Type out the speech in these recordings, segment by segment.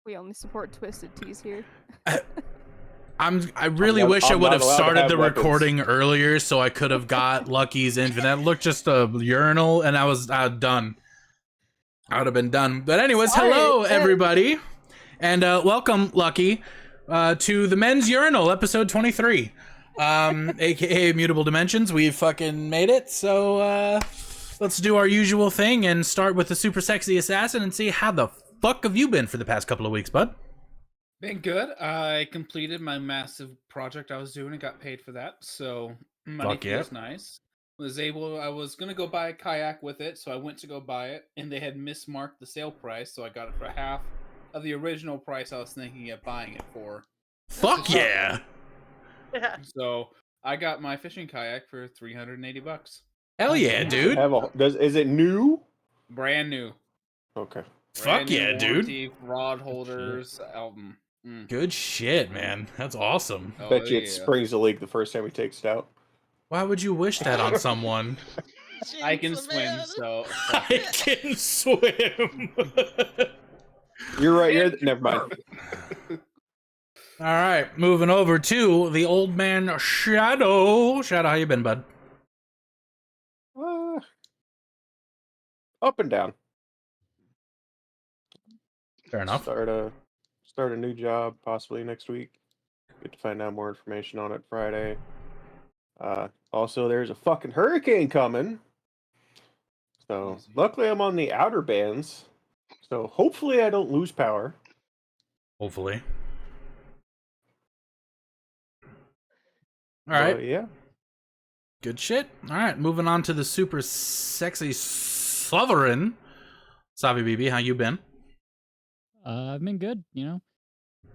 We only support Twisted Teas here. I really wish I would have started the recording earlier so I could have got Lucky's infinite. Look, just a urinal, and I was done. I would have been done. But anyways, hello everybody, and welcome, Lucky, to the Men's Urinal, episode 23, aka Immutable Dimensions. We've fucking made it. So let's do our usual thing and start with the super sexy assassin and see how the fuck have you been for the past couple of weeks, bud? Been good. I completed my massive project I was doing and got paid for that, so money feels nice. I was gonna go buy a kayak with it, so I went to go buy it, and they had mismarked the sale price, so I got it for half of the original price I was thinking of buying it for. Fuck yeah! So I got my fishing kayak for $380. Hell yeah, dude! Is it new? Brand new. Okay. Fuck yeah, dude! Rod holders, Good shit, man. That's awesome. Bet you it springs a leak the first time he takes it out. Why would you wish that on someone? I can swim, so I can swim. You're right. Never mind. All right, moving over to the old man Shadow. Shadow, how you been, bud? Up and down. Fair enough. Start a new job possibly next week. Get to find out more information on it Friday. Also, there's a fucking hurricane coming. So luckily I'm on the outer bands. So hopefully I don't lose power. Hopefully. All right. Yeah. Good shit. All right, moving on to the super sexy sovereign. Savi BB, how you been? I've been good, doing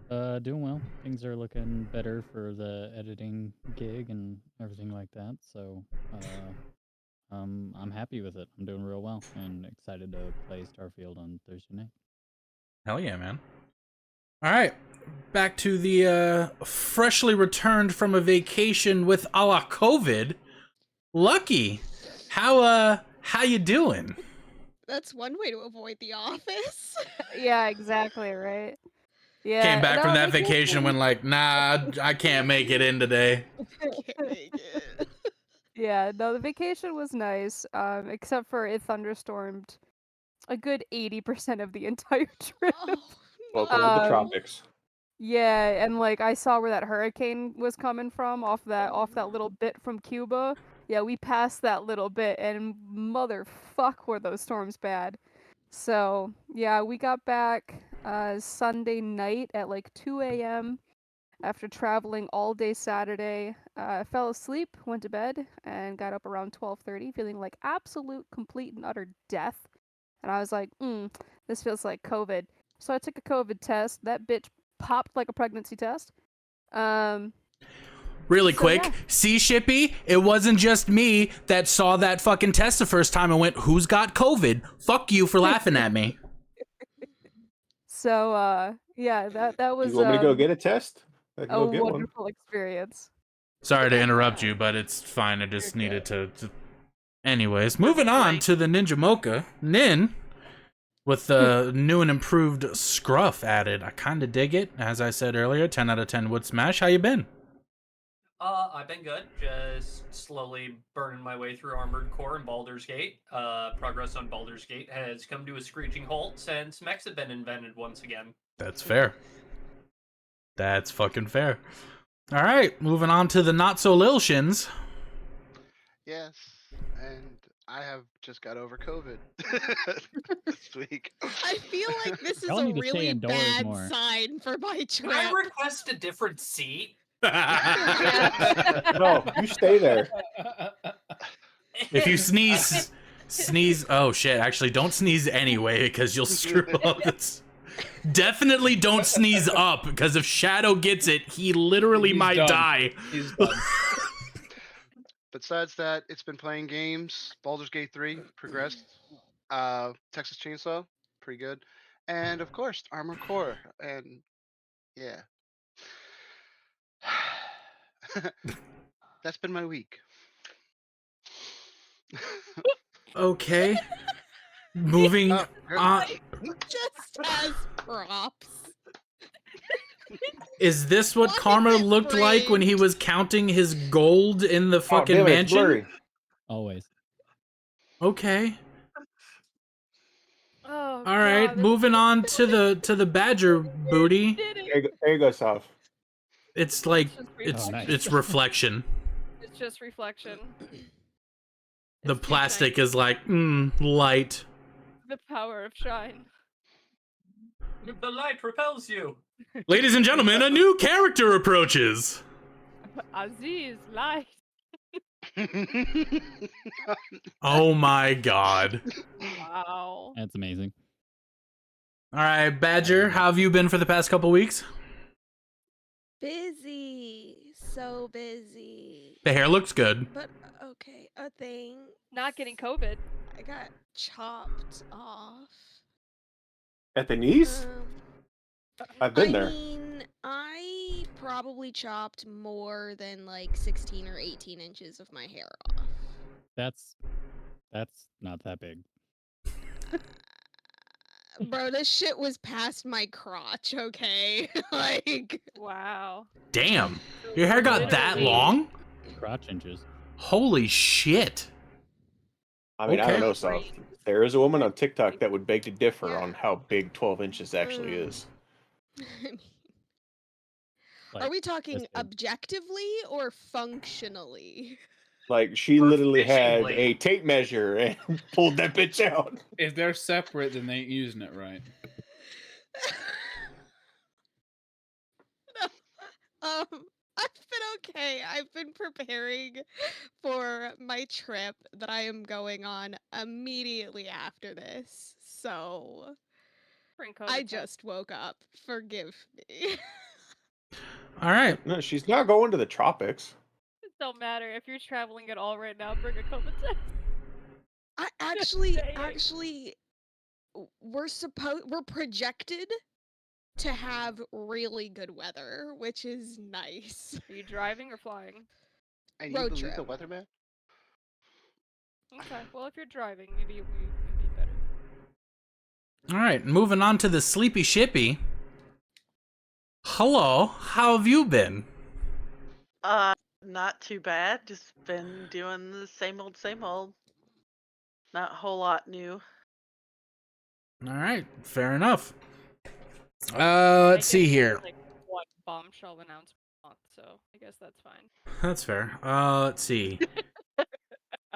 well. Things are looking better for the editing gig and everything like that. So, I'm happy with it. I'm doing real well and excited to play Starfield on Thursday night. Hell yeah, man. All right, back to the freshly returned from a vacation with a la COVID. Lucky, how you doing? That's one way to avoid the office. Yeah, exactly, right? Yeah. Came back from that vacation when like, nah, I can't make it in today. Can't make it. Yeah, no, the vacation was nice, except for it thunderstormed a good 80% of the entire trip. Oh, Welcome to the tropics. Yeah, and like I saw where that hurricane was coming from off that little bit from Cuba. Yeah, we passed that little bit, and motherfuck were those storms bad. So yeah, we got back Sunday night at like 2 a.m. after traveling all day Saturday. Fell asleep, went to bed, and got up around 12:30, feeling like absolute, complete, and utter death. And I was like, this feels like COVID. So I took a COVID test. That bitch popped like a pregnancy test. Really quick, Sea Shippy, it wasn't just me that saw that fucking test the first time and went, who's got COVID? Fuck you for laughing at me. So, yeah, that was You want me to go get a test? I can a go get wonderful experience. Sorry to interrupt you, but it's fine. I just needed to... Anyways, moving on to the Ninja Mocha. Nin, with the new and improved scruff added. I kind of dig it. As I said earlier, 10 out of 10 would smash. How you been? I've been good. Just slowly burning my way through Armored Core and Baldur's Gate. Progress on Baldur's Gate has come to a screeching halt since mechs have been invented once again. That's fair. That's fucking fair. All right, moving on to the not-so-lil shins. Yes, and I have just got over COVID this week. I feel like this is Y'all a need to stay really indoors bad more. sign for my Can I trip. request a different seat? No, you stay there. If you sneeze. Oh shit! Actually, don't sneeze anyway because you'll screw up. Definitely don't sneeze up because if Shadow gets it, he literally might die. He's done. Besides that, it's been playing games. Baldur's Gate 3 progressed. Texas Chainsaw, pretty good. And of course, Armored Core. And yeah. That's been my week. Okay. Moving on. Just as props. Is this what Why is Karma it looked like when he framed? was counting his gold in the Oh, fucking damn it, it's mansion? blurry. Always. Okay. Oh All right, god, this moving on to the badger booty. did it. There you go, Soph. It's like It's just it's reflection. it's reflection. It's just reflection. The It's too plastic shiny. is like light. The power of shine. The light repels you. Ladies and gentlemen, a new character approaches. Aziz, light. Oh my god. Wow. That's amazing. All right, Badger, how have you been for the past couple weeks? Busy. So busy. The hair looks good. But okay, a thing. Not getting COVID. I got chopped off. At the knees? I've been there. mean, I probably chopped more than like 16 or 18 inches of my hair off. That's not that big. Bro, this shit was past my crotch, okay? Like, Wow. Damn. Your hair got that long? Crotch inches. Holy shit. I mean, I don't Okay. know, Soph. There is a woman on TikTok that would beg to differ on how big 12 inches actually is. I mean, Like, are we talking this big. objectively or functionally? Like, she literally had Proficiently. a tape measure and pulled that bitch out. If they're separate, then they ain't using it right. I've been okay. I've been preparing for my trip that I am going on immediately after this. So Bring COVID I test. just woke up. Forgive me. All right. No, she's not going to the tropics. It don't matter if you're traveling at all right now. Bring a COVID test. I saying. actually we're projected to have really good weather, which is nice. Are you driving or flying? And you Road believe the trip. weatherman? Okay. Well, if you're driving, maybe it'd be better. All right, moving on to the sleepy shippy. Hello, how have you been? Not too bad. Just been doing the same old, same old. Not a whole lot new. All right, fair enough. Let's I see get here. like one bombshell announcement a month, so I guess that's fine. That's fair. Let's see.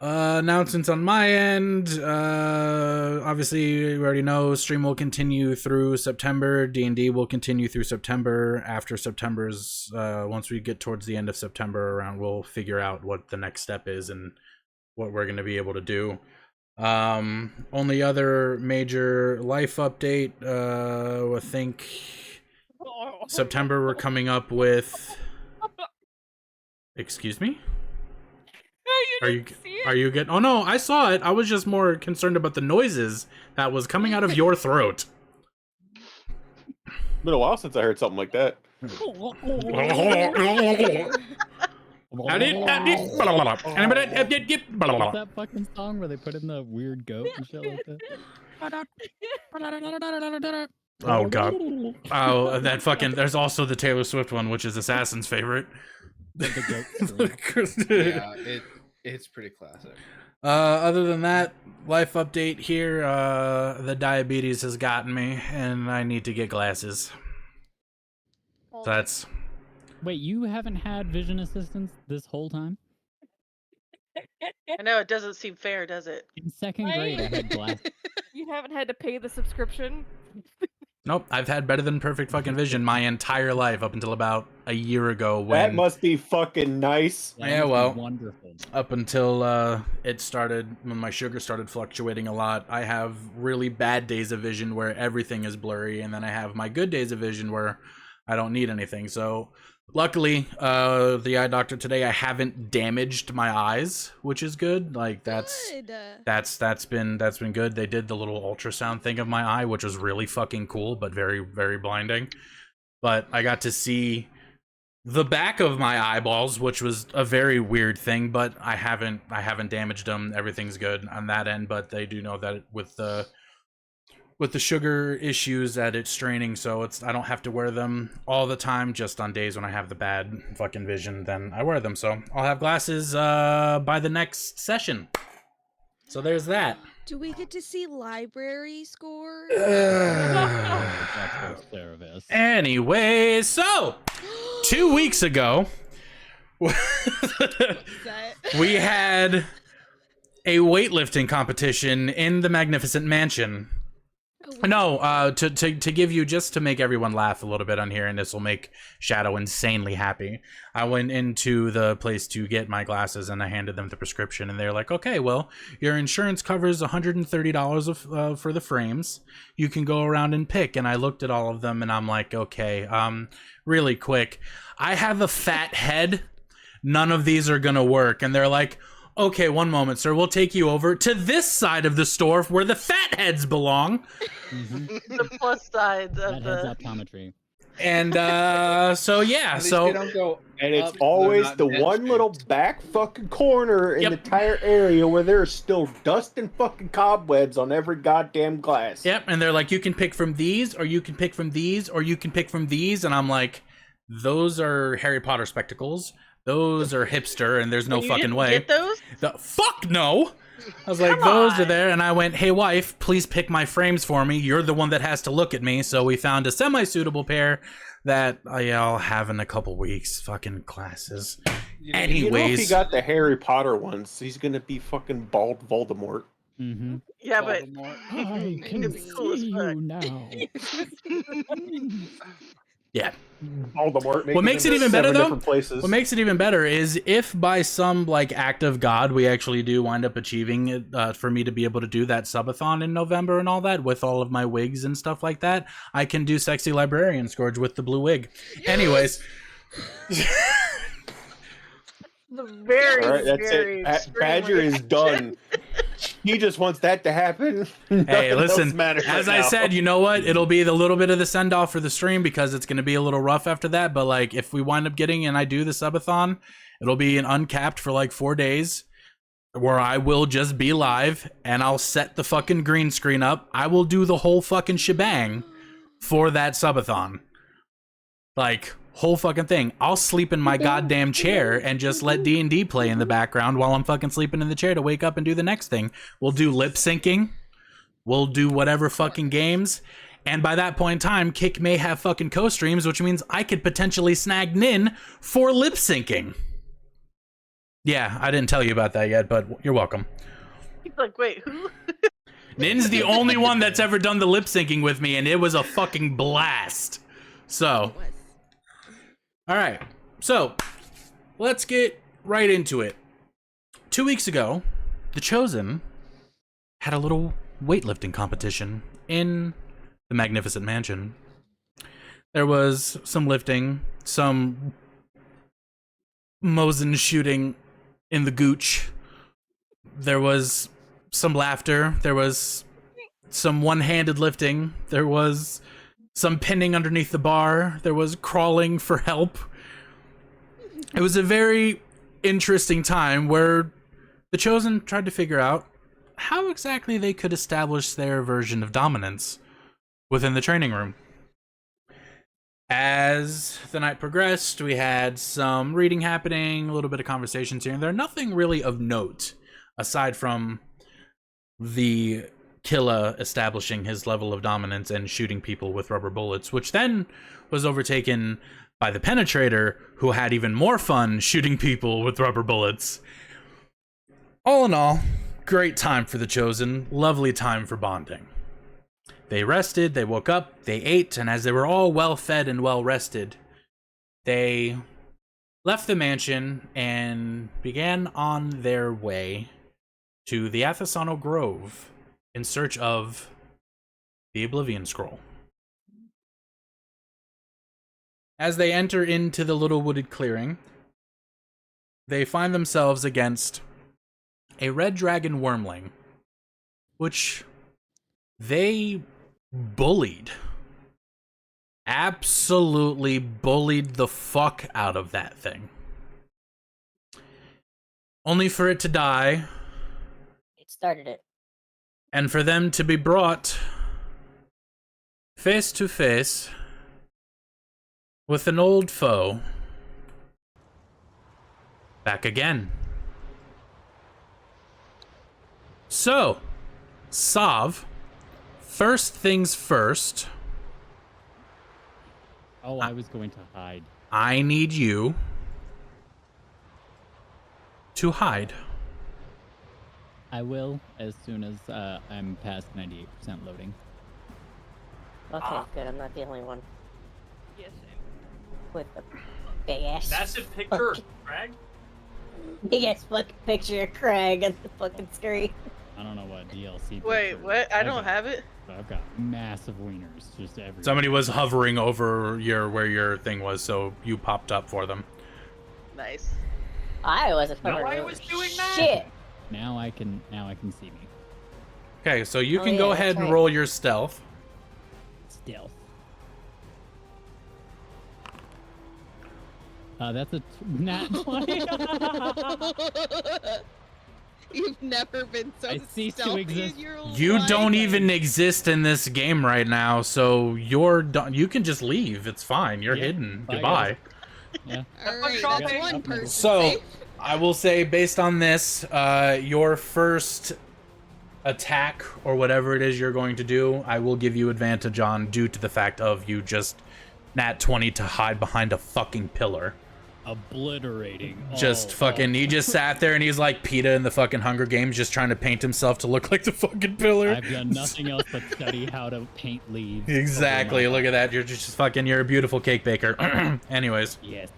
Announcements on my end. Obviously, you already know stream will continue through September. D&D will continue through September. After September's, once we get towards the end of September around, we'll figure out what the next step is and what we're going to be able to do. Only other major life update, I think September we're coming up with... Excuse me? Are you good? Oh no, I saw it. I was just more concerned about the noises that was coming out of your throat. Been a while since I heard something like that. What's that fucking song where they put in the weird goat and shit like that? Oh god. Oh, that fucking. There's also the Taylor Swift one, which is Assassin's favorite. The goat scream. Yeah, it's pretty classic. Other than that, life update here. The diabetes has gotten me, and I need to get glasses. Hold That's. Wait, you haven't had vision assistance this whole time? I know it doesn't seem fair, does it? In second grade, I had glasses. You haven't had to pay the subscription? Nope, I've had better than perfect fucking vision my entire life up until about a year ago when. That must be fucking nice. Yeah, well, Wonderful. up until it started, when my sugar started fluctuating a lot, I have really bad days of vision where everything is blurry, and then I have my good days of vision where I don't need anything. So luckily, the eye doctor today, I haven't damaged my eyes, which is good. Like that's been good. They did the little ultrasound thing of my eye, which was really fucking cool, but very, very blinding. But I got to see the back of my eyeballs, which was a very weird thing, but I haven't damaged them. Everything's good on that end, but they do know that with the with the sugar issues that it's straining, so I don't have to wear them all the time, just on days when I have the bad fucking vision, then I wear them. So I'll have glasses by the next session. So there's that. Do we get to see library scores? Anyway, so 2 weeks ago, we had a weightlifting competition in the Magnificent Mansion. No, to give you, just to make everyone laugh a little bit on here, and this will make Shadow insanely happy. I went into the place to get my glasses, and I handed them the prescription, and they're like, "Okay, well, your insurance covers $130 for the frames. You can go around and pick." And I looked at all of them, and I'm like, "Okay, really quick, I have a fat head. None of these are gonna work." And they're like, "Okay, one moment, sir. We'll take you over to this side of the store where the fat heads belong." The plus side of the optometry. And so yeah, At least so they don't go and it's always the one little back fucking corner in the entire area where there's still dust and fucking cobwebs on every goddamn glass. Yep, and they're like, "You can pick from these, or you can pick from these, or you can pick from these," and I'm like, "Those are Harry Potter spectacles. Those are hipster, and there's no fucking way." Get those? Fuck no! I was like, "Those are there," and I went, "Hey wife, please pick my frames for me. You're the one that has to look at me." So we found a semi-suitable pair that I'll have in a couple weeks. Fucking glasses. Anyways, you know, if he got the Harry Potter ones, he's gonna be fucking bald Voldemort. Yeah, but I can see you now. Yeah. Voldemort. What makes it even better, though? Places. What makes it even better is if by some like act of God we actually do wind up achieving it, for me to be able to do that subathon in November and all that with all of my wigs and stuff like that, I can do Sexy Librarian Scourge with the blue wig. Anyways. the very, all right, that's very it. Badger is done. He just wants that to happen. Hey, listen, as I now. said, you know what? It'll be the little bit of the send-off for the stream because it's going to be a little rough after that. But, like, if we wind up getting and I do the subathon, it'll be an uncapped for, like, 4 days where I will just be live and I'll set the fucking green screen up. I will do the whole fucking shebang for that subathon. Like, whole fucking thing. I'll sleep in my goddamn chair and just let D&D play in the background while I'm fucking sleeping in the chair to wake up and do the next thing. We'll do lip syncing. We'll do whatever fucking games. And by that point in time, Kick may have fucking co-streams, which means I could potentially snag Nin for lip syncing. Yeah, I didn't tell you about that yet, but you're welcome. He's like, wait, who? Nin's the only one that's ever done the lip syncing with me, and it was a fucking blast. So, all right. So, let's get right into it. 2 weeks ago, The Chosen had a little weightlifting competition in the Magnificent Mansion. There was some lifting, some Mosin shooting in the gooch. There was some laughter. There was some one-handed lifting. There was some pinning underneath the bar. There was crawling for help. It was a very interesting time where the Chosen tried to figure out how exactly they could establish their version of dominance within the training room. As the night progressed, we had some reading happening, a little bit of conversations here and there. Nothing really of note, aside from the Killa establishing his level of dominance and shooting people with rubber bullets, which then was overtaken by the Penetrator, who had even more fun shooting people with rubber bullets. All in all, great time for the Chosen, lovely time for bonding. They rested, they woke up, they ate, and as they were all well fed and well rested, they left the mansion and began on their way to the Athasano Grove in search of the Oblivion Scroll. As they enter into the little wooded clearing, they find themselves against a red dragon wormling, which they bullied. Absolutely bullied the fuck out of that thing. Only for it to die. It started it. And for them to be brought face to face with an old foe. Back again. So, Sav, first things first. Oh, I was going to hide. I need you to hide. I will as soon as I'm past 98% loading. Okay, good. I'm not the only one Yes. with the big ass. Massive picture, Craig. Big ass fucking picture of Craig on the fucking screen. I don't know what DLC. Wait, picture. what? I don't have it. I've got massive wieners just everywhere. Somebody was hovering over where your thing was, so you popped up for them. Nice. I wasn't No, fucking I was doing that. shit. Now I can see me. Okay, so you Oh, can yeah, go that's ahead and right. roll your stealth. Stealth. That's a nat 20. You've never been so I cease to stealthy exist. in your You life. don't even exist in this game right now, so you're done. You can just leave. It's fine. You're Yeah, hidden. bye, Goodbye. Yeah. Alright, shopping. that's one person So, safe. I will say, based on this, your first attack or whatever it is you're going to do, I will give you advantage on due to the fact of you just nat 20 to hide behind a fucking pillar. Obliterating. Just fucking, he just sat there and he's like PETA in the fucking Hunger Games, just trying to paint himself to look like the fucking pillar. I've done nothing else but study how to paint leaves. Exactly. Look at that. You're just fucking, you're a beautiful cake baker. Anyways. Yes.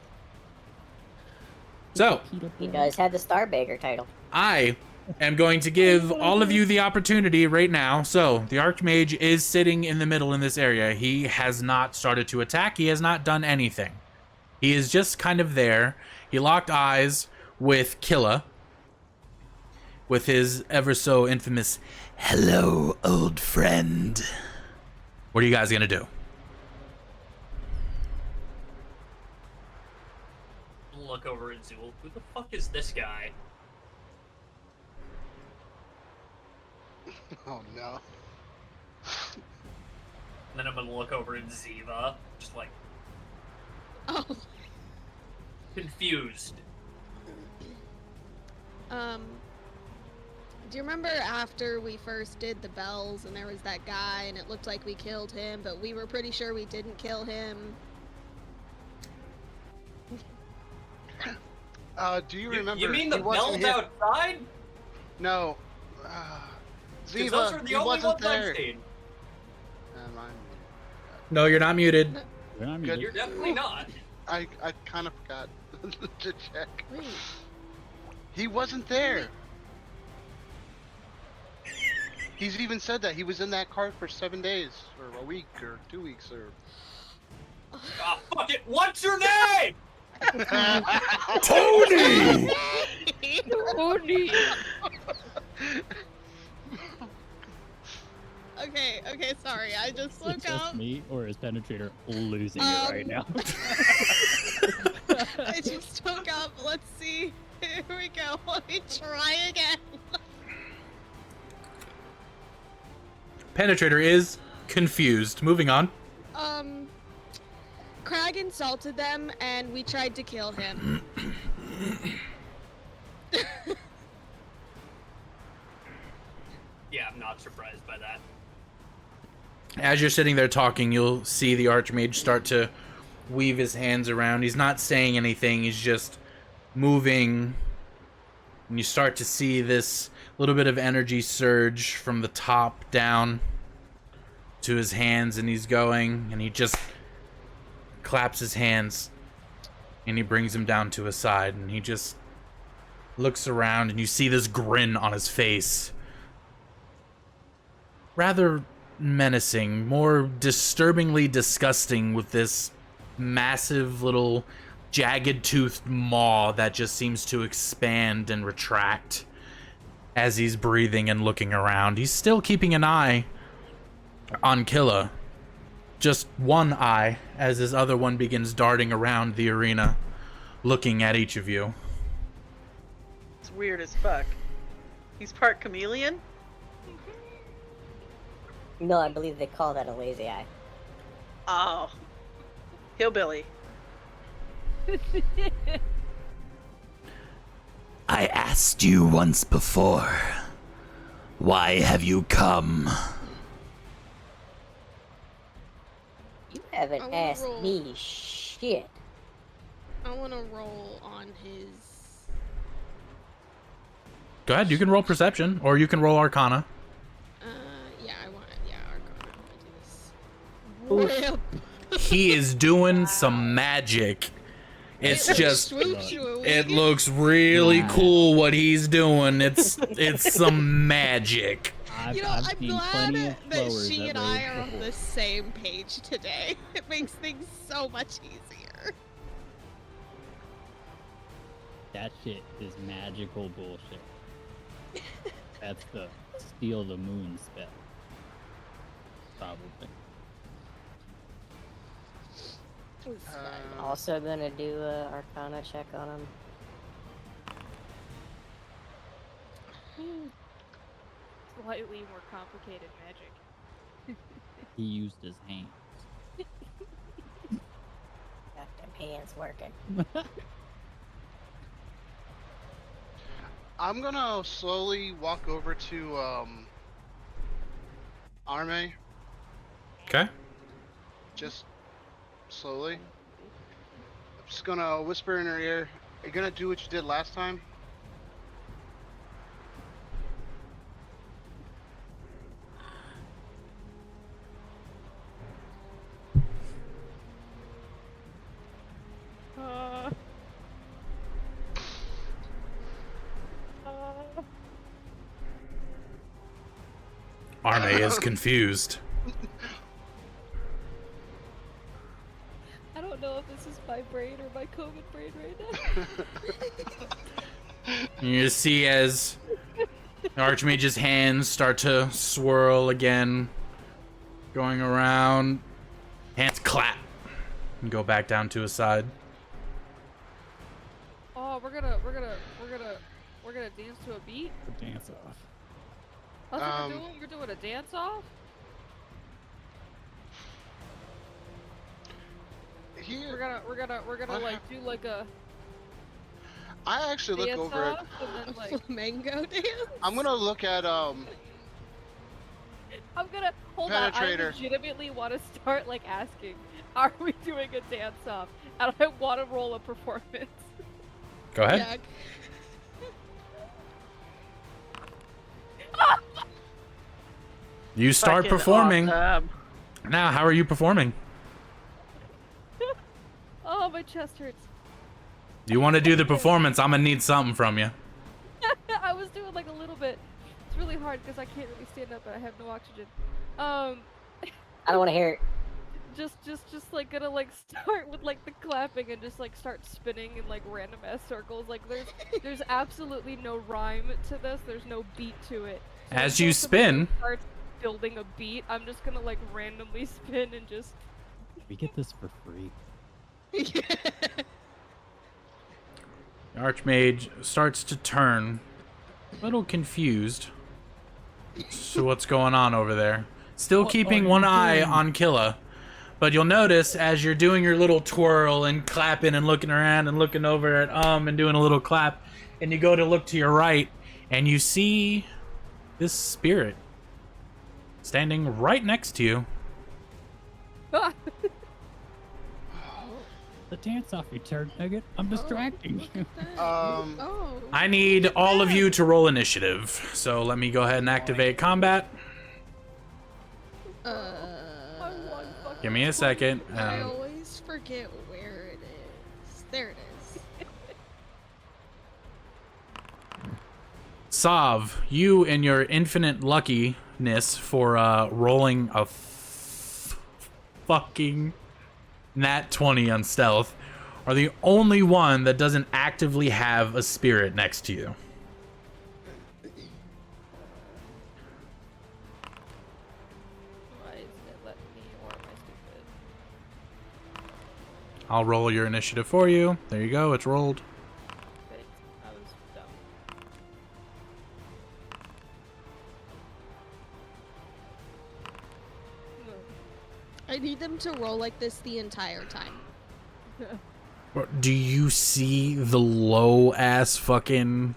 So, He does have the Star Baker title. I am going to give all of you the opportunity right now. So, the Archmage is sitting in the middle in this area. He has not started to attack. He has not done anything. He is just kind of there. He locked eyes with Killa, with his ever so infamous, "Hello, old friend." What are you guys gonna do? Look over at Zool. Who the fuck is this guy? Oh no. And then I'm gonna look over at Ziva, just like Oh. confused. Do you remember after we first did the bells and there was that guy and it looked like we killed him, but we were pretty sure we didn't kill him? Do you remember? You mean the he wasn't bells here- outside? No. 'Cause Ziva, those are the he only wasn't ones I've there. seen. No, you're not muted. You're not Good. muted. You're definitely not. I kind of forgot to check. Wait. He wasn't there. He's even said that he was in that car for 7 days, or a week, or 2 weeks, or. Ah, fuck it. What's your name? Tony! Okay, sorry. I just Is woke it just up. me, or is Penetrator losing it right now? I just woke up. Let's see. Here we go. Let me try again. Penetrator is confused. Moving on. Crag insulted them, and we tried to kill him. Yeah, I'm not surprised by that. As you're sitting there talking, you'll see the Archmage start to weave his hands around. He's not saying anything. He's just moving. And you start to see this little bit of energy surge from the top down to his hands, and he's going, and he just claps his hands, and he brings him down to his side, and he just looks around, and you see this grin on his face. Rather menacing, more disturbingly disgusting, with this massive little jagged-toothed maw that just seems to expand and retract as he's breathing and looking around. He's still keeping an eye on Killa. Just one eye, as his other one begins darting around the arena, looking at each of you. It's weird as fuck. He's part chameleon? No, I believe they call that a lazy eye. Oh. Hillbilly. I asked you once before. Why have you come? You haven't asked me shit. I want to roll on his. Go ahead, you can roll perception, or you can roll arcana. Yeah, Arcana. I do this. He is doing some magic. It's just, it looks really cool what he's doing. It's some magic. I'm glad that she and I are on the same page today. It makes things so much easier. That shit is magical bullshit. That's the steal the moon spell. Probably. Also gonna do a Arcana check on him. Slightly more complicated magic. He used his hands. Got them hands working. I'm gonna slowly walk over to Arme. Okay. Just slowly. I'm just gonna whisper in her ear. Are you gonna do what you did last time? Arme is confused. I don't know if this is my brain or my COVID brain right now. You see as Archmage's hands start to swirl again, going around. Hands clap and go back down to his side. Oh, we're gonna dance to a beat. Dance off. That's what we're doing a dance off. We're gonna like do like a. I actually look over off, and then, like, Flamenco dance. I'm gonna look at I'm gonna hold on. I Penetrator. legitimately want to start like asking, are we doing a dance off? And I want to roll a performance. Go ahead. Yeah. You start Fucking performing. awesome. Now, how are you performing? Oh, my chest hurts. You want to do the performance? I'm gonna need something from you. I was doing like a little bit. It's really hard because I can't really stand up and I have no oxygen. I don't want to hear it. Just like gonna like start with like the clapping and just like start spinning in like random ass circles. Like there's absolutely no rhyme to this. There's no beat to it. So As until you somebody spin, starts building a beat, I'm just gonna like randomly spin and just. We get this for free. the Archmage starts to turn, a little confused to what's going on over there. Still keeping one eye on Killa. But you'll notice as you're doing your little twirl and clapping and looking around and looking over at and doing a little clap, and you go to look to your right, and you see this spirit standing right next to you. The dance off, you turd nugget. I'm distracting you. I need all of you to roll initiative. So let me go ahead and activate combat. Give me a second. I always forget where it is. There it is. Sav, you and your infinite luckiness for rolling a fucking nat 20 on stealth are the only one that doesn't actively have a spirit next to you. Why isn't it letting me, or am I stupid? I'll roll your initiative for you. There you go, it's rolled. Thanks. I was dumb. I need them to roll like this the entire time. Do you see the low ass fucking?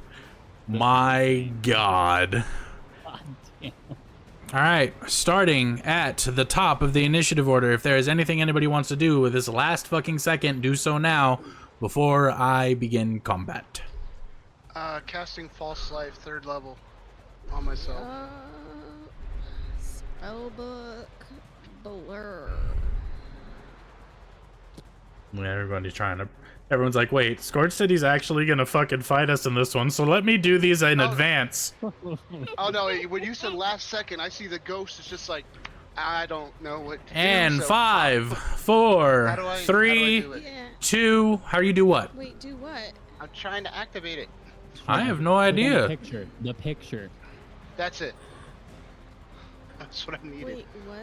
My God. God damn. All right, starting at the top of the initiative order. If there is anything anybody wants to do with this last fucking second, do so now before I begin combat. Casting False Life 3rd level on myself. Spellbook blur. Everyone's like, wait, Scorch said he's actually gonna fucking fight us in this one, so let me do these in advance. Oh no, when you said last second, I see the ghost is just like, I don't know what to And do, so 5, 4, how do I 3, do it? Yeah. 2, how do you do what? Wait, do what? I'm trying to activate it. I have no Click on idea. The picture. That's it. That's what I needed. Wait, what?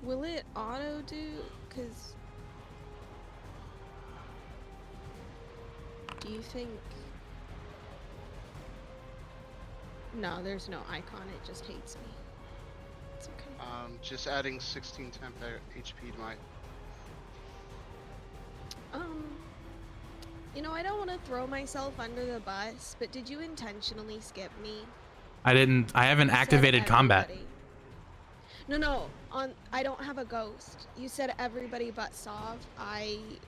Will it auto do? Cause do you think? No, there's no icon. It just hates me. It's okay. Just adding 16 temp HP to my. You know, I don't want to throw myself under the bus, but did you intentionally skip me? I haven't You said activated combat. everybody. No. I don't have a ghost. You said everybody but Sov. You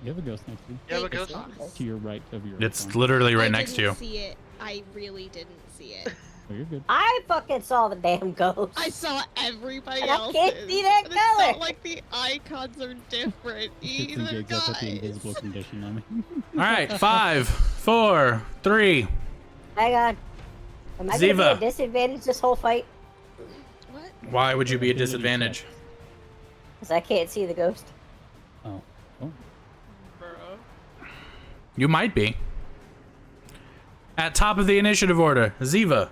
have a ghost next to you. You have a Thanks, ghost? boss. To your right of your. It's phone. literally right I next to you. didn't see it. I really didn't see it. Oh, you're good. I fucking saw the damn ghost. I saw everybody And I else's. can't see that and It's color. not like the icons are different Shits and either, gigs, I put the invisible guys. condition on me. All right, 5, 4, 3. Hang on. Am I gonna be Ziva. at disadvantage this whole fight? What? Why would you be a Ability disadvantage? check. Because I can't see the ghost. Oh. You might be. At top of the initiative order, Ziva.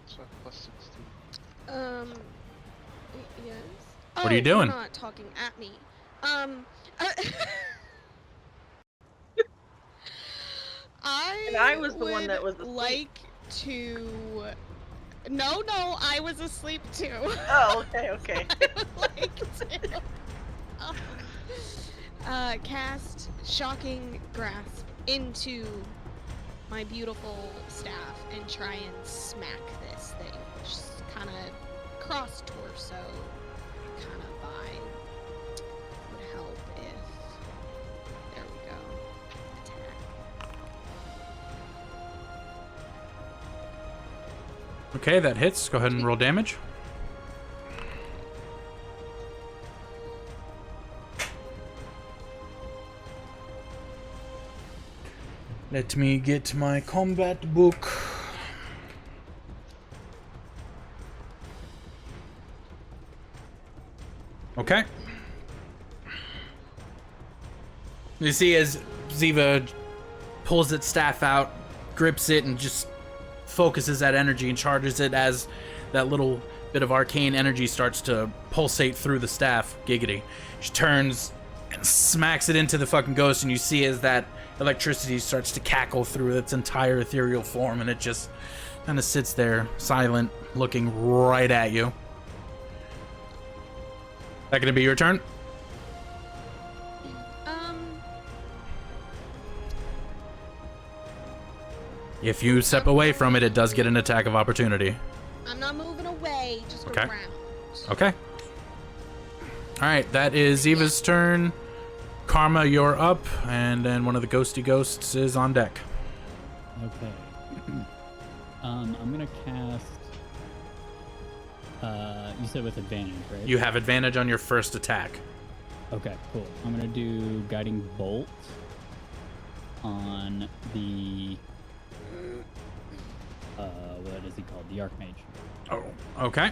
So plus 16. Yes. What are you Oh, doing? You're not talking at me. I was the one that was asleep. like to. No, I was asleep too. Oh, okay. I would like to cast Shocking Grasp into my beautiful staff and try and smack this thing. Just kind of cross torso kind of vibe would help if. There we go. Attack. Okay, that hits. Go ahead and roll damage. Let me get my combat book. Okay. You see as Ziva pulls its staff out, grips it, and just focuses that energy and charges it as that little bit of arcane energy starts to pulsate through the staff. Giggity. She turns and smacks it into the fucking ghost, and you see as that electricity starts to cackle through its entire ethereal form, and it just kind of sits there, silent, looking right at you. That gonna be your turn? If you step away from it, it does get an attack of opportunity. I'm not moving away, just Okay. around. Okay. Alright, that is Eva's turn. Karma, you're up, and then one of the ghosty ghosts is on deck. Okay. I'm gonna cast. You said with advantage, right? You have advantage on your first attack. Okay, cool. I'm gonna do guiding bolt on the. What is he called? The Archmage. Oh, okay.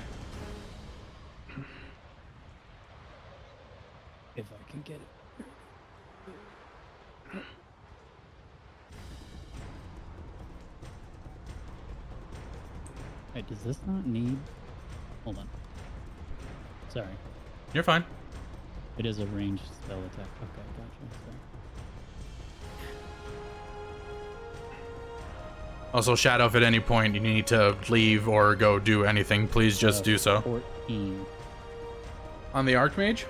If I can get it. Wait, does this not need? Hold on. Sorry. You're fine. It is a ranged spell attack. Okay, gotcha. Also, Shadow, if at any point you need to leave or go do anything, please just do so. 14 On the Archmage?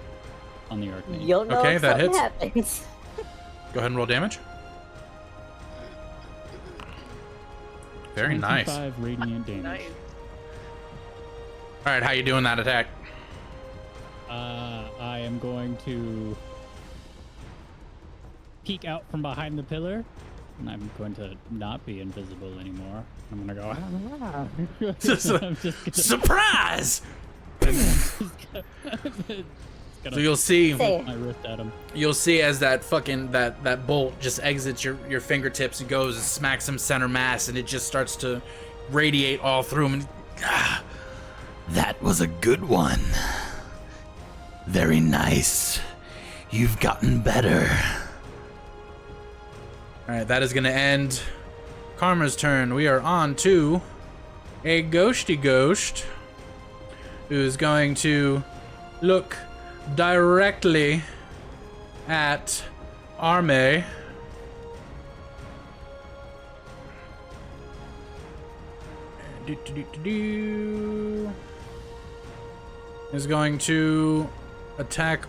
on the Archmage. You'll know Okay, if that something hits. happens. Go ahead and roll damage. Very nice. 25 radiant damage. Nice. All right, how you doing that attack? I am going to peek out from behind the pillar, and I'm going to not be invisible anymore. I'm gonna go. I'm just gonna, Surprise! gonna So you'll see. Say, my wrist at him. You'll see as that fucking that bolt just exits your fingertips and goes and smacks him center mass, and it just starts to radiate all through him. And, that was a good one. Very nice. You've gotten better. All right, that is going to end Karma's turn. We are on to a ghosty ghost who is going to look directly at Arme. Is going to attack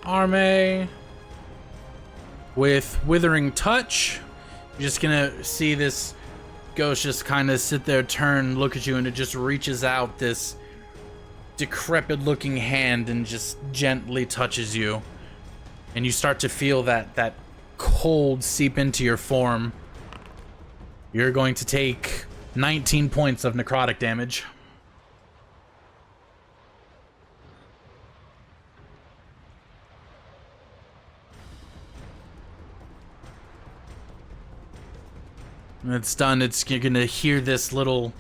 Arme with Withering Touch. You're just gonna see this ghost just kind of sit there, turn, look at you, and it just reaches out this decrepit looking hand and just gently touches you. And you start to feel that cold seep into your form. You're going to take 19 points of necrotic damage. When it's done, you're gonna hear this little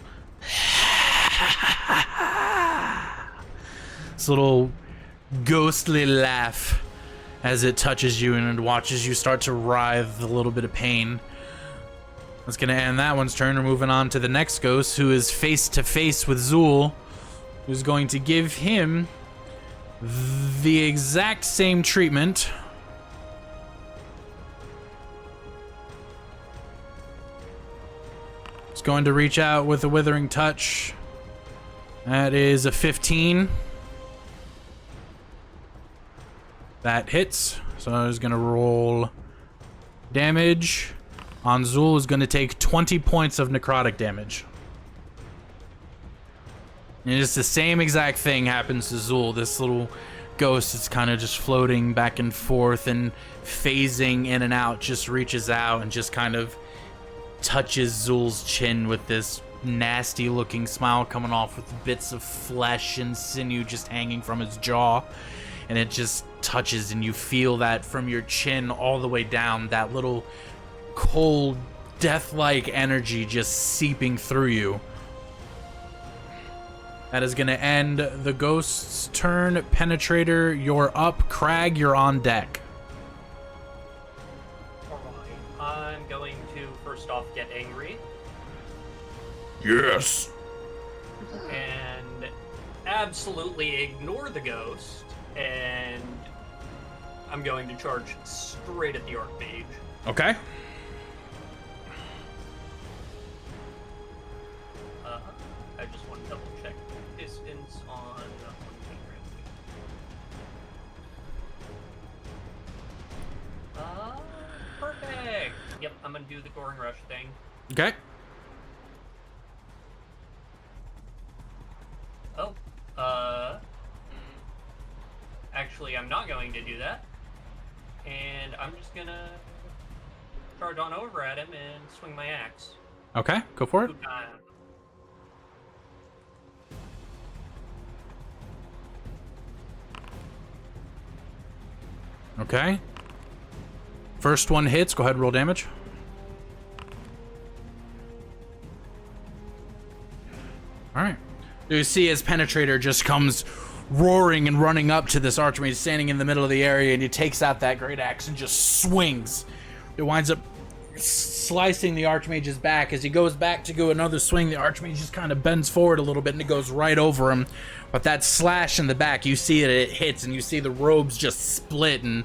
ghostly laugh as it touches you and it watches you start to writhe a little bit of pain. That's gonna end that one's turn. We're moving on to the next ghost, who is face to face with Zool, who's going to give him the exact same treatment. It's going to reach out with a Withering Touch. That is a 15. That hits. So I was going to roll damage. On Zool is going to take 20 points of necrotic damage. And it's the same exact thing happens to Zool. This little ghost is kind of just floating back and forth and phasing in and out, just reaches out and just kind of touches Zool's chin with this nasty looking smile coming off with bits of flesh and sinew just hanging from his jaw. And it just touches and you feel that from your chin all the way down, that little cold, death-like energy just seeping through you. That is going to end the ghost's turn. Penetrator, you're up. Crag, you're on deck. I'm going to first off get angry. Yes. And absolutely ignore the ghost. And I'm going to charge straight at the Archmage. Okay. I just want to double check the distance on. Perfect. Yep, I'm gonna do the Goring Rush thing. Okay. Oh, actually, I'm not going to do that, and I'm just gonna charge on over at him and swing my axe. Okay, go for it. Good time. Okay. First one hits. Go ahead and roll damage. Alright. You see as Penetrator just comes roaring and running up to this Archmage standing in the middle of the area, and he takes out that great axe and just swings. It winds up slicing the Archmage's back. As he goes back to go another swing, the Archmage just kind of bends forward a little bit and it goes right over him. But that slash in the back, you see it hits and you see the robes just split and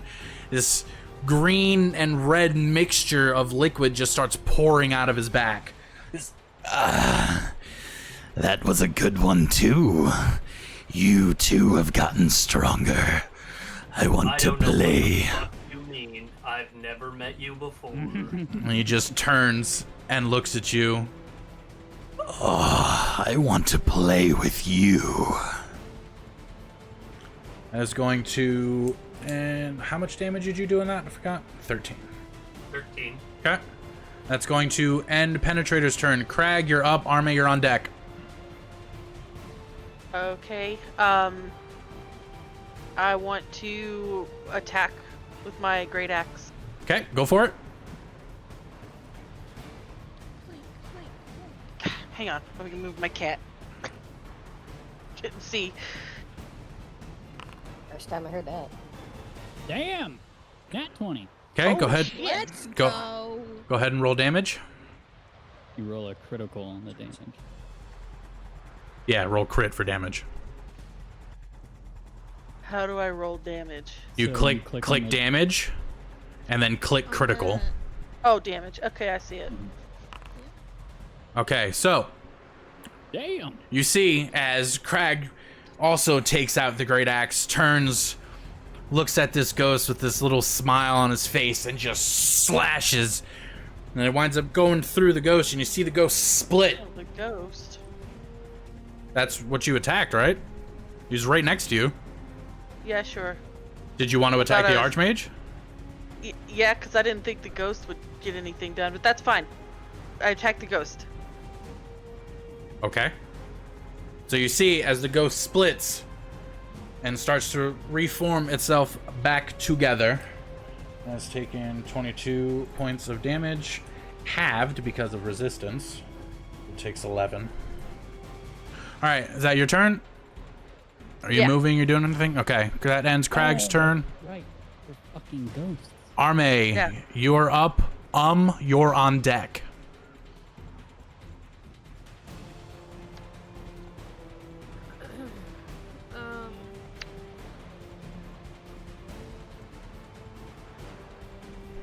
this green and red mixture of liquid just starts pouring out of his back. That was a good one, too. You two have gotten stronger. I want to play. What the fuck you mean? I've never met you before. And he just turns and looks at you. Oh, I want to play with you. That's going to... And how much damage did you do in that? I forgot. 13. 13. Okay. That's going to end Penetrator's turn. Crag, you're up. Arme, you're on deck. Okay. I want to attack with my great axe. Okay, go for it. Hang on, let me move my cat. Couldn't see. First time I heard that. Damn! Nat 20. Okay, go ahead. Let's Go. go. Go ahead and roll damage. You roll a critical on the damage. Yeah, roll crit for damage. How do I roll damage? You So click you click on the- damage, and then click critical. Oh, damage. Okay, I see it. Okay, so Damn! you see as Crag also takes out the great axe, turns, looks at this ghost with this little smile on his face, and just slashes. And it winds up going through the ghost, and you see the ghost split. Oh, the ghost. That's what you attacked, right? He's right next to you. Yeah, sure. Did you want to attack the Thought I was- Archmage? Yeah, because I didn't think the ghost would get anything done, but that's fine. I attacked the ghost. Okay. So you see as the ghost splits and starts to reform itself back together. That's taken 22 points of damage, halved because of resistance. It takes 11. All right, is that your turn? Are you moving? You're doing anything? Okay, that ends Crag's turn. Right. We're fucking ghosts. Arme, you're up. You're on deck.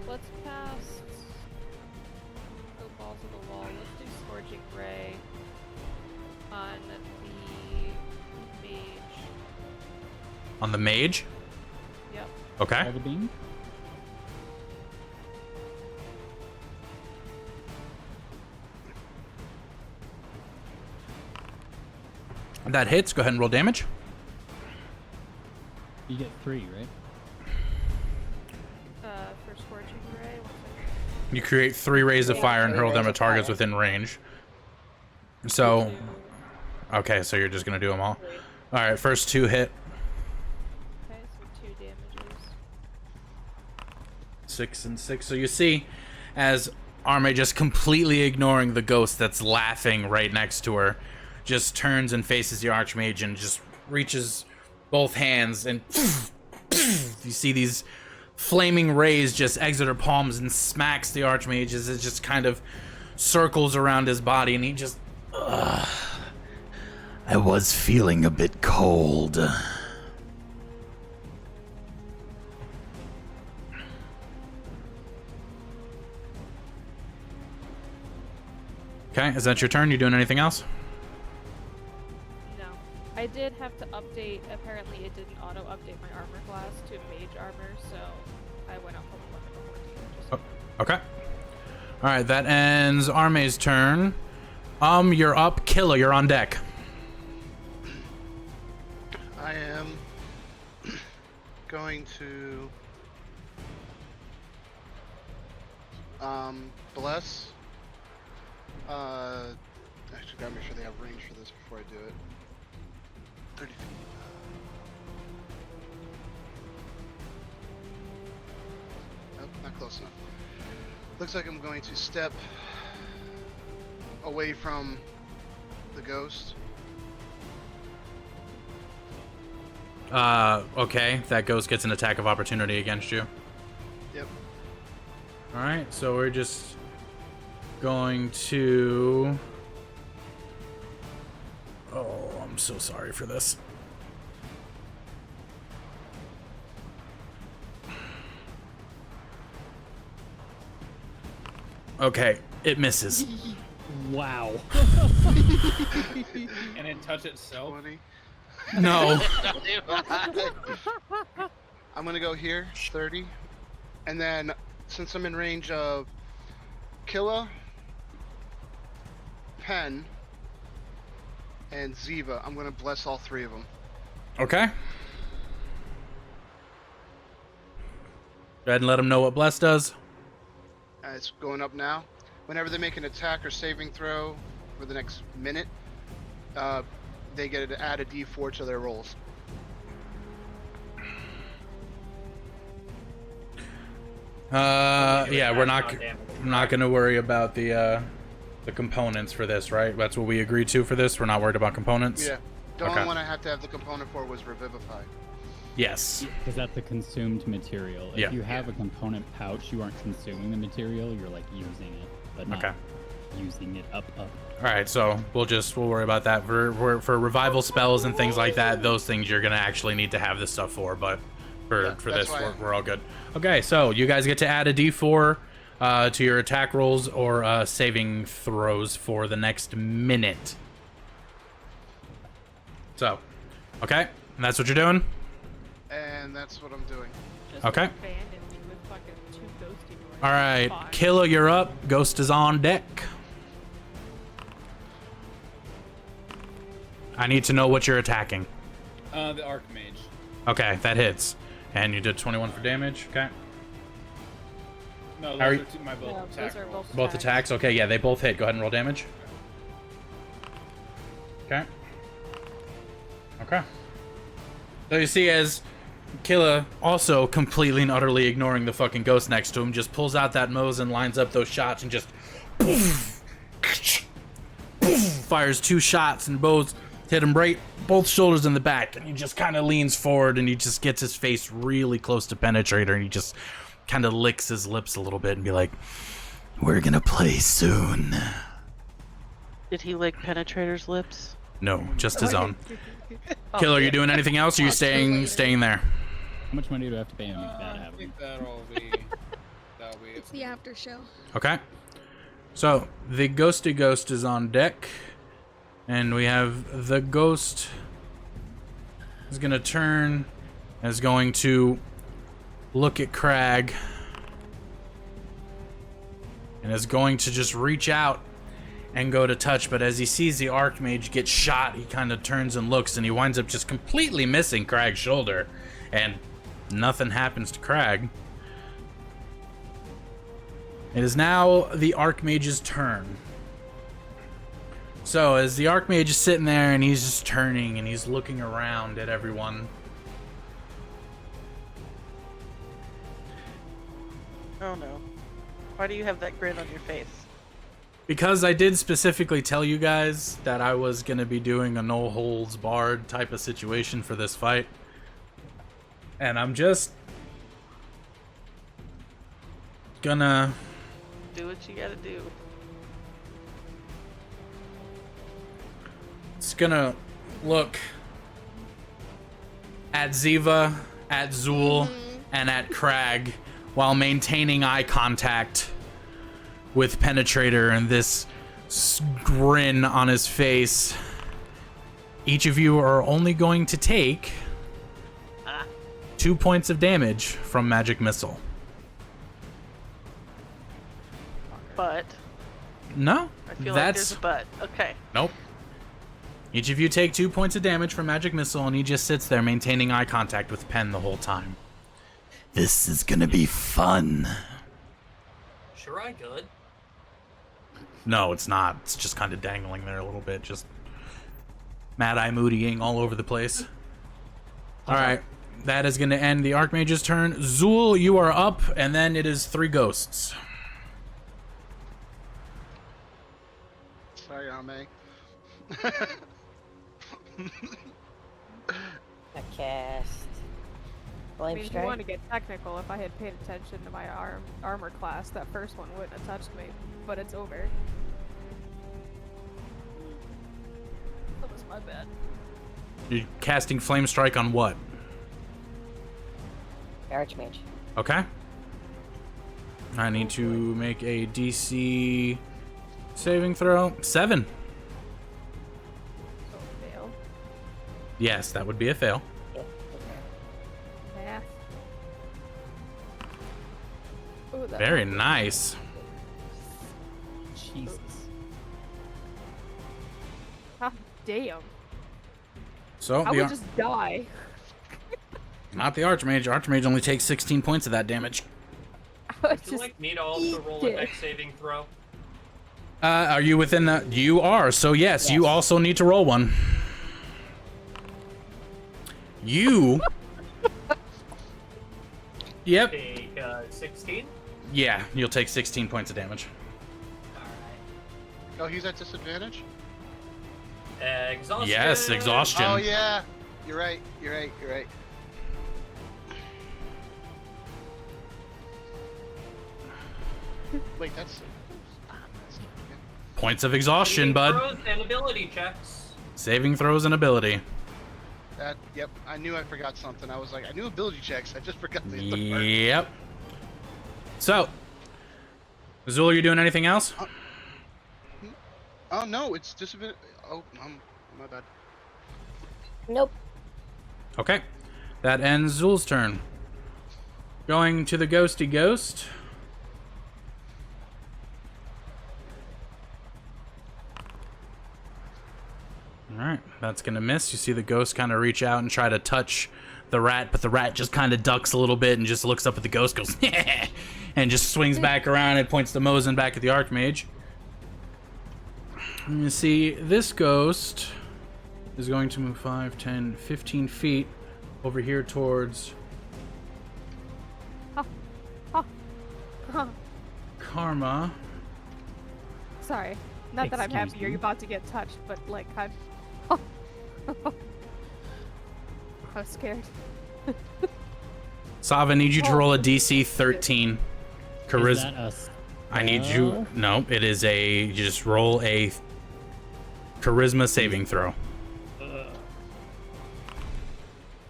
Let's cast the balls of the wall. Let's do Scorching Ray on the mage. On the mage? Yep. Okay. All the beam? That hits. Go ahead and roll damage. You get 3, right? For Scorching Ray, 1 second. You create 3 rays of fire and 3 hurl them rays at of targets fire. within range. So, okay, so you're just gonna do them all. All right, first 2 hit. Okay, so 2 damages. 6 and 6. So you see, as Arme just completely ignoring the ghost that's laughing right next to her, just turns and faces the Archmage and just reaches both hands and you see these flaming rays just exit her palms and smacks the Archmage as it just kind of circles around his body, and he just I was feeling a bit cold. Okay, is that your turn? You doing anything else? No. I did have to update, apparently it didn't auto-update my armor class to mage armor, so I went up from 11 to 14. Okay. Alright, that ends Arme's turn. You're up. Killa, you're on deck. I am going to bless. Actually, gotta make sure they have range for this before I do it. 30 feet. Nope, not close enough. Looks like I'm going to step away from the ghost. Okay. That ghost gets an attack of opportunity against you. Yep. Alright, so we're just going to... Oh, I'm so sorry for this. Okay, it misses. Wow. And it touch itself. 20. No. I'm gonna go here, 30, and then since I'm in range of Killa, Pen, and Ziva, I'm gonna bless all three of them. Okay. Go ahead and let them know what bless does. It's going up now. Whenever they make an attack or saving throw for the next minute, they get to add a D4 to their rolls. Yeah, we're not going to worry about the components for this, right? That's what we agreed to for this. We're not worried about components. Yeah. The only one I had to have the component for was Revivify. Yes. Because that's a consumed material. If you have a component pouch, you aren't consuming the material. You're like using it, but not using it up. All right, so we'll worry about that for revival spells and things like that. Those things you're gonna actually need to have this stuff for, but for this we're all good. Okay, so you guys get to add a D4 to your attack rolls or saving throws for the next minute. So, okay, and that's what you're doing. And that's what I'm doing. Okay. All right, Killa, you're up. Ghost is on deck. I need to know what you're attacking. The Archmage. Okay, that hits. And you did 21 for damage. Okay. No, those are my both attack rolls. Both attacks? Okay, yeah, they both hit. Go ahead and roll damage. Okay. Okay. So you see as Killa, also completely and utterly ignoring the fucking ghost next to him, just pulls out that Mose and lines up those shots and just fires 2 shots and both hit him right both shoulders in the back, and he just kind of leans forward and he just gets his face really close to Penetrator and he just kind of licks his lips a little bit and be like, "We're gonna play soon." Did he lick Penetrator's lips? No, just his own. Killa, are you doing anything else, or are you staying there? How much money do I have to pay him to make that happen? I think that'll be It's the after show. Okay. So, the Ghosty Ghost is on deck. And we have the Ghost is going to turn, is going to look at Crag. And is going to just reach out and go to touch, but as he sees the Archmage get shot, he kind of turns and looks, and he winds up just completely missing Crag's shoulder, and nothing happens to Crag. It is now the Archmage's turn. So, as the Archmage is sitting there, and he's just turning, and he's looking around at everyone. Oh no. Why do you have that grin on your face? Because I did specifically tell you guys that I was going to be doing a no-holds-barred type of situation for this fight. And I'm just gonna Do what you gotta do. It's gonna look at Ziva, at Zool, and at Crag while maintaining eye contact with Penetrator and this grin on his face. Each of you are only going to take 2 points of damage from Magic Missile. But No, I feel like there's a but. Okay. Nope. Each of you take 2 points of damage from Magic Missile, and he just sits there maintaining eye contact with Pen the whole time. This is gonna be fun. Sure, I could. No, it's not. It's just kind of dangling there a little bit, just mad-eye moodying all over the place. All right, that is going to end the Archmage's turn. Zool, you are up, and then it is 3 ghosts. Sorry, Ame. I cast I Flame mean, if you Strike. want to get technical, if I had paid attention to my armor class, that first one wouldn't have touched me, but it's over. That was my bad. You're casting Flame Strike on what? Archmage. Okay. I need to make a DC Saving throw 7. Oh, fail. Yes, that would be a fail. Math. Ooh, that Very one. nice. Jesus. Ah, damn. So I the would just die. not the Archmage. Archmage only takes 16 points of that damage. I would Would you just like me to also roll a eat it. dex saving throw? Are you within the? You are. So yes, you Yes. also need to roll one. You. Yep. Take 16. Yeah, you'll take 16 points of damage. All Oh, he's at disadvantage? right. Exhaustion. Yes, exhaustion. Oh, yeah. You're right. You're right. You're right. Wait, that's... Points of exhaustion, Saving bud. throws and ability checks. Saving throws and ability. That, yep, I knew I forgot something. I was like, I knew ability checks. I just forgot the other part. Yep. So, Azul, you doing anything else? Oh, no, it's disadvantage. Oh, my bad. Nope. Okay. That ends Zul's turn. Going to the ghosty ghost. Alright, that's gonna miss. You see the ghost kind of reach out and try to touch the rat, but the rat just kind of ducks a little bit and just looks up at the ghost, goes, and just swings back around and points the Mosin back at the Archmage. You see, this ghost is going to move 5, 10, 15 feet over here towards Karma. Sorry. Not that I'm happy Excuse you're me? about to get touched, but like I'm. I was scared. Sav, I need you to roll a DC 13. Is Charisma. that a I need spell? you. No, it is a. You just roll a charisma saving throw.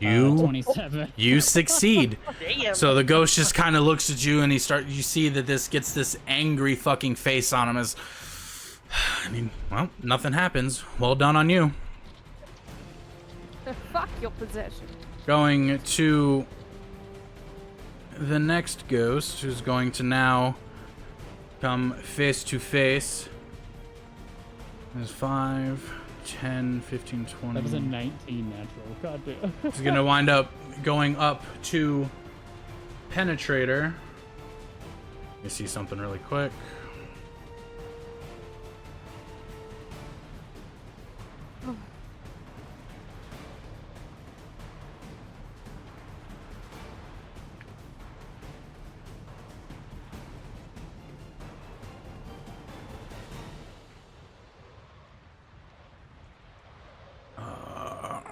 You 27. you succeed. Damn. So the ghost just kind of looks at you, and you see that this gets this angry fucking face on him. As I mean, well, nothing happens. Well done on you. Fuck your possession. Going to the next ghost, who's going to now come face to face. There's 5, 10, 15, 20. That was a 19 natural. God damn. He's gonna wind up going up to Penetrator. Let me see something really quick.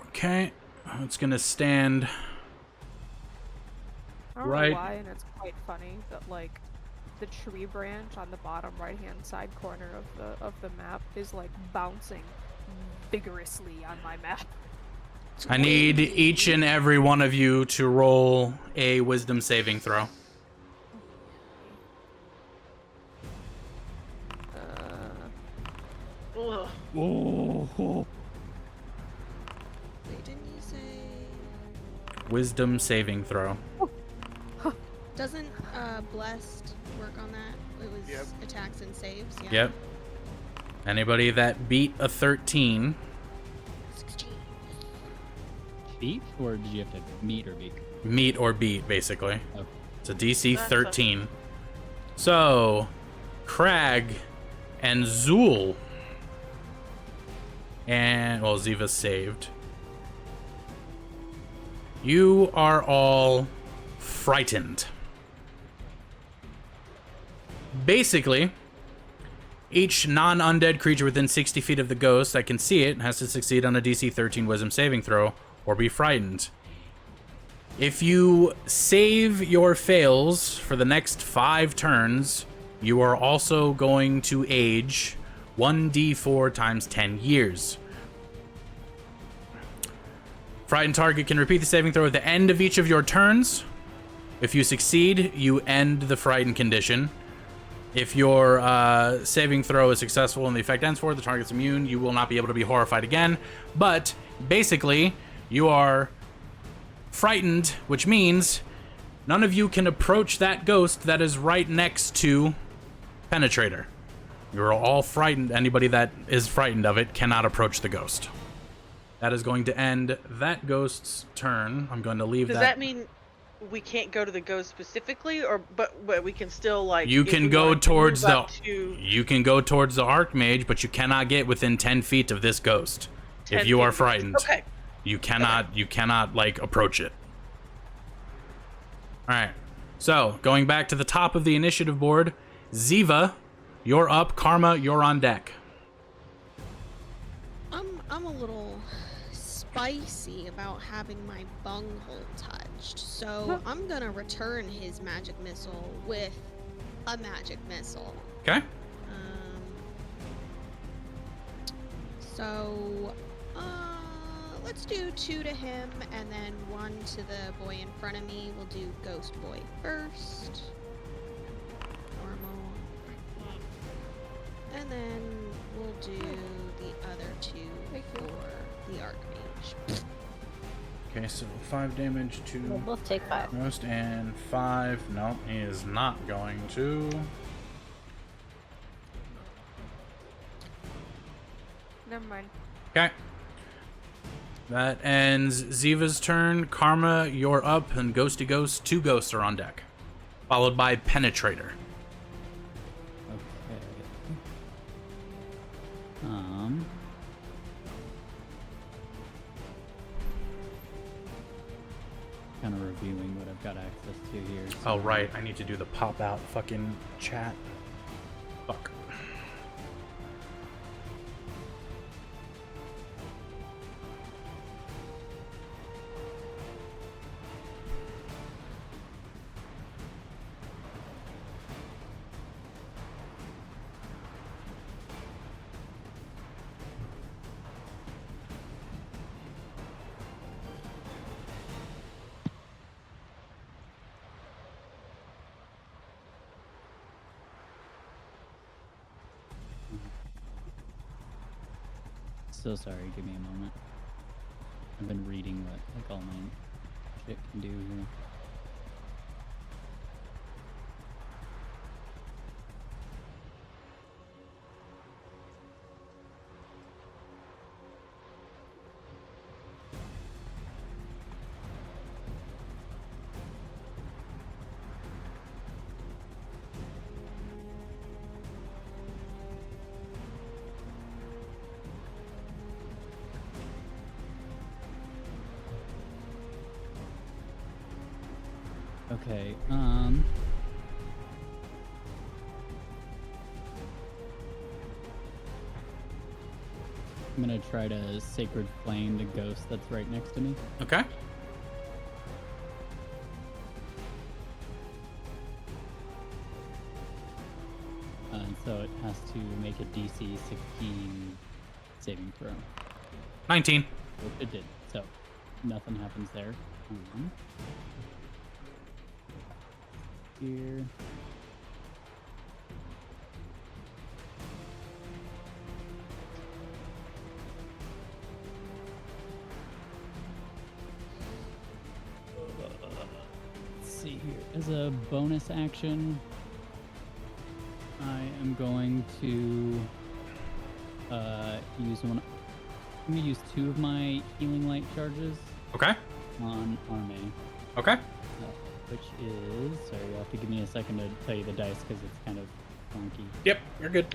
Okay, it's gonna stand I don't right. know why, and it's quite funny that like the tree branch on the bottom right-hand side corner of the map is like bouncing vigorously on my map. I need each and every one of you to roll a wisdom saving throw. Ugh. Oh. Wait, didn't you say? Wisdom saving throw. Doesn't blessed work on that? It was Yep. attacks and saves. Yeah. Yep. Anybody that beat a 13. 16. Beat? Or did you have to meet or beat? Meet or beat, basically. Okay. It's a DC That's 13. So, Crag and Zool. And, well, Ziva saved. You are all frightened. Basically, each non-undead creature within 60 feet of the ghost that can see it has to succeed on a DC 13 wisdom saving throw or be frightened. If you save your fails for the next 5 turns, you are also going to age 1d4 times 10 years. Frightened target can repeat the saving throw at the end of each of your turns. If you succeed, you end the frightened condition. If your saving throw is successful and the effect ends for it, the target's immune. You will not be able to be horrified again. But basically, you are frightened, which means none of you can approach that ghost that is right next to Penetrator. You're all frightened. Anybody that is frightened of it cannot approach the ghost. That is going to end that ghost's turn. I'm going to leave that. Does that mean we can't go to the ghost specifically, or but we can still like? You if can we go wanted to towards move the. up to You can go towards the Archmage, but you cannot get within 10 feet of this ghost. 10 If you are feet. frightened, Okay. you cannot. You cannot like approach it. All right. So going back to the top of the initiative board, Ziva, you're up. Karma, you're on deck. I'm a little spicy about having my bunghole touched, so I'm gonna return his magic missile with a magic missile. Okay. So let's do 2 to him and then 1 to the boy in front of me. We'll do Ghost Boy first. Normal. And then we'll do the other 2 for the Archmage. Okay, so 5 damage to We'll both take 5. Ghost and 5. No, he is not going to. Never mind. Okay. That ends Ziva's turn. Karma, you're up, and Ghosty Ghost, 2 ghosts are on deck. Followed by Penetrator. Okay. Kind of reviewing what I've got access to here. Oh, right. I need to do the pop out fucking chat. Fuck. So sorry, give me a moment. I've been reading what like all my shit can do here. Okay, I'm gonna try to Sacred Flame the ghost that's right next to me. Okay. And so it has to make a DC 16 saving throw. 19. It did, so nothing happens there. Here. Let's see here. As a bonus action, I am going to use one. I'm gonna use 2 of my healing light charges Okay. on Arme. Okay. Which is, sorry, you'll have to give me a second to tell you the dice because it's kind of funky. Yep, you're good.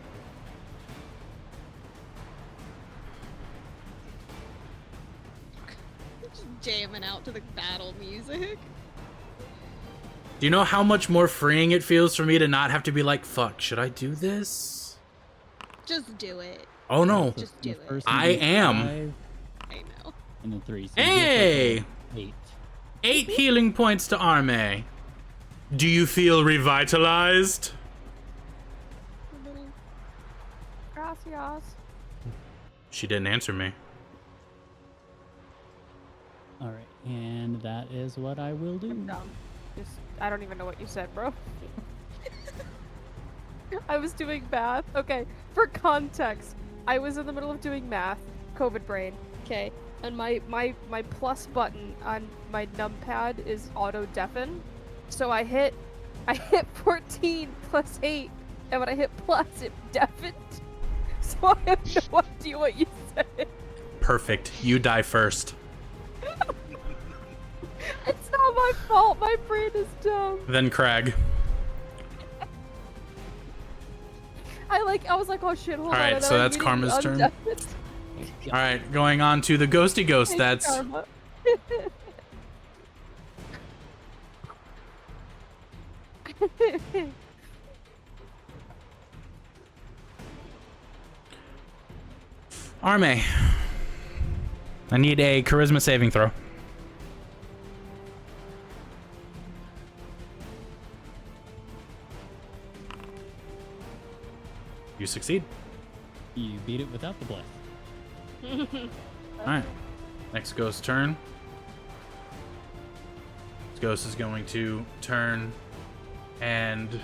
Just jamming out to the battle music. Do you know how much more freeing it feels for me to not have to be like, fuck, should I do this? Just do it. Oh no. Just do it. First I one is am. 5, I know. and then 3. So you Hey! get 8. 8 healing points to Arme. Do you feel revitalized? A little. Gracias. She didn't answer me. All right, and that is what I will do. Dumb. Just, I don't even know what you said, bro. I was doing math. Okay, for context, I was in the middle of doing math, COVID brain. Okay, and my plus button on my numpad is auto deafen, so I hit 14 plus 8, and when I hit plus, it deafened. So I have no idea what you said. Perfect. You die first. It's not my fault. My brain is dumb. Then Crag. I was like, oh shit, hold on. Alright, and so then I that's Karma's turn. undeafened. Alright, going on to the Ghosty Ghost. Thanks, That's Karma. Arme. I need a charisma saving throw. You succeed. You beat it without the bless. Alright. Next ghost's turn. This ghost is going to turn and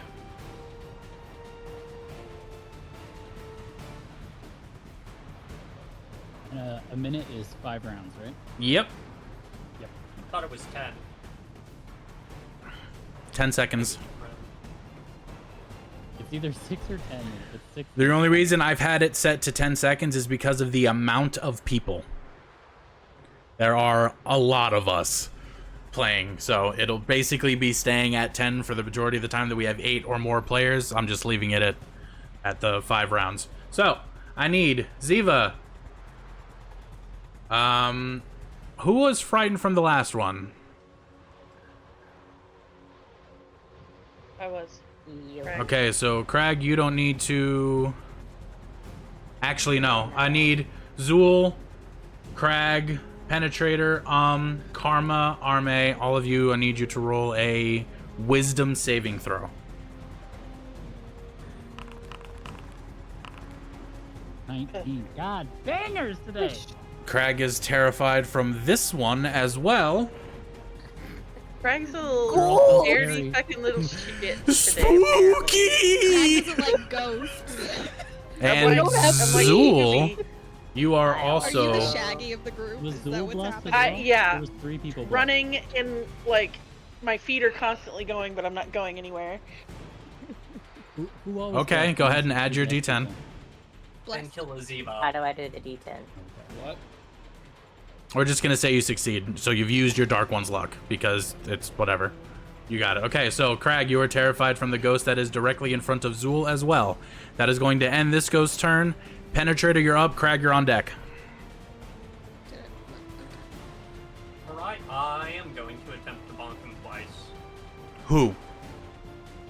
A minute is 5 rounds, right? Yep. Yep. I thought it was 10. 10 seconds. It's either 6 or 10. If it's 6. The only reason I've had it set to 10 seconds is because of the amount of people. There are a lot of us playing, so it'll basically be staying at 10 for the majority of the time that we have 8 or more players. I'm just leaving it at the 5 rounds. So, I need Ziva. Who was frightened from the last one? I was. Right. Okay, so Crag, you don't need to... Actually, no. I need Zool, Crag, Penetrator, Karma, Arme, all of you, I need you to roll a Wisdom saving throw. 19. God bangers today. Crag is terrified from this one as well. Craig's a little scaredy fucking little shit today. Spooky! Crag doesn't like ghosts. And Zool, you are also... Are you the Shaggy of the group? Was Is that Zool what's blessed as happening? well? Yeah. There was 3 people blessed. Running in, like, my feet are constantly going, but I'm not going anywhere. Who always Okay, blessed go most ahead and of add the your blessed D10. people? Then kill a Ziva. How do I do the D10? What? We're just gonna say you succeed. So you've used your Dark One's luck because it's whatever. You got it. Okay, so Crag, you are terrified from the ghost that is directly in front of Zool as well. That is going to end this ghost's turn. Penetrator, you're up. Crag, you're on deck. Alright, I am going to attempt to bonk him twice. Who?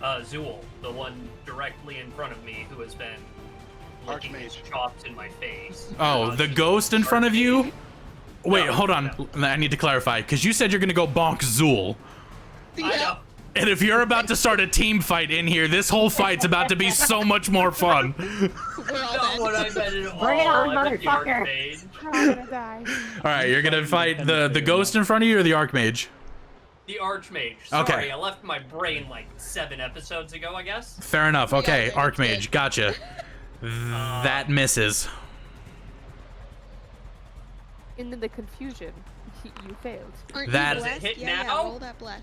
Zool, the one directly in front of me who has been licking his chops in my face. Oh, the ghost in front of you? Wait, No, hold on. I need to clarify, because you said you're gonna go bonk Zool. I know. And if you're about to start a team fight in here, this whole fight's about to be so much more fun. Not what I meant at all. Bring it on, I meant the motherfucker. Archmage. I'm gonna die. Alright, you're gonna fight the ghost in front of you or the Archmage? The Archmage. Sorry, Okay. I left my brain like 7 episodes ago, I guess. Fair enough. Okay, Yeah, it's Archmage, good. gotcha. That misses. In the confusion, you failed. Aren't That- you Does it blessed? hit Yeah, now? roll that bless.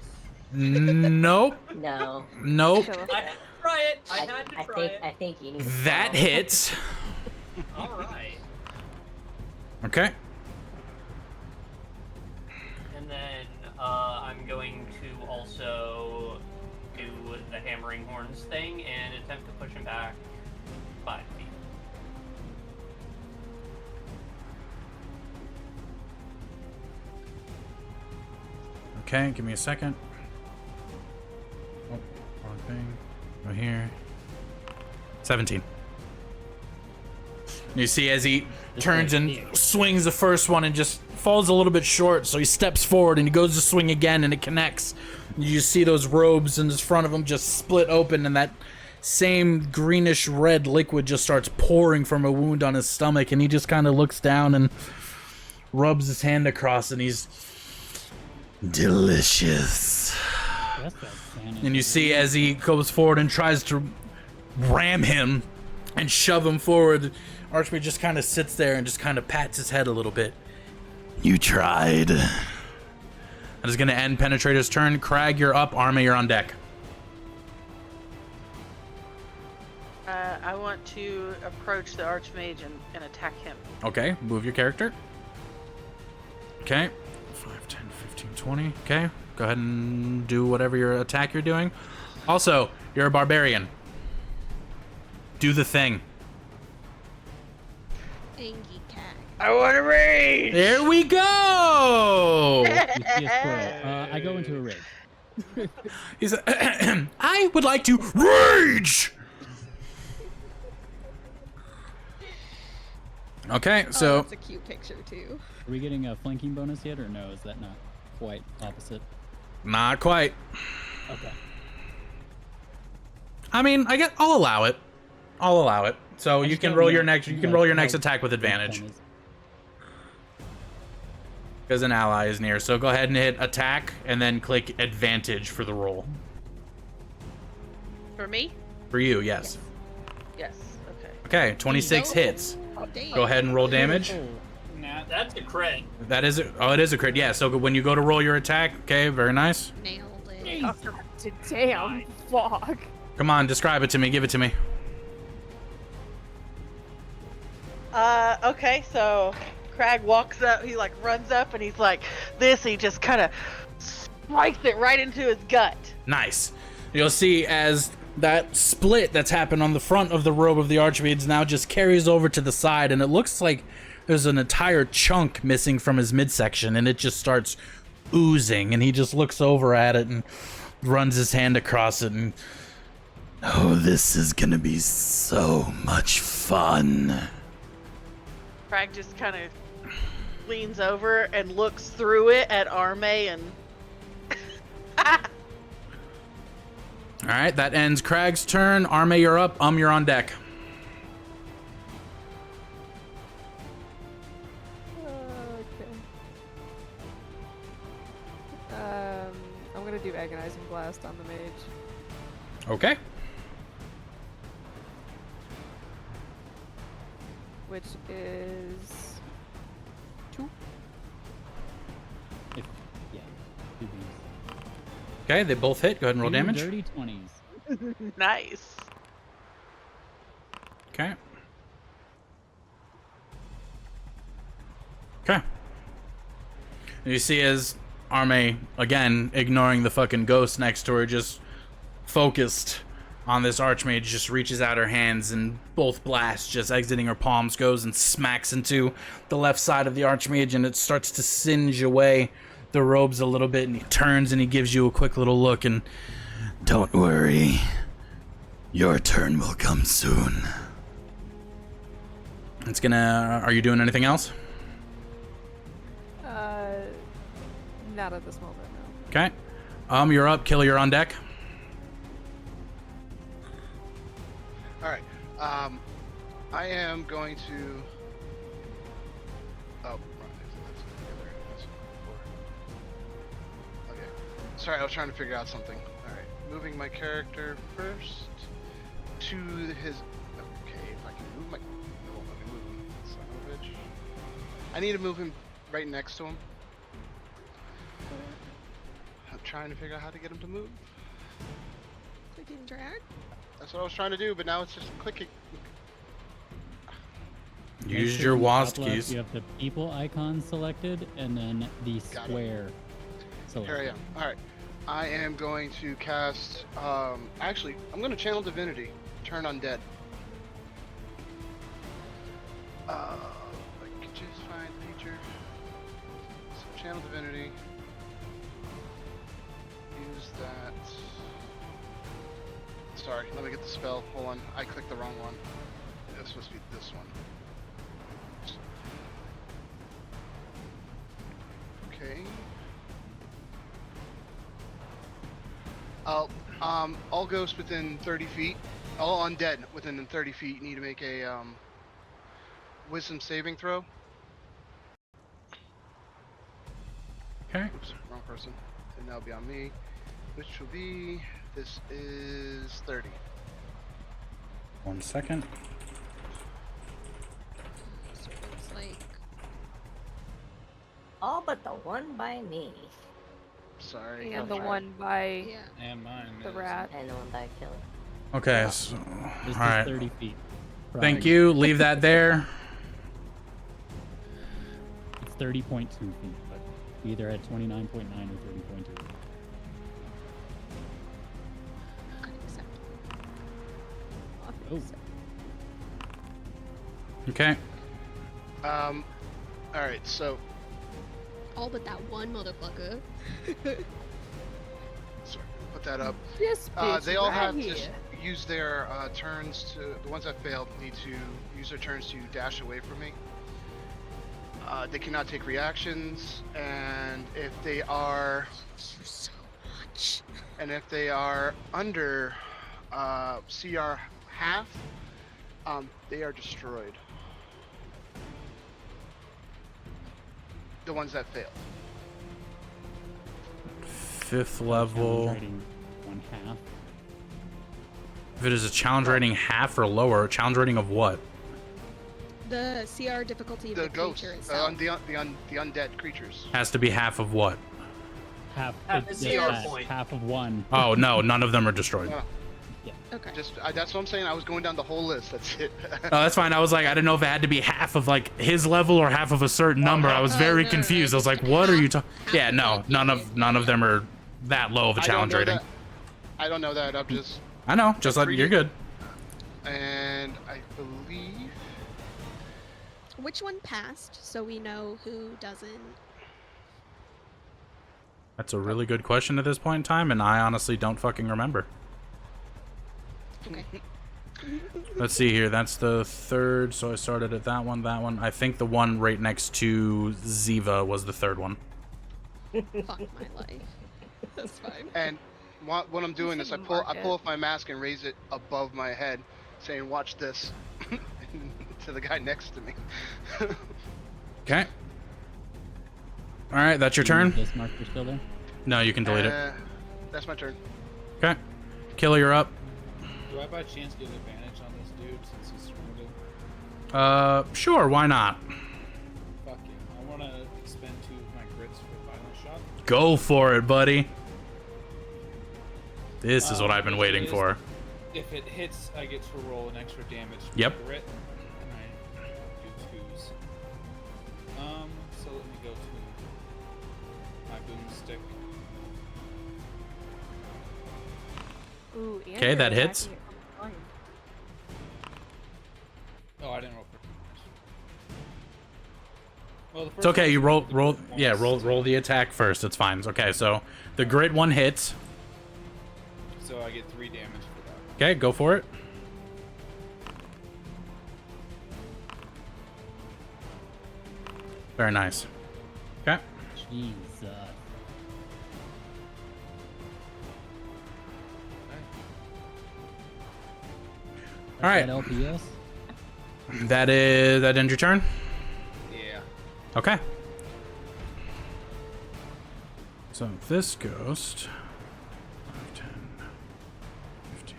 Nope. No. Nope. I had to try it. I had to try it. I think you need to That roll. hits. Alright. Okay. And then I'm going to also do the hammering horns thing and attempt to push him back 5 feet. Okay, give me a second. Oh, wrong thing. Go here. 17. You see as he turns and swings the first one and just falls a little bit short, so he steps forward and he goes to swing again and it connects. You just see those robes in front of him just split open and that same greenish red liquid just starts pouring from a wound on his stomach, and he just kind of looks down and rubs his hand across and he's delicious. That's that Santa. And you see as he goes forward and tries to ram him and shove him forward. Archmage just kind of sits there and just kind of pats his head a little bit. You tried. That is going to end Penetrator's turn. Crag, you're up. Arma, you're on deck. I want to approach the Archmage and attack him. Okay, move your character. Okay, 5, 10, 15, 20. Okay, go ahead and do whatever your attack you're doing. Also, you're a barbarian. Do the thing. Angie cat. I want to rage! There we go! You see a squirrel. I go into a rage. He's I would like to rage! Okay, so... that's a cute picture, too. Are we getting a flanking bonus yet, or no? Is that not quite opposite? Not quite. Okay. I mean, I'll allow it. I'll allow it. So you can roll your next. You can roll your next attack with advantage because an ally is near. So go ahead and hit attack, and then click advantage for the roll. For me? For you, yes. Yes. Okay. Okay, 26 hits. Oh, damn. Go ahead and roll damage. Nah, that's a crit. That is it is a crit. Yeah. So when you go to roll your attack, okay, very nice. Nailed it. Oh, damn, fuck. Come on, describe it to me. Give it to me. Okay, so Crag walks up, he like runs up and he's like this, he just kind of strikes it right into his gut. Nice. You'll see as that split that's happened on the front of the robe of the Archmage now just carries over to the side, and it looks like there's an entire chunk missing from his midsection, and it just starts oozing, and he just looks over at it and runs his hand across it, and oh, this is gonna be so much fun. Crag just kind of leans over and looks through it at Arme and all right, that ends Crag's turn. Arme, you're up. You're on deck. Okay. I'm gonna do Agonizing Blast on the mage. Okay. Which is 2. Yeah. 2 beams. Okay, they both hit. Go ahead and roll 2 damage. dirty 20s. nice. Okay. Okay. You see as Arme, again, ignoring the fucking ghost next to her, just focused on this Archmage, just reaches out her hands, and both blasts just exiting her palms goes and smacks into the left side of the Archmage, and it starts to singe away the robes a little bit, and he turns and he gives you a quick little look, and don't worry, your turn will come soon. It's gonna... Are you doing anything else? Not at this moment, no. Okay. You're up. Killer, you're on deck. All right. I am going to. Oh, okay. Sorry, I was trying to figure out something. All right, moving my character first to his. Okay, if I can move my. No, let me move him. Son of a bitch. I need to move him right next to him. I'm trying to figure out how to get him to move. Click and drag. That's what I was trying to do, but now it's just clicking. Use your WASD keys. You have the people icon selected, and then the square selected. Here I am. All right. I am going to cast. Actually, I'm going to channel divinity. Turn undead. I can just find feature. So channel divinity. Use that. Sorry, let me get the spell. Hold on, I clicked the wrong one. It's supposed to be this one. Okay. All ghosts within 30 feet, all undead within 30 feet need to make a wisdom saving throw. Okay. Oops, wrong person. And that'll be on me, which will be, this is 30. 1 second. So it looks like All but the one by me. Sorry. And the Okay. one by yeah. And mine the is- rat. And the one by Killer. Okay, Yeah. so, This all is right. 30 feet. Thank From- you. Leave that there. It's 30.2 feet, but either at 29.9 or 30.2. Unacceptable. Oh. Okay. All right. So, All but that one motherfucker. sorry, put that up. This bitch They all right have here. to use their turns to. The ones that failed need to use their turns to dash away from me. They cannot take reactions, and if they are, Thank you so much. and if they are under CR half, they are destroyed. The ones that fail. 5th Challenge level. rating 1/2. If it is a challenge rating half or lower, challenge rating of what? The CR difficulty of The the ghosts, creature itself. the undead creatures. Has to be half of what? Half Half the CR point. Half of one. Oh, no, none of them are destroyed. No, Okay. just that's what I'm saying. I was going down the whole list. That's it. Oh, that's fine. I was like, I didn't know if it had to be half of like his level or half of a certain number. I was Oh, very no, confused. I was like, just what are half- you talking? half Yeah, of no, it, none of them are that low of a I don't challenge know rating. that. I don't know that. I'm just, I know, just like Read you're it. good. and I believe Which one passed so we know who doesn't? That's a really good question at this point in time, and I honestly don't fucking remember. Okay. Let's see here. That's the 3rd, so I started at that one. I think the one right next to Ziva was the 3rd one. Fuck my life. That's fine. And what I'm doing is I shouldn't pull mark off my mask and raise it above my head, saying "Watch this," to the guy next to me. Okay. All right, that's your Do you need turn. This marker still there? No, you can delete it. That's my turn. Okay. Killer, you're up. Do I by chance get advantage on this dude since he's surrounded? Sure, why not? Fuck it. I want to expend 2 of my grits for violent shot. Go for it, buddy. This is what I've been which waiting is- for. If it hits, I get to roll an extra damage for Yep. my grit. And I do 2s. So let me go to my boomstick. Ooh, and Okay, you're that hits. attacking it from behind. Oh, I didn't roll for damage. Well, the It's first okay. one You is roll, the roll. grit Yeah, once, roll the attack first. It's fine. Okay, so the grit one hits. So I get 3 damage for that. Okay, go for it. Very nice. Okay. Jesus. All right. That LPS? That ends your turn. Yeah. Okay. So this ghost. 5, 10, 15.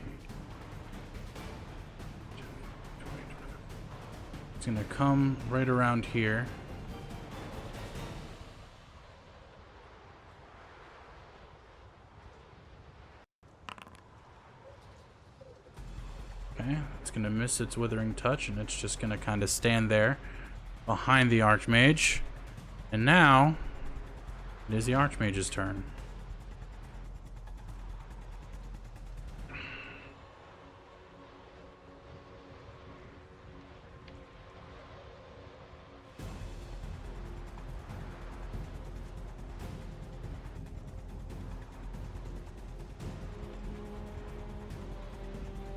It's gonna come right around here. Okay, it's gonna miss its withering touch, and it's just gonna kind of stand there behind the Archmage. And now it is the Archmage's turn.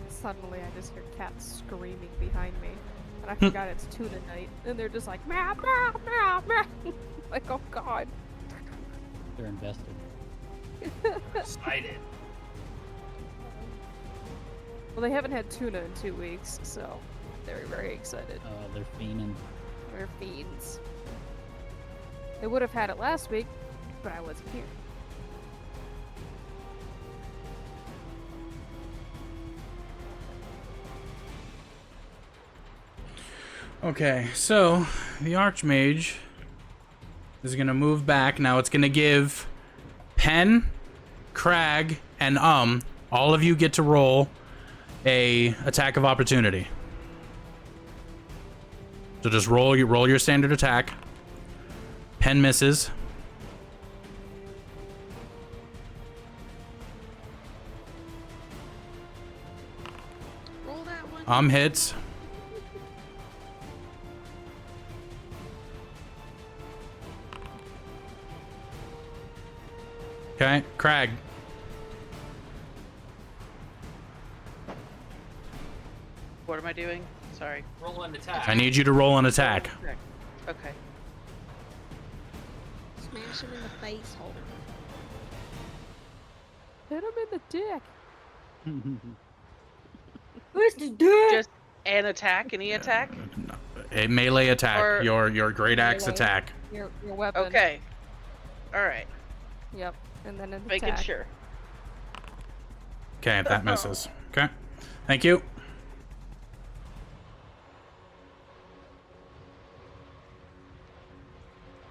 Suddenly, I just hear cats screaming behind me, and I forgot it's tuna night, and they're just like meow meow meow meow. Like, oh god. They're invested. Excited. Well, they haven't had tuna in 2 weeks, so they're very excited. They're fiending. They're fiends. They would have had it last week, but I wasn't here. Okay, so the Archmage is gonna move back. Now it's gonna give Pen, Crag, and all of you get to roll a attack of opportunity. So just roll your standard attack. Pen misses. Roll that one. Hits. Okay, Crag. What am I doing? Sorry. Roll an attack. I need you to roll an attack. Okay. Smash him in the face hole. Hit him in the dick. Where's the dick? Just an attack, any attack? A melee attack. Or- your great axe Melee. attack. Your weapon. Okay. Alright. Yep. And then an Making attack. sure. Okay, that misses. Okay. Thank you.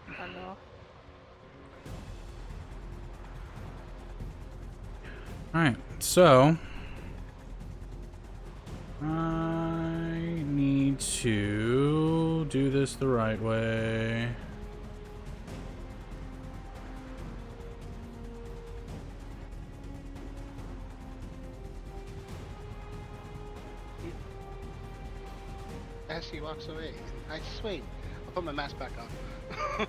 I know. Alright, so I need to do this the right way. As he walks away, I swing. I'll put my mask back on.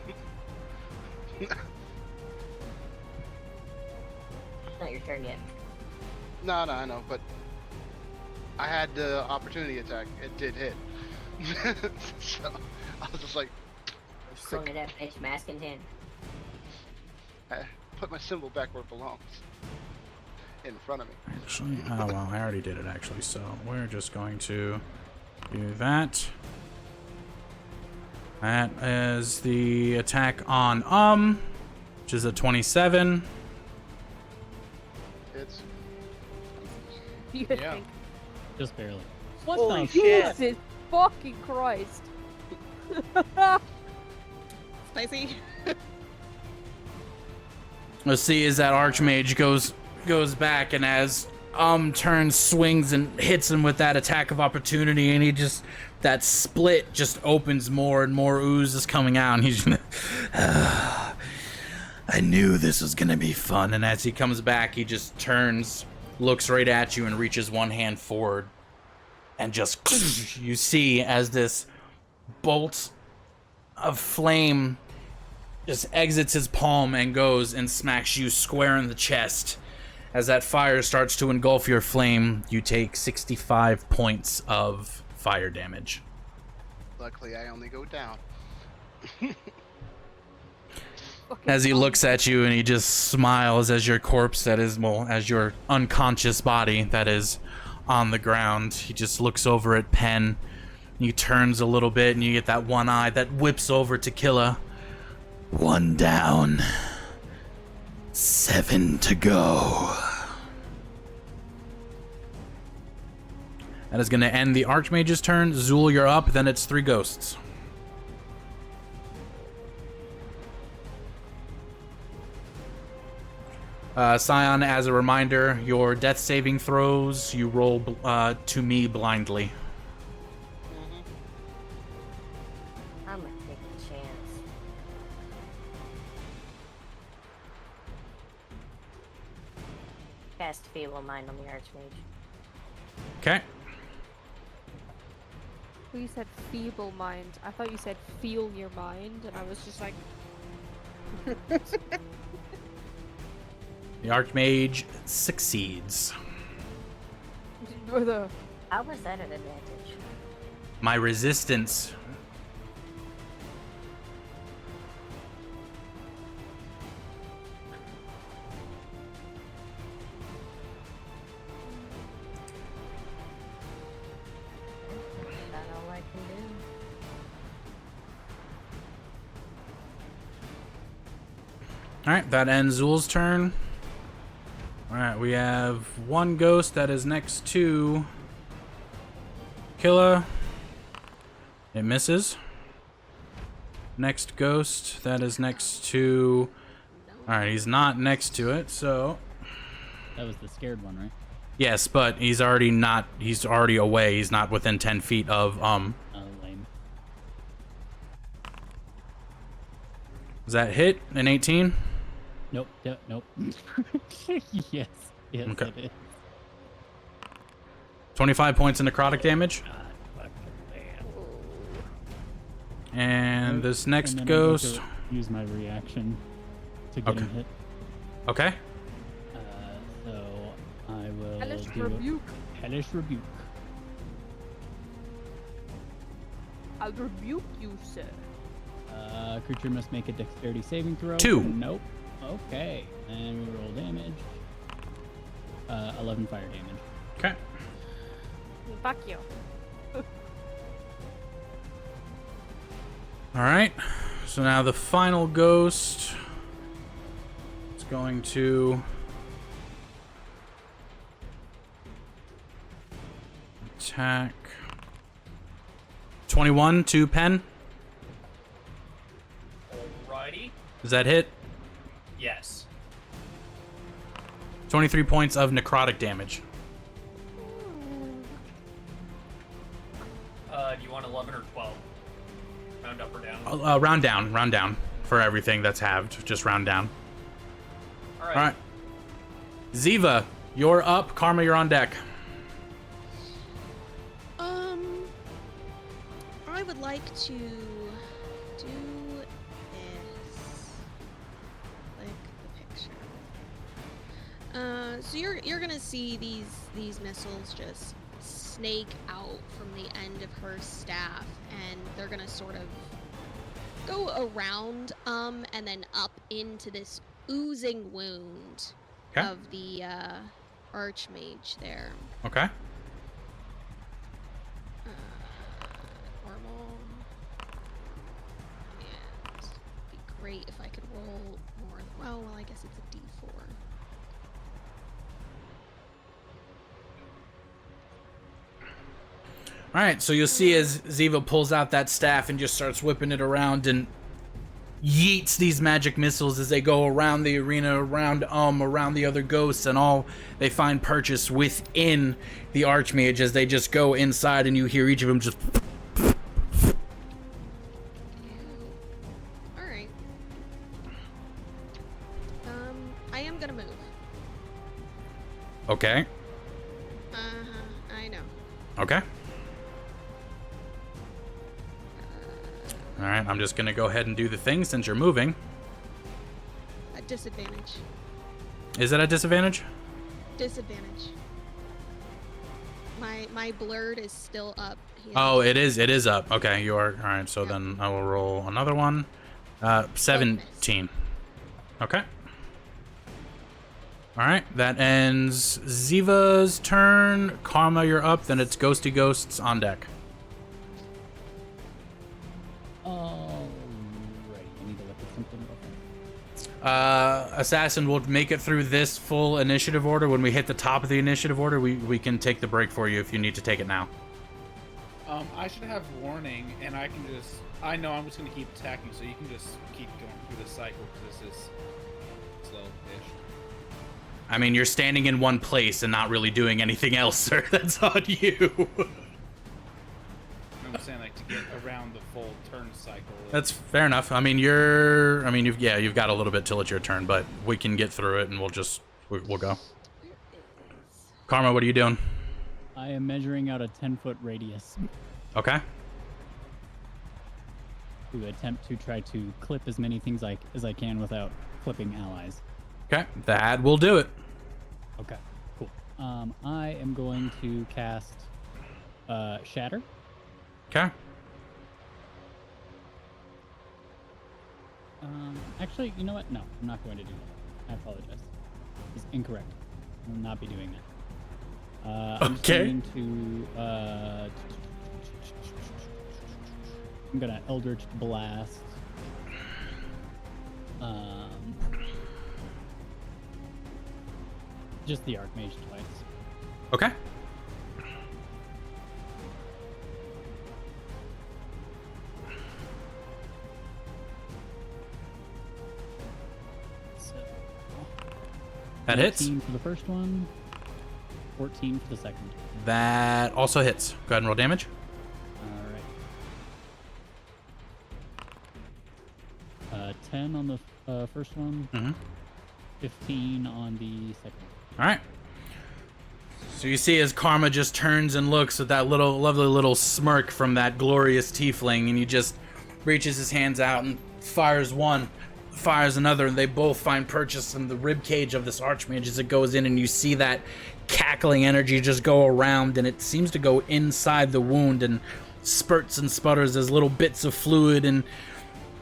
Not your turn yet. No, I know, but I had the opportunity attack. It did hit. So I was just like, Swung at that bitch, mask in hand. I put my symbol back where it belongs. In front of me. Actually, oh well, I already did it actually, so we're just going to do that. That is the attack on which is a 27. It's You Yeah. think? Just barely. Holy shit. Jesus fucking Christ. Spicy. Let's see as that Archmage goes back, and as turns, swings, and hits him with that attack of opportunity, and he just, that split just opens more and more ooze is coming out, and he's I knew this was gonna be fun. And as he comes back, he just turns, looks right at you, and reaches one hand forward, and just you see as this bolt of flame just exits his palm and goes and smacks you square in the chest. As that fire starts to engulf your flame, you take 65 points of fire damage. luckily I only go down. As he looks at you and he just smiles as your corpse that is, well, as your unconscious body that is on the ground. He just looks over at Pen. He turns a little bit and you get that one eye that whips over to Killa. 1 down. 7 to go. That is going to end the Archmage's turn. Zool, you're up. Then it's 3 ghosts. Scion, as a reminder, your death saving throws, you roll to me blindly. I'm gonna take a chance. Cast Feeble Mind on the Archmage. Okay. Well, you said feeble mind. I thought you said feel your mind, and I was just like, The Archmage succeeds. or the How was that an advantage? My resistance. Is that all I can do? Alright, that ends Zool's turn. Alright, we have 1 ghost that is next to Killa. It misses. Next ghost, that is next to... Alright, he's not next to it, so... That was the scared one, right? Yes, but he's already not... He's already away. He's not within 10 feet of, Oh, lame. Does that hit? An 18? Nope. Nope. Yes. Yes, Okay. it is. 25 points of necrotic damage. God, fucking man. And this next And then I'm going to ghost... use my reaction to get him hit. Okay. So I will Hellish do Rebuke. Hellish Rebuke. I'll rebuke you, sir. Creature must make a dexterity saving throw. 2. Nope. Okay. And we roll damage. 11 fire damage. Okay. Fuck you. Alright. So now the final ghost is going to... attack... 21 to Pen. Alrighty. Does that hit? Yes. 23 points of necrotic damage. Do you want 11 or 12? Round up or down? Round down for everything that's halved. Just round down. Alright. Alright. Ziva, you're up. Karma, you're on deck. I would like to do this. Like the picture. So you're gonna see these missiles just snake out from the end of her staff, and they're gonna sort of go around and then up into this oozing wound Okay. of the archmage there. Okay. Normal. And it'd be great if I could roll more. Well, I guess it's a D4. Alright, so you'll see as Ziva pulls out that staff and just starts whipping it around and yeets these magic missiles as they go around the arena, around the other ghosts, and all they find purchase within the Archmage as they just go inside, and you hear each of them just... Alright. I am gonna move. Okay. I know. Okay. Alright, I'm just gonna go ahead and do the thing since you're moving. At disadvantage. Is that a disadvantage? Disadvantage. My blurred is still up. Oh, it is up. Okay, you are. Alright, so then I will roll another one. 17. Okay. Alright, that ends Ziva's turn. Karma, you're up. Then it's Ghosty Ghosts on deck. I need to look at something real quick. Assassin will make it through this full initiative order. When we hit the top of the initiative order, we can take the break for you if you need to take it now. I should have warning, and I can just... I know I'm just going to keep attacking, so you can just keep going through the cycle, because this is slow-ish. I mean, you're standing in one place and not really doing anything else, sir. That's on you. I'm saying, like, to get around the full turn cycle. That's fair enough. I mean, you've got a little bit till it's your turn, but we can get through it and we'll go. Karma, what are you doing? I am measuring out a 10-foot radius Okay. to attempt to try to clip as many things as I can without clipping allies. Okay, that will do it. Okay, cool. I am going to cast Shatter. Okay. Actually, you know what? No, I'm not going to do that. I apologize. It's incorrect. I will not be doing that. I'm just Okay. going to I'm gonna Eldritch Blast. Just the Archmage twice. Okay. That hits. 18 for the first one, 14 for the second. That also hits. Go ahead and roll damage. All right. 10 on the first one. 15 on the second. All right. So you see as Karma just turns and looks with that lovely little smirk from that glorious tiefling, and he just reaches his hands out and fires one, fires another, and they both find purchase in the rib cage of this archmage as it goes in, and you see that cackling energy just go around, and it seems to go inside the wound and spurts and sputters as little bits of fluid and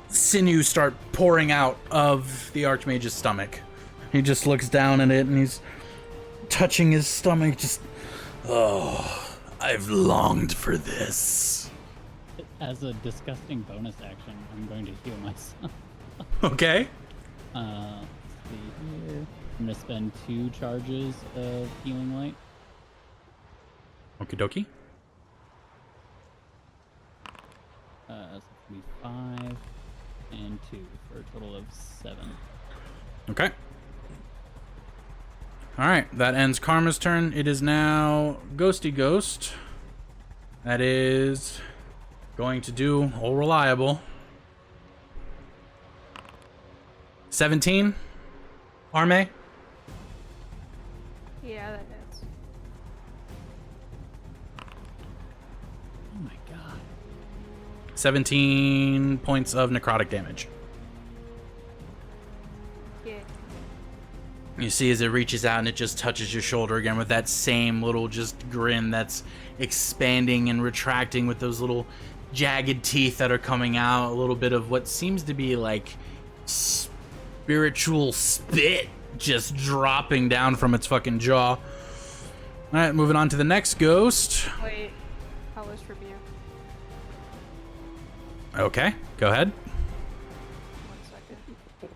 sinew start pouring out of the archmage's stomach. He just looks down at it and he's touching his stomach, just, oh, I've longed for this. As a disgusting bonus action, I'm going to heal myself. Okay. Let's see here. I'm going to spend 2 charges of healing light. Okie dokie. So it's going to be 5 and 2 for a total of 7. Okay. Alright, that ends Karma's turn. It is now Ghosty Ghost. That is going to do all reliable. 17. Arme. Yeah, that hits. Oh my god. 17 points of necrotic damage. Yeah. You see as it reaches out and it just touches your shoulder again with that same little just grin that's expanding and retracting with those little jagged teeth that are coming out. A little bit of what seems to be like spiritual spit just dropping down from its fucking jaw. All right, moving on to the next ghost. Wait, Hellish Rebuke. Okay, go ahead.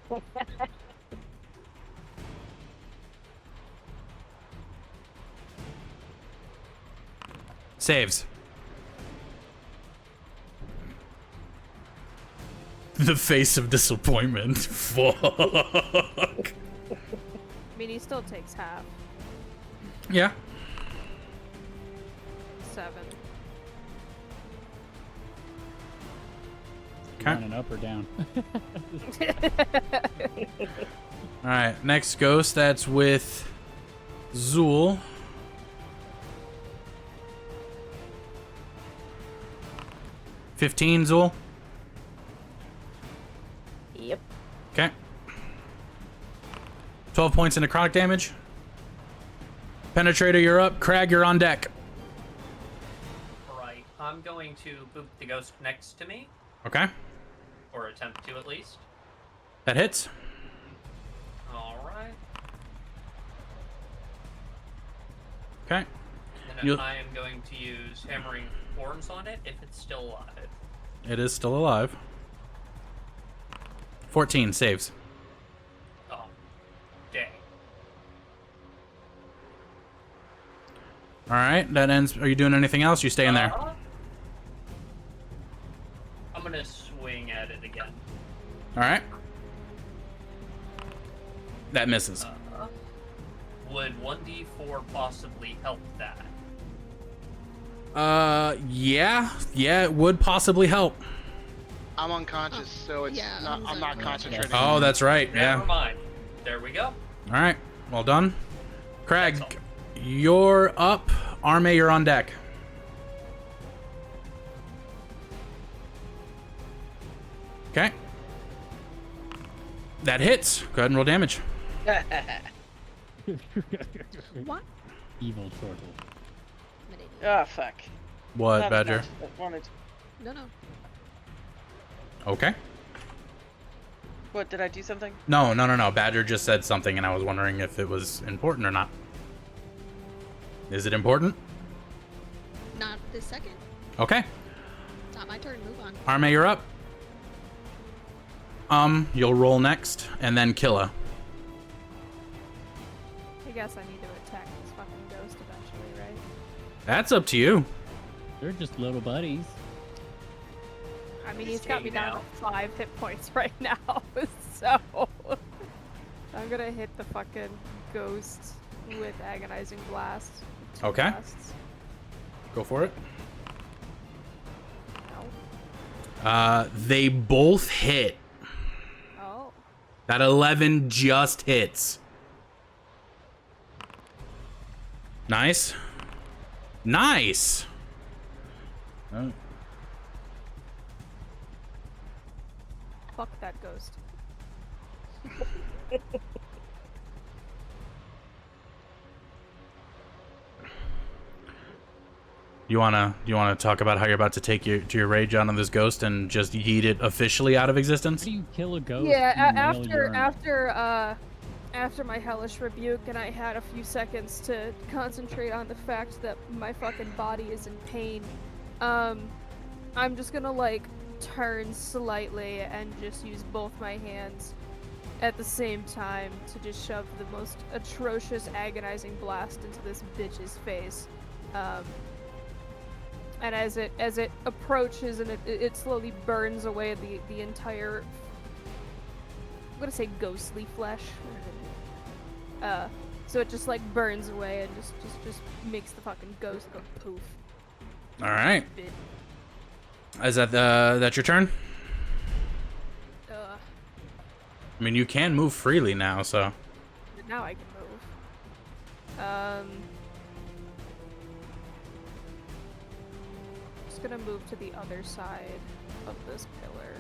1 second. Saves. The face of disappointment. Fuck. I mean, he still takes half. Yeah. 7. You want an up or down? All right, next ghost. That's with Zool. $15, Zool. Yep. Okay. 12 points of necrotic damage. Penetrator, you're up. Crag, you're on deck. Right. I'm going to boop the ghost next to me, Okay. or attempt to at least. That hits. Alright. Okay. And then You'll- I am going to use hammering horns on it if it's still alive. It is still alive. 14 saves. Oh, dang. All right, that ends. Are you doing anything else? You staying there? I'm gonna swing at it again. All right. That misses. Would 1d4 possibly help that? Yeah, it would possibly help. I'm unconscious, so it's yeah, not. I'm not concentrating. Oh, that's right. Never Yeah. mind. There we go. All right. Well done. Craig, That's all. you're up. Arme, you're on deck. Okay. That hits. Go ahead and roll damage. What? Evil chortle. Oh, fuck. What, Not Badger? enough. I wanted... No, no. Okay. What, did I do something? No. Badger just said something, and I was wondering if it was important or not. Is it important? Not this second. Okay. Not my turn. Move on. Arme, you're up. You'll roll next, and then Killa. I guess I need to attack this fucking ghost eventually, right? That's up to you. They're just little buddies. I mean, Just he's got me hanging down out. to 5 hit points right now, so... I'm gonna hit the fucking ghost with agonizing blast. Two Okay. blasts. Go for it. No. They both hit. Oh. That 11 just hits. Nice. Nice. Oh. Fuck that ghost. You wanna talk about how you're about to take your rage out on this ghost and just yeet it officially out of existence? How do you kill a ghost? Yeah, and nail after my hellish rebuke, and I had a few seconds to concentrate on the fact that my fucking body is in pain. I'm just gonna like turn slightly and just use both my hands at the same time to just shove the most atrocious, agonizing blast into this bitch's face. And as it approaches and it slowly burns away the entire, I'm gonna say ghostly flesh. So it just like burns away and just makes the fucking ghost go poof. All right. Is that your turn? I mean, you can move freely now, so. Now I can move. Just gonna move to the other side of this pillar.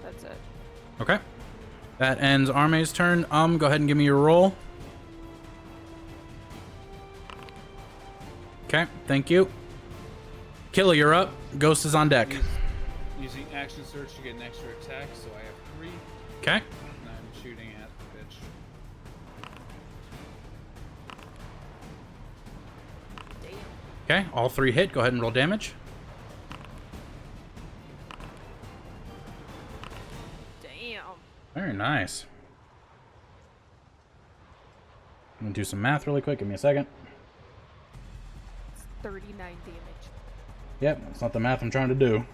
That's it. Okay. That ends Arme's turn. Go ahead and give me your roll. Okay, thank you. Killer, you're up. Ghost is on deck. Using action search to get an extra attack, so I have 3. Okay. And I'm shooting at the bitch. Okay, all 3 hit. Go ahead and roll damage. Damn. Very nice. I'm gonna do some math really quick. Give me a second. It's 39 damage. Yep, that's not the math I'm trying to do.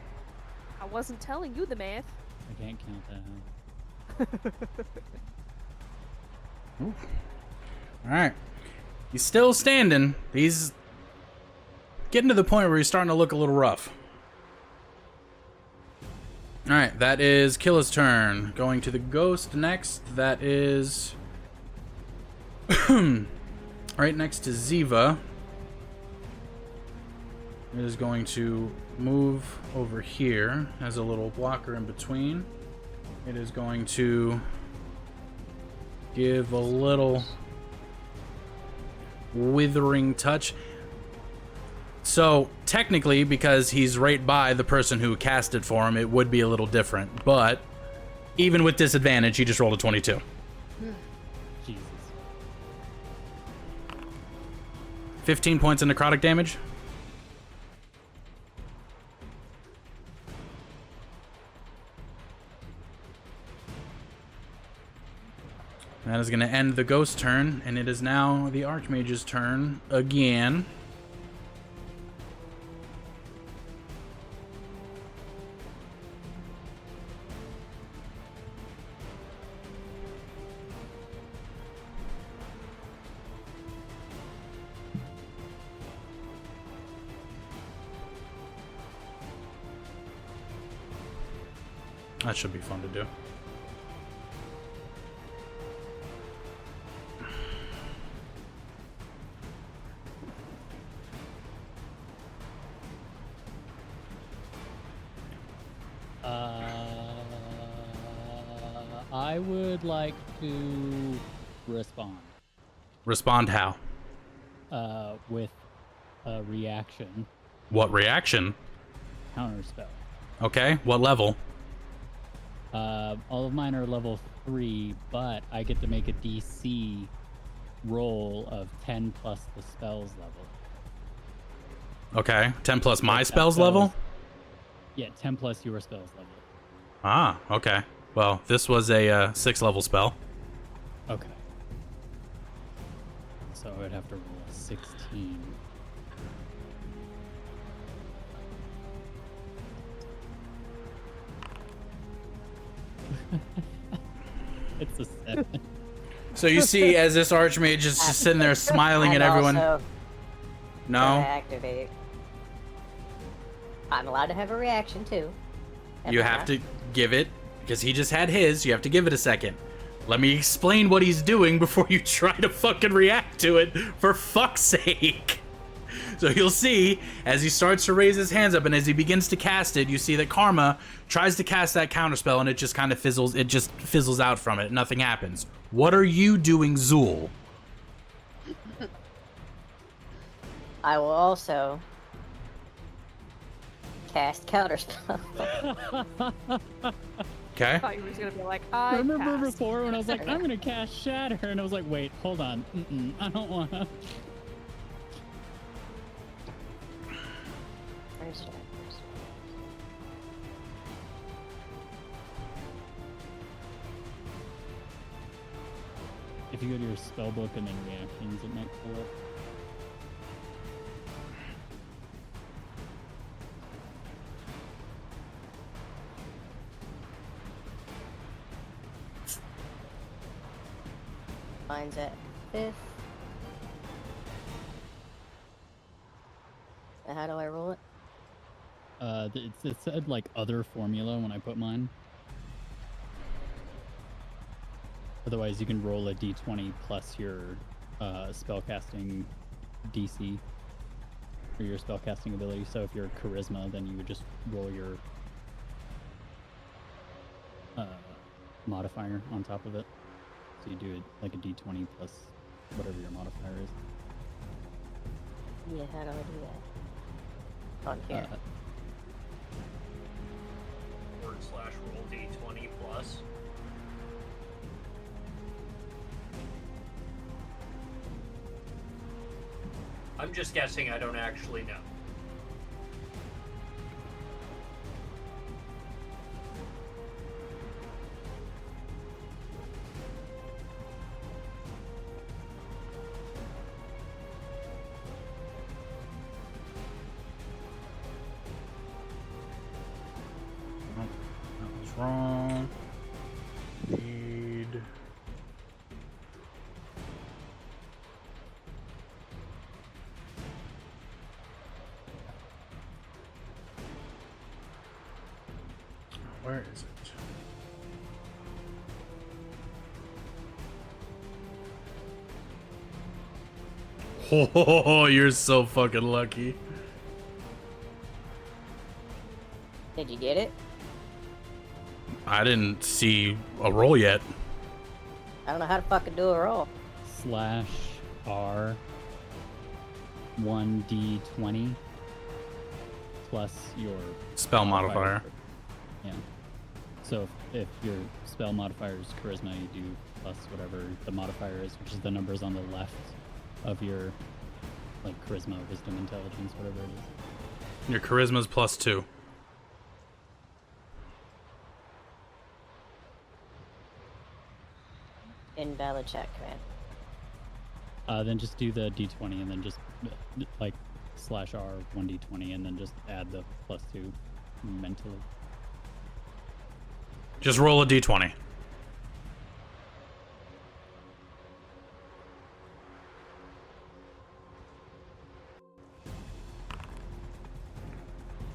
I wasn't telling you the math. I can't count that, huh? Oof. All right. He's still standing. He's getting to the point where he's starting to look a little rough. All right, that is Killa's turn. Going to the ghost next. That is right next to Ziva. It is going to move over here as a little blocker in between. It is going to give a little withering touch. So technically, because he's right by the person who cast it for him, it would be a little different. But even with disadvantage, he just rolled a 22. Jesus. 15 points of necrotic damage. That is going to end the ghost turn, and it is now the Archmage's turn again. That should be fun to do. I would like to respond. Respond how? With a reaction. What reaction? Counterspell. Okay, what level? All of mine are level 3, but I get to make a DC roll of 10 plus the spells level. Okay, 10 plus my That spells level? Yeah, 10 plus your spells level. Ah, okay. Well, this was a 6th level spell. Okay. So I would have to roll a 16. It's a 7. So you see, as this Archmage is just sitting there smiling at everyone. Also No. activate. I'm allowed to have a reaction too. You have to give it, because he just had his, you have to give it a second. Let me explain what he's doing before you try to fucking react to it, for fuck's sake. So you'll see, as he starts to raise his hands up and as he begins to cast it, you see that Karma tries to cast that counterspell and it just kind of fizzles out from it. Nothing happens. What are you doing, Zool? I will also cast counterspell. Okay. I thought you were just gonna be like, I Remember passed. before when I was like, I'm gonna cast Shatter, and I was like, wait, hold on, I don't wanna. If you go to your spell book and then reactions, it might pull up. Mine's at 5th. And how do I roll it? It said like other formula when I put mine. Otherwise, you can roll a d20 plus your spellcasting DC or your spellcasting ability. So if you're charisma, then you would just roll your modifier on top of it. So you do it like a d20 plus whatever your modifier is. Yeah, how do I do that? On here. /roll d20 plus. I'm just guessing, I don't actually know. That was wrong. Need... Where is it? Oh, you're so fucking lucky. Did you get it? I didn't see a roll yet. I don't know how to fucking do a roll. /R 1d20 plus your Spell modifier. Yeah. So if your spell modifier is charisma, you do plus whatever the modifier is, which is the numbers on the left of your like charisma, wisdom, intelligence, whatever it is. Your charisma's +2. Invalid check, man. Then just do the d20 and then just like /R 1d20 and then just add the +2 mentally. Just roll a d20.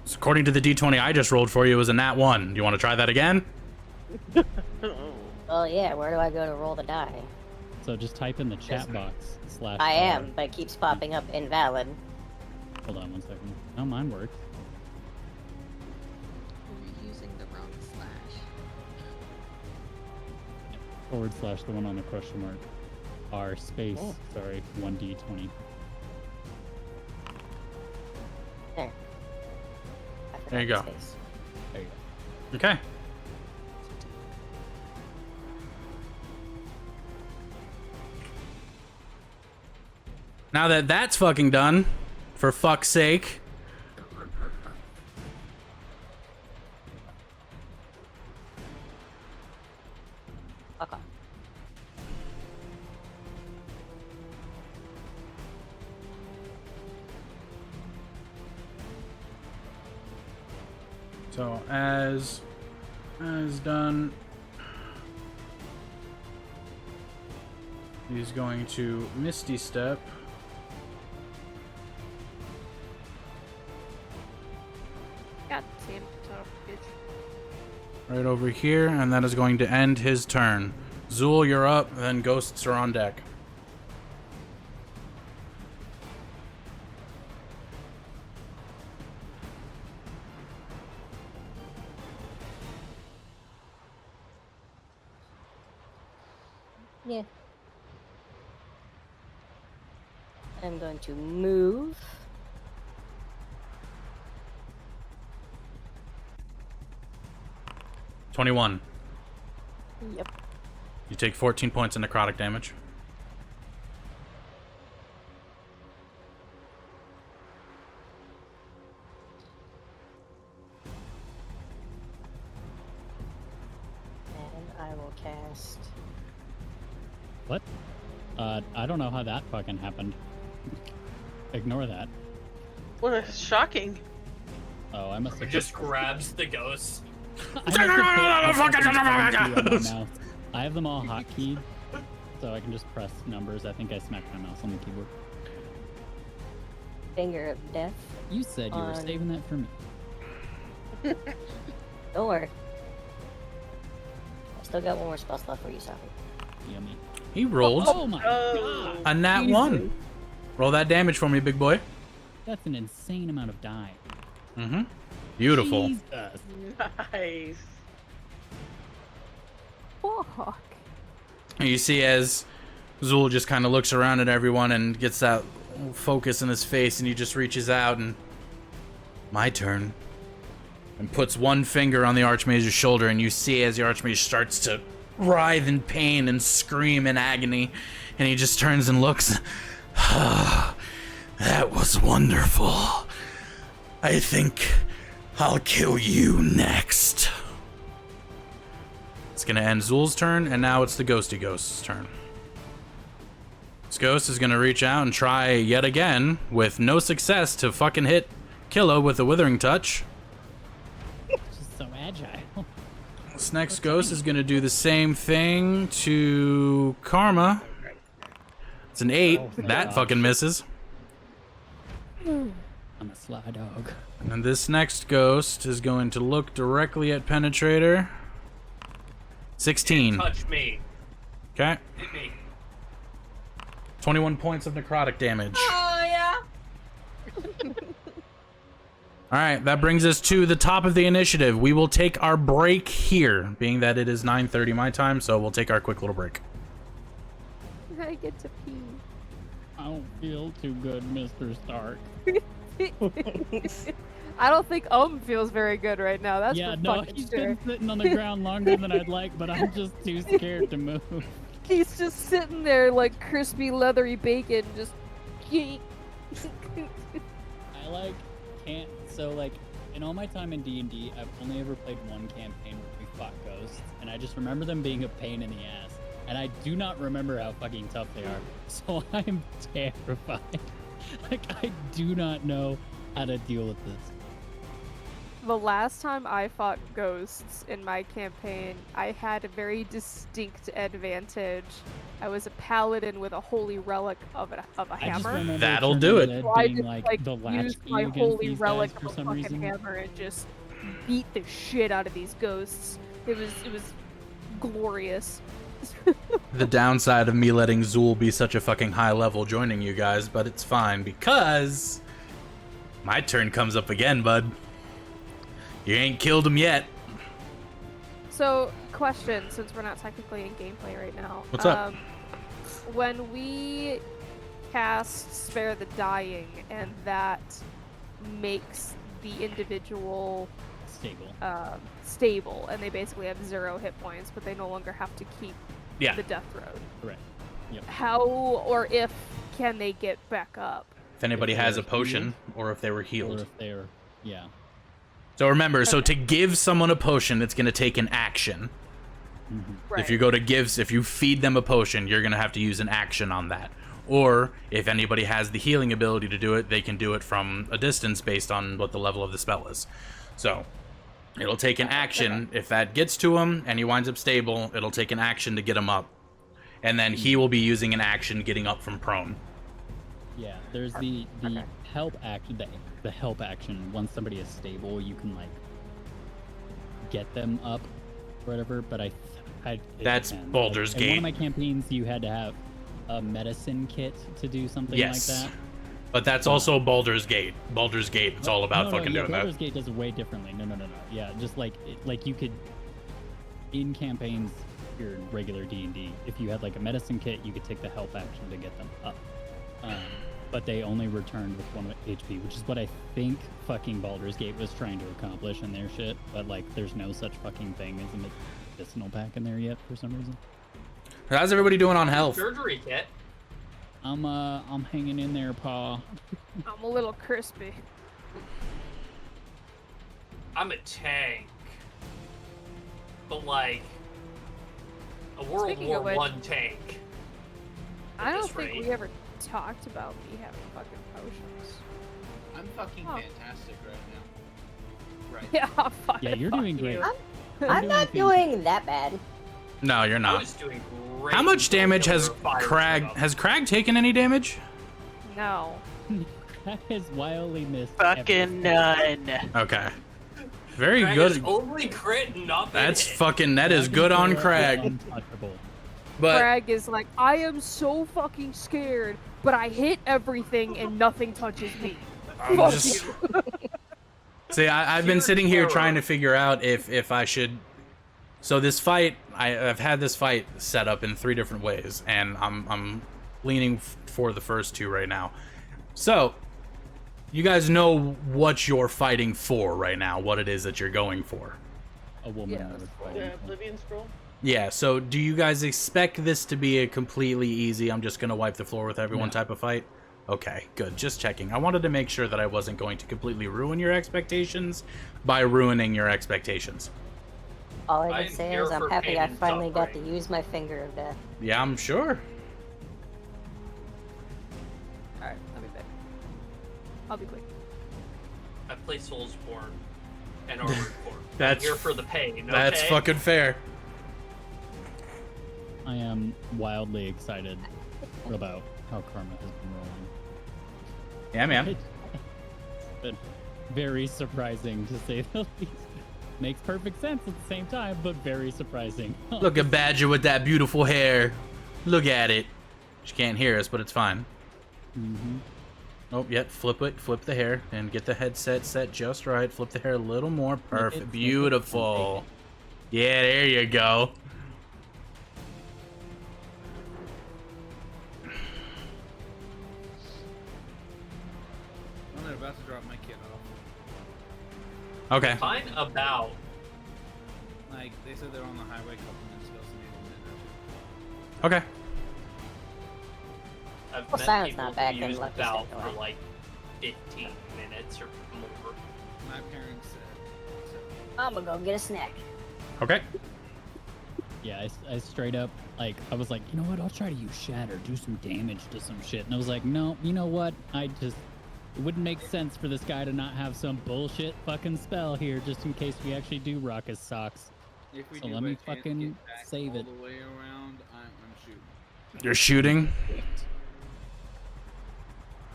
So according to the d20 I just rolled for you, it was a nat 1. Do you want to try that again? Oh yeah, where do I go to roll the die? So just type in the chat box /R. I am, but it keeps popping up invalid. Hold on one second. No, mine works. We're using the wrong slash. / the one on the question mark. R space, sorry, 1d20. There. There you go. Space. There you go. Okay. Now that that's fucking done, for fuck's sake. Fuck off. So as done. He's going to Misty Step. God damn tough bitch. Right over here, and that is going to end his turn. Zool, you're up, then ghosts are on deck. Yeah. I'm going to move. $21. Yep. You take 14 points of necrotic damage. And I will cast. What? I don't know how that fucking happened. Ignore that. What a shocking. Oh, I must have Just grabs the ghost. I have them all hotkeyed, so I can just press numbers. I think I smacked my mouse on the keyboard. Finger of Death. You said you were saving that for me. Don't worry. I still got one more spell slot for you, Sophie. Yummy. He rolled Oh my god! a nat 1. Roll that damage for me, big boy. That's an insane amount of die. Mm-hmm. Beautiful. Jesus. Nice. Fuck. And you see as Zool just kind of looks around at everyone and gets that focus in his face, and he just reaches out and... My turn. And puts one finger on the Archmage's shoulder, and you see as the Archmage starts to writhe in pain and scream in agony, and he just turns and looks. That was wonderful. I think I'll kill you next. It's gonna end Zool's turn, and now it's the Ghosty Ghost's turn. This ghost is gonna reach out and try yet again, with no success, to fucking hit Killa with a Withering Touch. Just so agile. This next ghost is gonna do the same thing to Karma. It's an 8. That fucking misses. I'm a sly dog. And this next ghost is going to look directly at Penetrator. 16. Touch me. Okay. Hit me. 21 points of necrotic damage. Oh, yeah. Alright, that brings us to the top of the initiative. We will take our break here, being that it is 9:30 my time, so we'll take our quick little break. I get to pee. I don't feel too good, Mr. Stark. I don't think feels very good right now. That's Yeah, for no, fucking he's sure. been sitting on the ground longer than I'd like, but I'm just too scared to move. He's just sitting there like crispy, leathery bacon, just. I can't. So in all my time in D&D, I've only ever played one campaign where we fought ghosts, and I just remember them being a pain in the ass. And I do not remember how fucking tough they are. So I'm terrified. I do not know how to deal with this. The last time I fought ghosts in my campaign, I had a very distinct advantage. I was a paladin with a holy relic of a I just hammer. remember That'll do it. Terminated So I being just like the latch used key my against holy these relic guys for of a some fucking reason. hammer and just beat the shit out of these ghosts. It was glorious. The downside of me letting Zool be such a fucking high level joining you guys, but it's fine because my turn comes up again, bud. You ain't killed him yet. So, question, since we're not technically in gameplay right now. What's up? When we cast Spare the Dying, and that makes the individual Stable. stable, and they basically have 0 hit points, but they no longer have to keep Yeah. the death road. Correct. Yep. How or if can they get back up? If anybody If they has were a potion, healed, or if they were Or healed. if they're, yeah. So remember, so to give someone a potion, it's going to take an action. Right. If you go to if you feed them a potion, you're going to have to use an action on that. Or if anybody has the healing ability to do it, they can do it from a distance based on what the level of the spell is. So it'll take an action. If that gets to him and he winds up stable, it'll take an action to get him up. and then he will be using an action getting up from prone. Yeah, there's the help action. The help action. Once somebody is stable, you can like get them up, or whatever. But that's Baldur's Gate. In one of my campaigns, you had to have a medicine kit to do something like that. But that's also Baldur's Gate. Baldur's Gate, it's all about doing that. Baldur's Gate does it way differently. No. Yeah, just like you could, in campaigns, your regular D&D, if you had like a medicine kit, you could take the help action to get them up. But they only returned with 1 HP, which is what I think fucking Baldur's Gate was trying to accomplish in their shit. But like, there's no such fucking thing as a medicinal pack in there yet for some reason. How's everybody doing on health? Surgery kit. I'm hanging in there, Pa. I'm a little crispy. I'm a tank. But like a World War One tank. I don't think we ever talked about me having fucking potions. I'm fucking fantastic right now. Right. Yeah, fuck. Yeah, you're doing great. I'm not doing that bad. No, you're I not. was doing great. How much damage has Crag? Has Crag taken any damage? No. Crag has wildly missed. Fucking none. Okay. Very Crag good. has only crit and not been That's hit. fucking. That is good on Crag. Untouchable. But Crag is like, I am so fucking scared, but I hit everything and nothing touches me. I'm Fuck just. you. See, I've been sitting here trying to figure out if I should. So this fight, I've had this fight set up in 3 different ways, and I'm leaning for the first 2 right now. So, you guys know what you're fighting for right now, what it is that you're going for. A woman. The Oblivion Scroll? Yeah, so do you guys expect this to be a completely easy, I'm just going to wipe the floor with everyone type of fight? Okay, good. Just checking. I wanted to make sure that I wasn't going to completely ruin your expectations by ruining your expectations. All I can say is I'm happy I finally got to suffering. use my finger of death. Yeah, I'm sure. Alright, I'll be back. I'll be quick. I play Soulsborne and Armored Core. That's I'm here for the pain. Okay? That's fucking fair. I am wildly excited about how Karma has been rolling. Yeah, man. It's been very surprising to say the least. Makes perfect sense at the same time, but very surprising. Look at Badger with that beautiful hair. Look at it. She can't hear us, but it's fine. Mm-hmm. Oh, yep. Flip it. Flip the hair and get the headset set just right. Flip the hair a little more. Perfect. Beautiful. Yeah, there you go. I'm about to drop my kid off. Okay. Fine about. Like, they said they're on the highway a couple minutes ago, so maybe a minute. Okay. I've Well, met silence people not back who then, use luck is Valve taken for away. like 15 minutes or more. My parents said. So. I'm gonna go get a snack. Okay. Yeah, I straight up, like, I was like, you know what, I'll try to use Shatter, do some damage to some shit. And I was like, no, you know what, it wouldn't make sense for this guy to not have some bullshit fucking spell here just in case we actually do rock his socks. If we So do let me by chance fucking get back save all it. the way around, I'm shooting. You're shooting?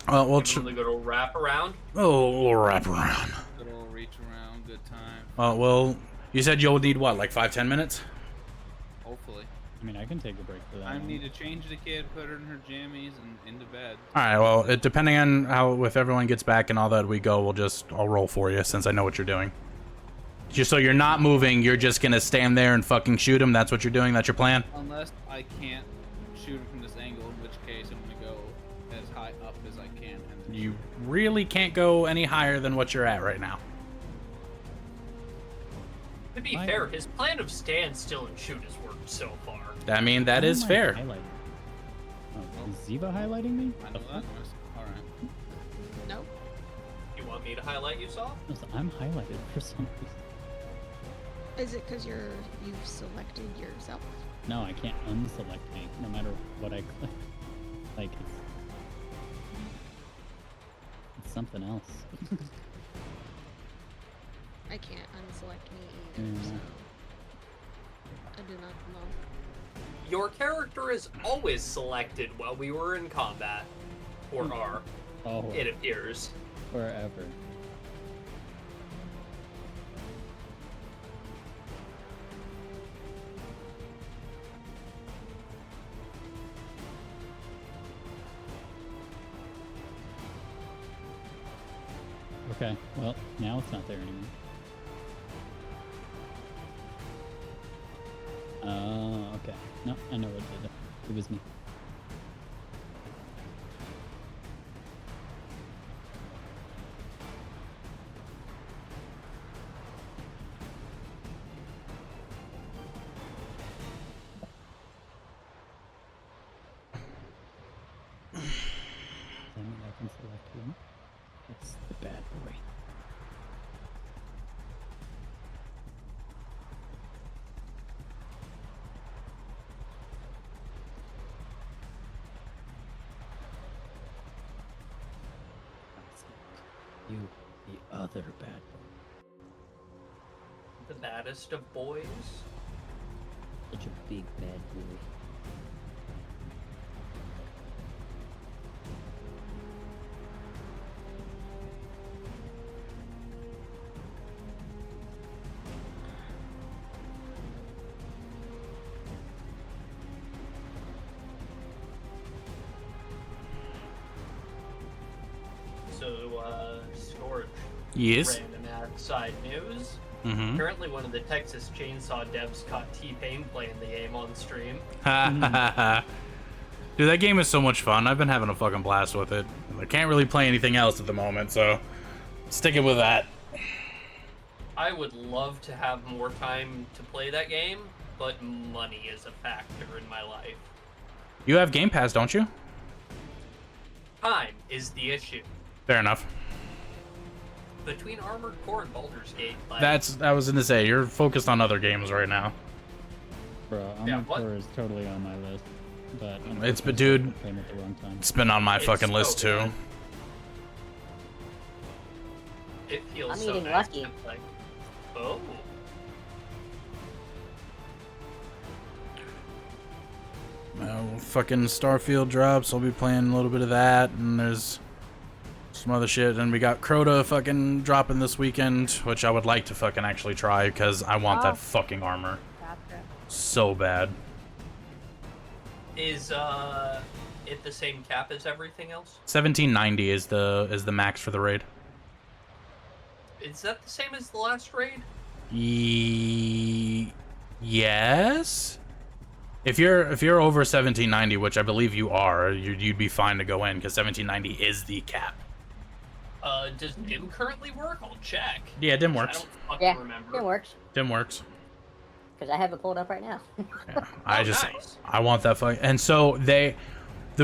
We'll Give him the good old wrap around. we'll wrap around. Good old reach around, good time. Well, you said you'll need what, like 5-10 minutes? Hopefully. I mean, I can take a break for that. I one. need to change the kid, put her in her jammies, and into bed. All right. Well, depending on how if everyone gets back and all that we go, I'll roll for you since I know what you're doing. Just so you're not moving, you're just gonna stand there and fucking shoot him. That's what you're doing. That's your plan. Unless I can't shoot him from this angle, in which case I'm gonna go as high up as I can. And then You really can't go any higher than what you're at right now. To be fair, his plan of stand still and shoot has worked so far. I mean, that Why is am I fair. highlighting? Oh, is Ziva highlighting me? I The know that fuck? noise. Alright. Nope. You want me to highlight you, Saw? No, I'm highlighted for some reason. Is it because you've selected yourself? No, I can't unselect me, no matter what I click. Like, it's something else. I can't unselect me either, Yeah. so I do not know. Your character is always selected while we were in combat. Or are. Oh, It appears. forever. Okay, well, now it's not there anymore. Oh, okay. No, I know what did it. It was me. Then I can select him. It's the bad boy. You, the other bad boy. The baddest of boys. Such a big bad boy. So, Scorch. Yes. Random side news. Mm-hmm. Apparently, one of the Texas Chainsaw devs caught T-Pain playing the game on stream. Dude, that game is so much fun. I've been having a fucking blast with it. I can't really play anything else at the moment, so sticking with that. I would love to have more time to play that game, but money is a factor in my life. You have Game Pass, don't you? Time is the issue. Fair enough. Between Armored Core and Baldur's Gate, like, I was gonna say, you're focused on other games right now. Bro, Yeah, Armored what? Core is totally on my list. But Dude, I came at the wrong time. it's been on my It's fucking so list too. good. It feels I'm so eating nice Lucky. to play. Oh. Fucking Starfield drops. I'll be playing a little bit of that, and there's some other shit. And we got Crota fucking dropping this weekend, which I would like to fucking actually try because I want Oh. that fucking armor Gotcha. so bad. Is it the same cap as everything else? 1790 is the max for the raid. Is that the same as the last raid? Yes. If you're over 1790, which I believe you are, you'd be fine to go in because 1790 is the cap. Does DIM currently work? I'll check. Yeah, DIM I works. don't fucking Yeah, remember. it works. DIM works. Because I have it pulled up right now. Yeah, Nice. I want that fuck. And so the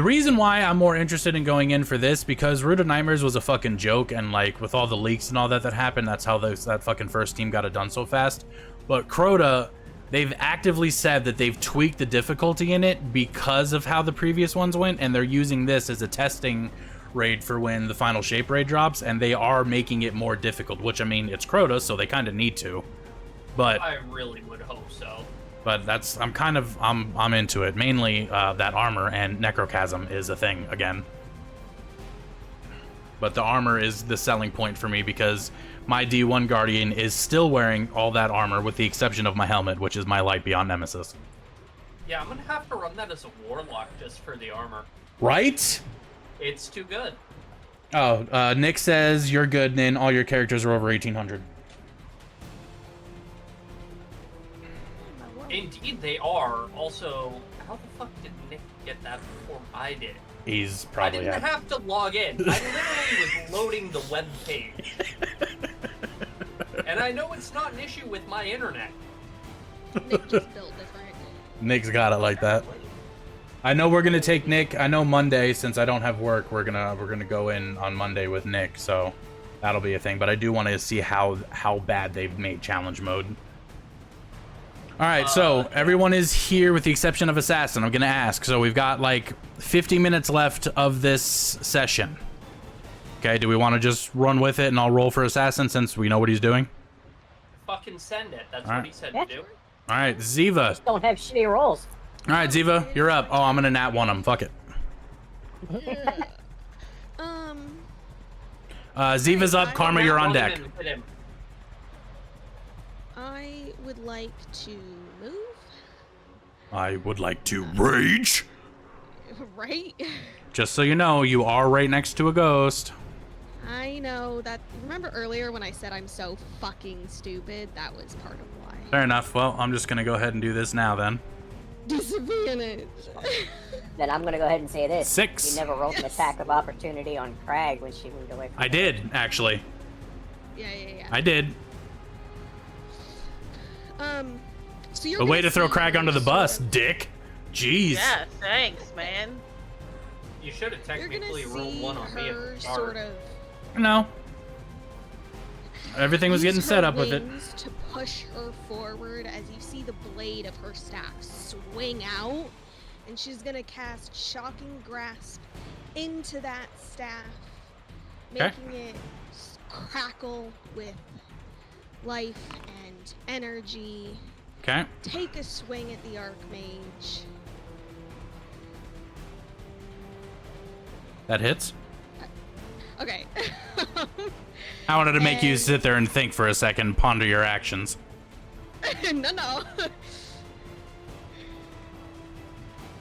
reason why I'm more interested in going in for this, because Root of Nightmares was a fucking joke, and like with all the leaks and all that happened, that's how that fucking first team got it done so fast. But Crota, they've actively said that they've tweaked the difficulty in it because of how the previous ones went, and they're using this as a testing raid for when the final shape raid drops, and they are making it more difficult, which, I mean, it's Crota, so they kind of need to. But I really would hope so. But that's I'm into it. Mainly that armor, and Necrochasm is a thing again. But the armor is the selling point for me because my D1 Guardian is still wearing all that armor with the exception of my helmet, which is my Light Beyond Nemesis. Yeah, I'm gonna have to run that as a warlock just for the armor. Right? It's too good. Oh, Nick says you're good, Nin. All your characters are over 1800. Indeed, they are. Also, how the fuck did Nick get that before I did? He's I probably didn't have to log in. I literally was loading the web page. And I know it's not an issue with my internet. Nick just built different. Nick's got it like that. I know we're gonna take Nick. I know Monday, since I don't have work, we're gonna go in on Monday with Nick, so that'll be a thing. But I do want to see how bad they've made challenge mode. All right, so everyone is here with the exception of Assassin. I'm gonna ask. So we've got like 50 minutes left of this session. Okay, do we want to just run with it and I'll roll for Assassin since we know what he's doing? Fucking send it. That's All what right. he said Yeah, to do. sure. All right, Ziva. Don't have shitty rolls. All right, Ziva, you're up. Oh, I'm gonna nat one him. Fuck it. Ziva's up. Karma, you're on deck. I would like to move. I would like to rage. Right? Just so you know, you are right next to a ghost. I know that. Remember earlier when I said I'm so fucking stupid? That was part of why. Fair enough. Well, I'm just gonna go ahead and do this now then. Disadvantage. Then I'm gonna go ahead and say this. 6. You never rolled an attack of opportunity on Crag when she moved away from I did, actually. Yeah. I did. So you're The way gonna to throw see Crag her under the sort bus, of- dick. Jeez. Yeah, thanks, man. You should have You're gonna technically rolled see one on me at her the start. sort of No. Everything was getting use set her up with it. wings to push her forward as you see the blade of her staff swing out, and she's gonna cast Shocking Grasp into that staff, Okay. making it crackle with life and energy. Okay. Take a swing at the Archmage. That hits. Okay. I wanted to make you And- sit there and think for a second, ponder your actions. No.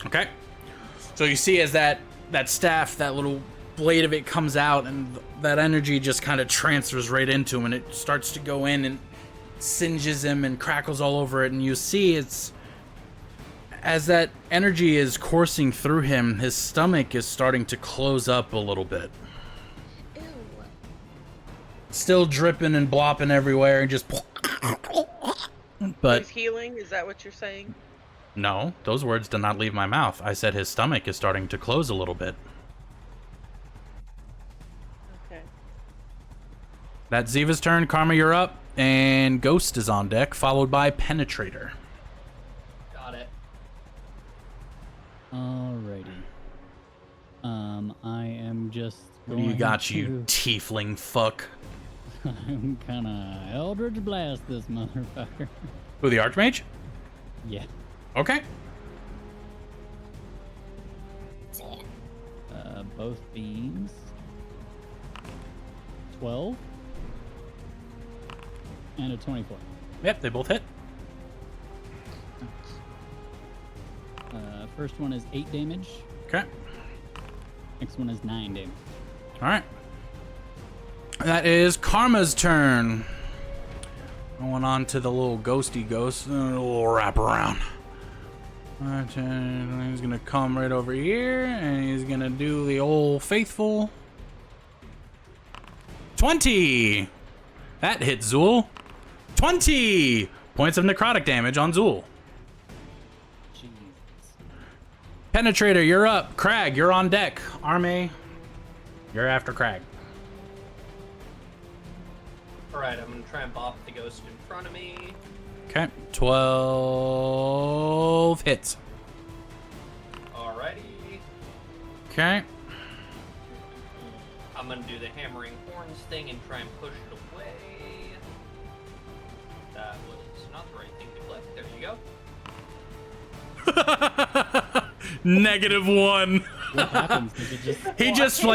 Okay. So you see as that staff, that little blade of it comes out, and that energy just kind of transfers right into him, and it starts to go in and singes him and crackles all over it, and you see it's as that energy is coursing through him, his stomach is starting to close up a little bit. Ew. Still dripping and blopping everywhere, and just but He's healing. Is that what you're saying? no, those words did not leave my mouth. I said his stomach is starting to close a little bit. Okay. That's Ziva's turn. Karma, you're up. And Ghost is on deck, followed by Penetrator. Got it. Alrighty. I am just What do you going got, you to- tiefling fuck? I'm gonna Eldritch Blast this motherfucker. Who, the Archmage? Yeah. Okay. Both beams. 12. And a 24. Yep, they both hit. First one is 8 damage. Okay. Next one is 9 damage. All right. That is Karma's turn. Going on to the little ghosty ghost. A little wraparound. Alright, and he's gonna come right over here, and he's gonna do the old faithful 20. That hits Zool. 20 points of necrotic damage on Zool. Jesus. Penetrator, you're up. Crag, you're on deck. Arme, you're after Crag. Alright, I'm gonna try and bop the ghost in front of me. Okay, 12 hits. Alrighty. Okay. I'm gonna do the hammering horns thing and try and push it away. That was not the right thing to click. There you go. -1. What happens? Does it just... He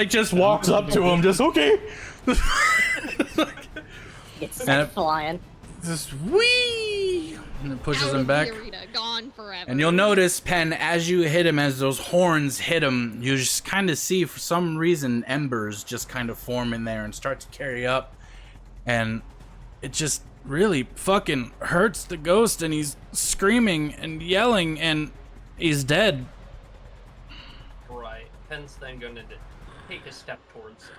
just walks up to him, just okay. Gets And sent it- flying. Just whee, and it pushes Out him of back. the arena, gone forever. And you'll notice, Pen, as you hit him, as those horns hit him, you just kind of see, for some reason, embers just kind of form in there and start to carry up. And it just really fucking hurts the ghost, and he's screaming and yelling, and he's dead. Right. Pen's then gonna take a step towards,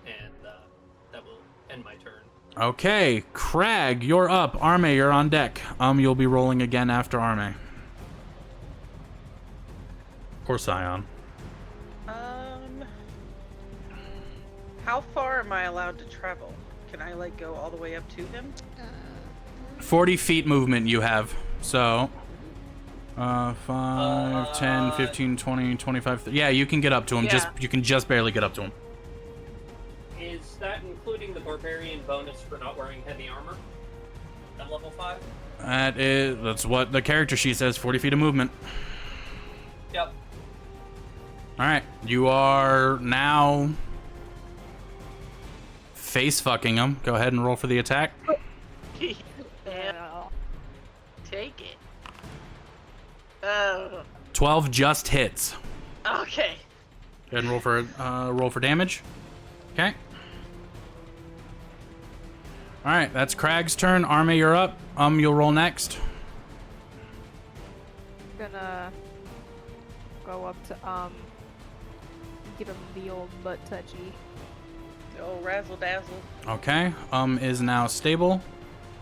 and that will end my turn. Okay, Crag, you're up. Arme, you're on deck. You'll be rolling again after Arme. Poor Scion. How far am I allowed to travel? Can I like go all the way up to him? 40 feet movement you have. So, 5, 10, 15, 20, 25. Yeah, you can get up to him. Yeah. You can just barely get up to him. Is that including the barbarian bonus for not wearing heavy armor? at level 5? That's what the character sheet says, 40 feet of movement. Yep. Alright, you are now face fucking him. Go ahead and roll for the attack. Yeah. Take it. Oh. 12 just hits. Okay. Go ahead and roll for damage. Okay. Alright, that's Crag's turn. Arme, you're up. You'll roll next. Gonna go up to give him the old butt touchy. Oh, razzle dazzle. Okay. Is now stable.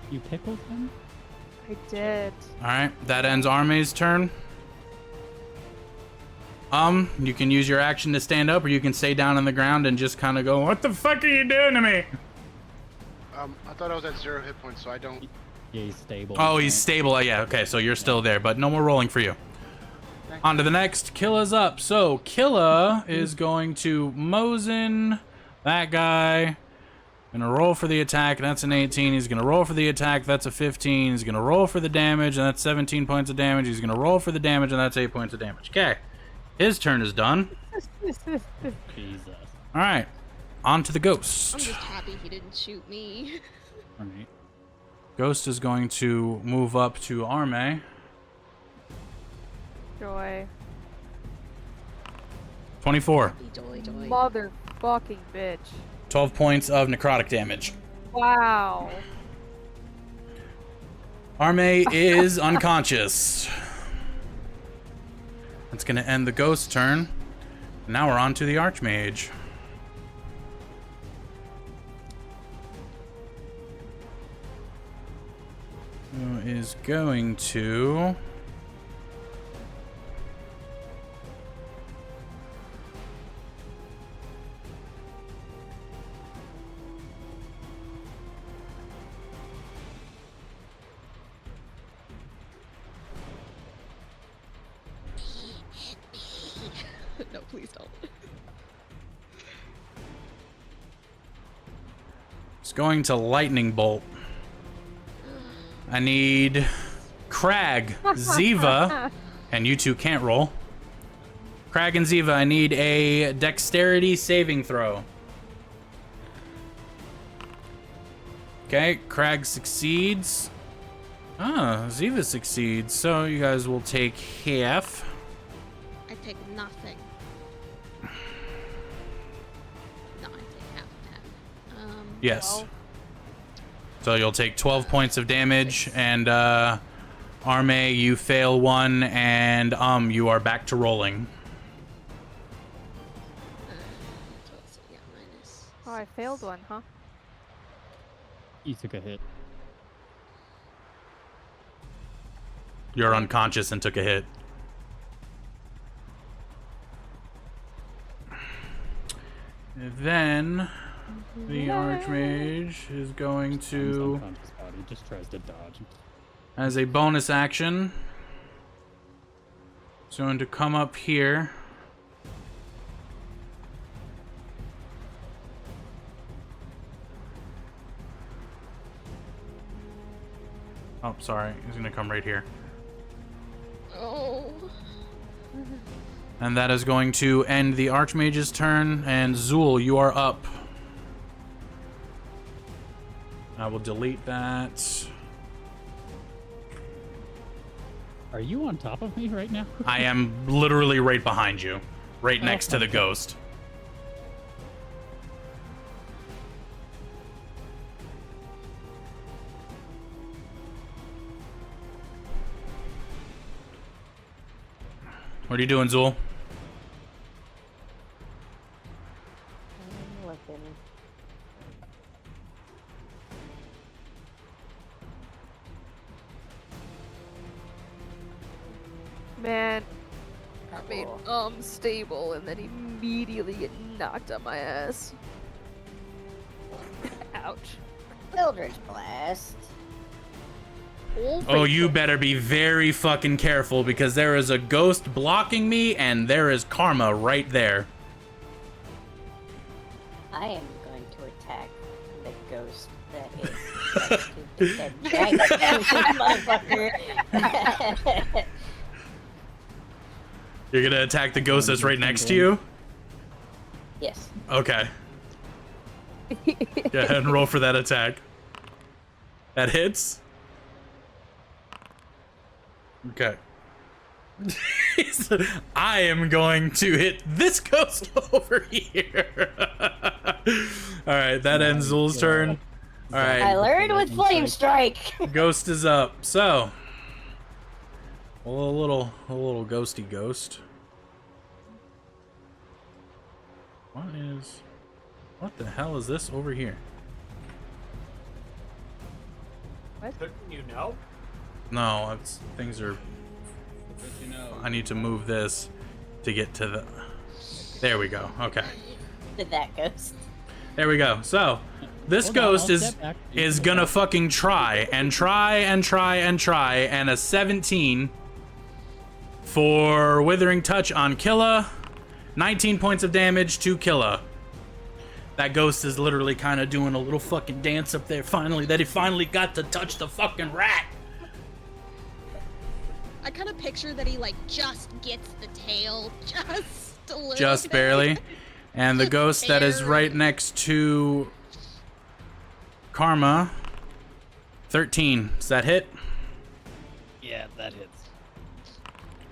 You pickled him? I did. Alright, that ends Arme's turn. You can use your action to stand up, or you can stay down on the ground and just kind of go, "What the fuck are you doing to me?" I thought I was at 0 hit points, so I don't. Yeah, he's stable. Oh, he's stable. Yeah, okay, so you're still there, but no more rolling for you. On to the next. Killa's up. So Killa is going to Mosin that guy. Gonna roll for the attack. That's an 18. He's gonna roll for the attack. That's a 15. He's gonna roll for the damage, and that's 17 points of damage. He's gonna roll for the damage, and that's 8 points of damage. Okay, his turn is done. Jesus. All right, on to the ghost. I'm just happy he didn't shoot me. All right. Ghost is going to move up to Arme. Joy. 24. Joy. Motherfucking bitch. 12 points of necrotic damage. Wow. Arme is unconscious. That's going to end the ghost turn. Now we're on to the Archmage. Who is going to... No, please don't. It's going to lightning bolt. I need Crag, Ziva, and you two can't roll. Crag and Ziva, I need a dexterity saving throw. Okay, Crag succeeds. Ziva succeeds. So you guys will take half. I take nothing. No, I take half and half. Yes. 12. So you'll take 12 points of damage, and Arme, you fail one, and you are back to rolling. So yeah, minus. Oh, I failed one, huh? You took a hit. You're unconscious and took a hit. And then the Archmage is going His to, unconscious body just tries to dodge. as a bonus action, it's going to come up here. Oh, sorry. He's going to come right here. Oh. And that is going to end the Archmage's turn. And Zool, you are up. I will delete that. Are you on top of me right now? I am literally right behind you. Right next to the ghost. What are you doing, Zool? I'm looking. Man, I made stable and then immediately get knocked on my ass. Ouch. Eldritch Blast. Oh, you better be very fucking careful because there is a ghost blocking me and there is karma right there. I am going to attack the ghost Motherfucker. You're gonna attack the ghost that's right next to you? Yes. Okay. Go ahead and roll for that attack. That hits? Okay. I am going to hit this ghost over here. Alright, that ends Zul's turn. Alright. I learned with Flame Strike. Ghost is up. So, well, a little ghosty ghost. What the hell is this over here? What? Couldn't you know? No, things are. I need to move this to get to the. There we go. Okay. Did that ghost? There we go. So, this ghost is gonna fucking try and try and try and try, and a 17 for Withering Touch on Killa. 19 points of damage to Killa. That ghost is literally kind of doing a little fucking dance up there. Finally, that he finally got to touch the fucking rat. I kind of picture that he like just gets the tail just a little Just bit. barely. And the ghost that is right next to Karma. 13. Does that hit? Yeah, that hits.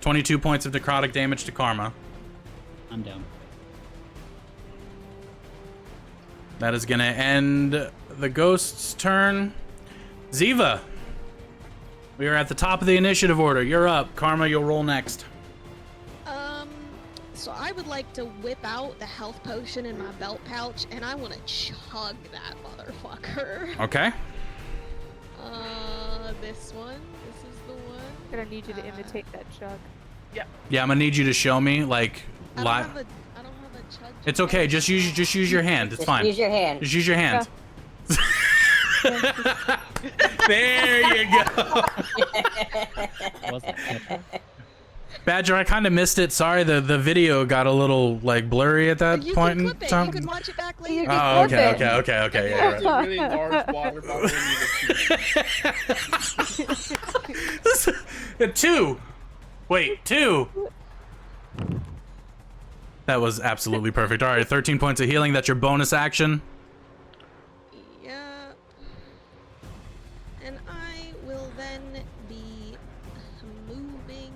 22 points of necrotic damage to Karma. I'm down. That is gonna end the ghost's turn. Ziva, we are at the top of the initiative order. You're up. Karma, you'll roll next. So I would like to whip out the health potion in my belt pouch, and I want to chug that motherfucker. Okay. This one. This is the one. I'm gonna need you to imitate that chug. Yeah, I'm gonna need you to show me, like, I don't have a chug. It's okay. Just use your hand. It's fine. Use your hand. Just use your hand. There you go. Badger, I kind of missed it. Sorry, the video got a little like blurry at that point in time. You can watch it back later. Oh, okay. Yeah, There's a right. really large water bottle in Two. Wait, two. That was absolutely perfect. All right, 13 points of healing. That's your bonus action. Yep. And I will then be moving.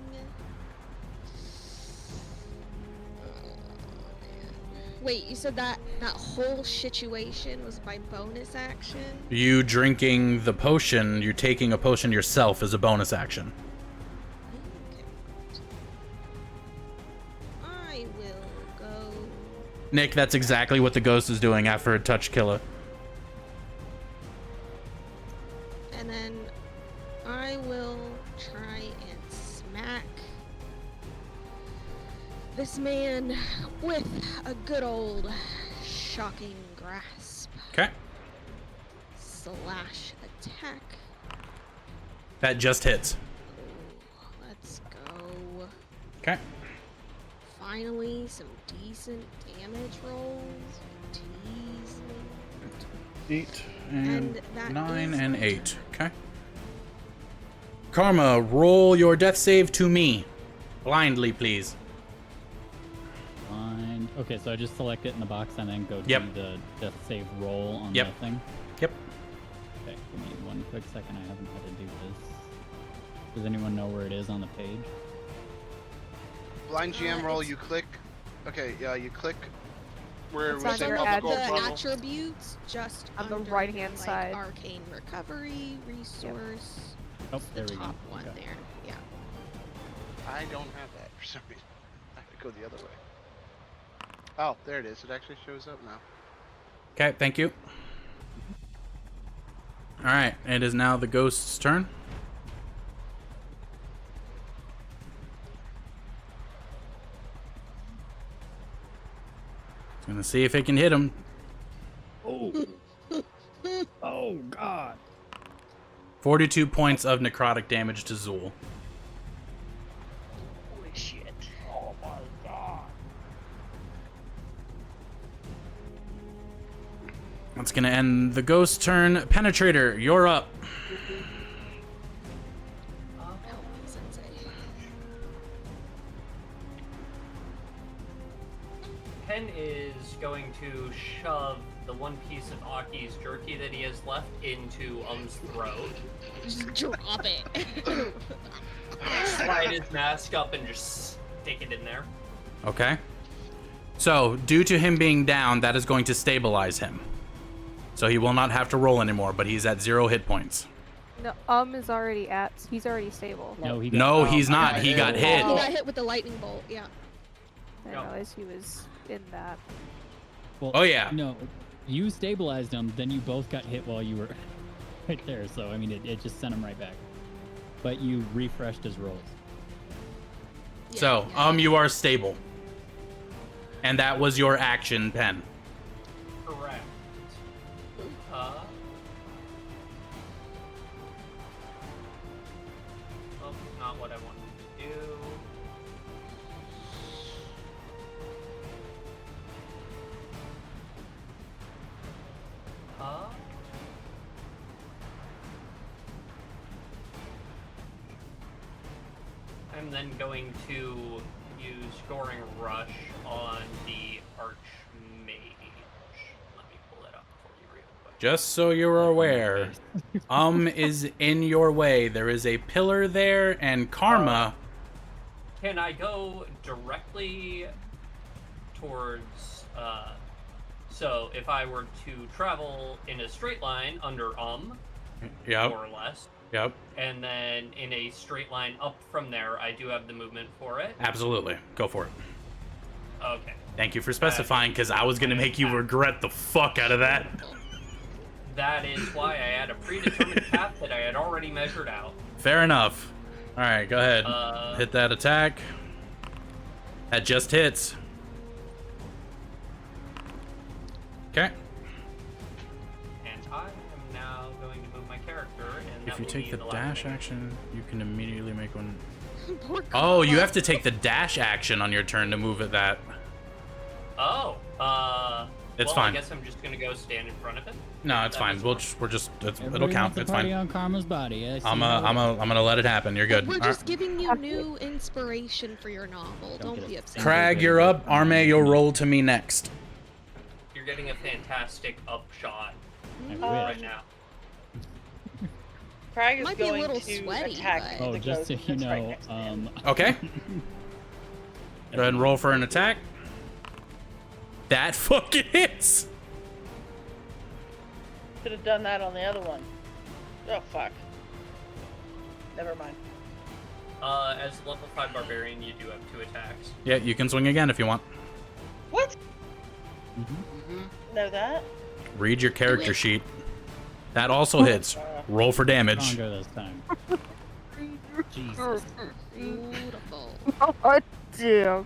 Wait, you said that whole situation was my bonus action? You drinking the potion, you're taking a potion yourself as a bonus action. I will go. Nick, that's exactly what the ghost is doing after it touched Killa. And then I will try and smack this man with a good old shocking grasp. Okay. Slash attack. That just hits. Ooh, let's go. Okay. Finally, some decent damage rolls. Tease me. 8 and that 9 is and my 8. turn. Okay. Karma, roll your death save to me. Blindly, please. Fine. Okay, so I just select it in the box and then go Yep. do the death save roll on Yep. the thing. Yep. Okay, give me one quick second. I haven't had to do this. Does anyone know where it is on the page? Blind GM roll, you click. Okay, yeah, you click where It's we on say your up ad- gold The bundle. attributes just On the under, right-hand like, side. Arcane recovery resource. Oh, It's there the we go. top one Okay. there. Yeah. I don't have that for some reason. I have to go the other way. Oh, there it is. It actually shows up now. Okay, thank you. Alright, it is now the ghost's turn. Gonna see if it can hit him. Oh. Oh, God. 42 points of necrotic damage to Zool. Holy shit. Oh, my God. Let's gonna end the ghost turn. Penetrator, you're up. Pen is going to shove the one piece of Aki's jerky that he has left into throat. Just drop it. Slide his mask up and just stick it in there. Okay. So, due to him being down, that is going to stabilize him. So he will not have to roll anymore, but he's at 0 hit points. No, is already at. He's already stable. No, he's not. He got hit. He got hit with the lightning bolt. Yeah. I realized he was in that. Well, oh yeah. No, you stabilized him. Then you both got hit while you were right there. So I mean, it just sent him right back. But you refreshed his rolls. So, you are stable. And that was your action, Pen. Correct. Oh, not what I wanted to do. I'm then going to use Scoring Rush on the Archmage. Let me pull it up for you real quick. Just so you're aware, is in your way. There is a pillar there, and Karma. Can I go directly towards, so if I were to travel in a straight line under Yep. more or less, Yep. and then in a straight line up from there, I do have the movement for it. Absolutely. Go for it. Okay. Thank you for specifying, because I was going to make you regret the fuck out of that. That is why I had a predetermined path that I had already measured out. Fair enough. All right, go ahead. Hit that attack. That just hits. Okay. And I am now going to move my character, and If you take the last dash thing. action, you can immediately make one. Poor Oh, you have to take the dash action on your turn to move at that. Oh, It's well, fine. I guess I'm just gonna go stand in front of it. No, it's fine. It'll Everybody count. wants to It's party fine. on Karma's body. I see I'm how it is. gonna let it happen. You're good. We're All just right. giving you new inspiration for your novel. Don't be upset. Crag, you're up. Arme, you'll roll to me next. You're getting a fantastic upshot I right now. Crag is Might be a going little to sweaty, attack but- Oh, the just so ghost you that's right know, next to him. Okay. Go ahead and roll for an attack. That fucking hits. Should have done that on the other one. Oh fuck. Never mind. As level 5 barbarian, you do have 2 attacks. Yeah, you can swing again if you want. What? Mm-hmm. Know that? Read your character sheet. That also hits. Roll for damage. Stronger this time. Jesus. Beautiful. Oh, damn. All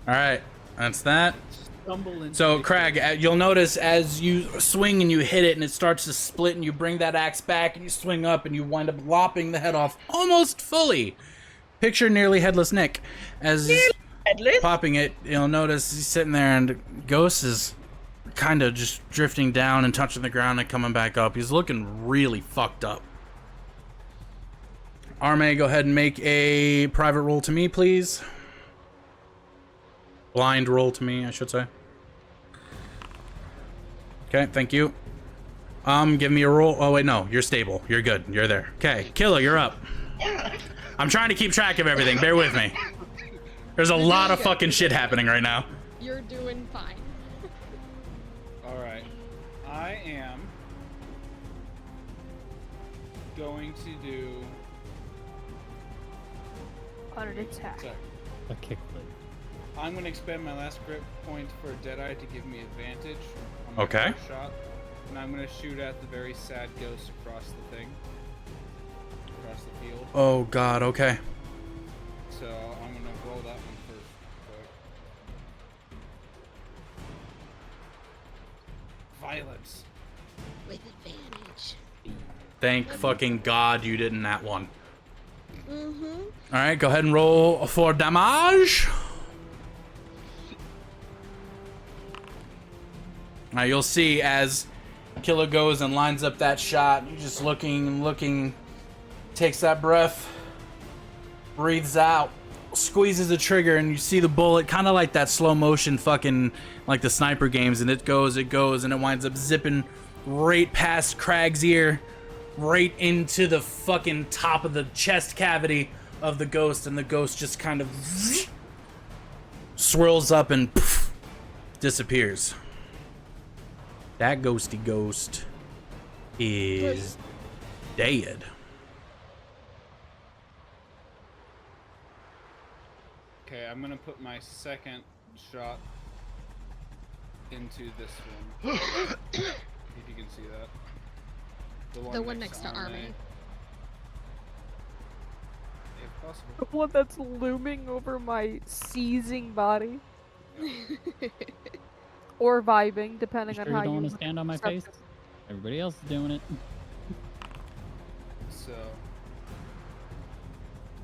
right, that's that. Stumble into So, the Crag, you'll notice as you swing and you hit it and it starts to split and you bring that axe back and you swing up and you wind up lopping the head off almost fully. Picture nearly headless Nick. As Headless? popping it, you'll notice he's sitting there and Ghost is kind of just drifting down and touching the ground and coming back up. He's looking really fucked up. Arme, go ahead and make a private roll to me, please. Blind roll to me, I should say. Okay, thank you. Give me a roll. Oh, wait, no. You're stable. You're good. You're there. Okay, Killa, you're up. I'm trying to keep track of everything. Bear with me. There's a lot of fucking shit happening right now. You're doing fine. Alright. I am going to do... On an attack. Sorry. A kickflip. I'm going to expend my last grip point for Deadeye to give me advantage on my Okay. first shot. And I'm going to shoot at the very sad ghost across the thing. Across the field. Oh, God, okay. So I'm going to roll that one first. Quick. Violence. With advantage. Thank fucking God you didn't that one. Mm-hmm. Alright, go ahead and roll for damage. Now you'll see as Killa goes and lines up that shot. You're just looking and looking. Takes that breath. Breathes out. Squeezes the trigger, and you see the bullet kind of like that slow motion fucking like the sniper games, and it goes, and it winds up zipping right past Crag's ear, right into the fucking top of the chest cavity of the ghost, and the ghost just kind of swirls up and disappears. That ghosty ghost is dead. Okay, I'm gonna put my second shot into this one. If you can see that. The one next to Army. If possible. The one that's looming over my seizing body. Or vibing, depending on Sure how you don't you want to stand on my accept face? it. Everybody else is doing it. So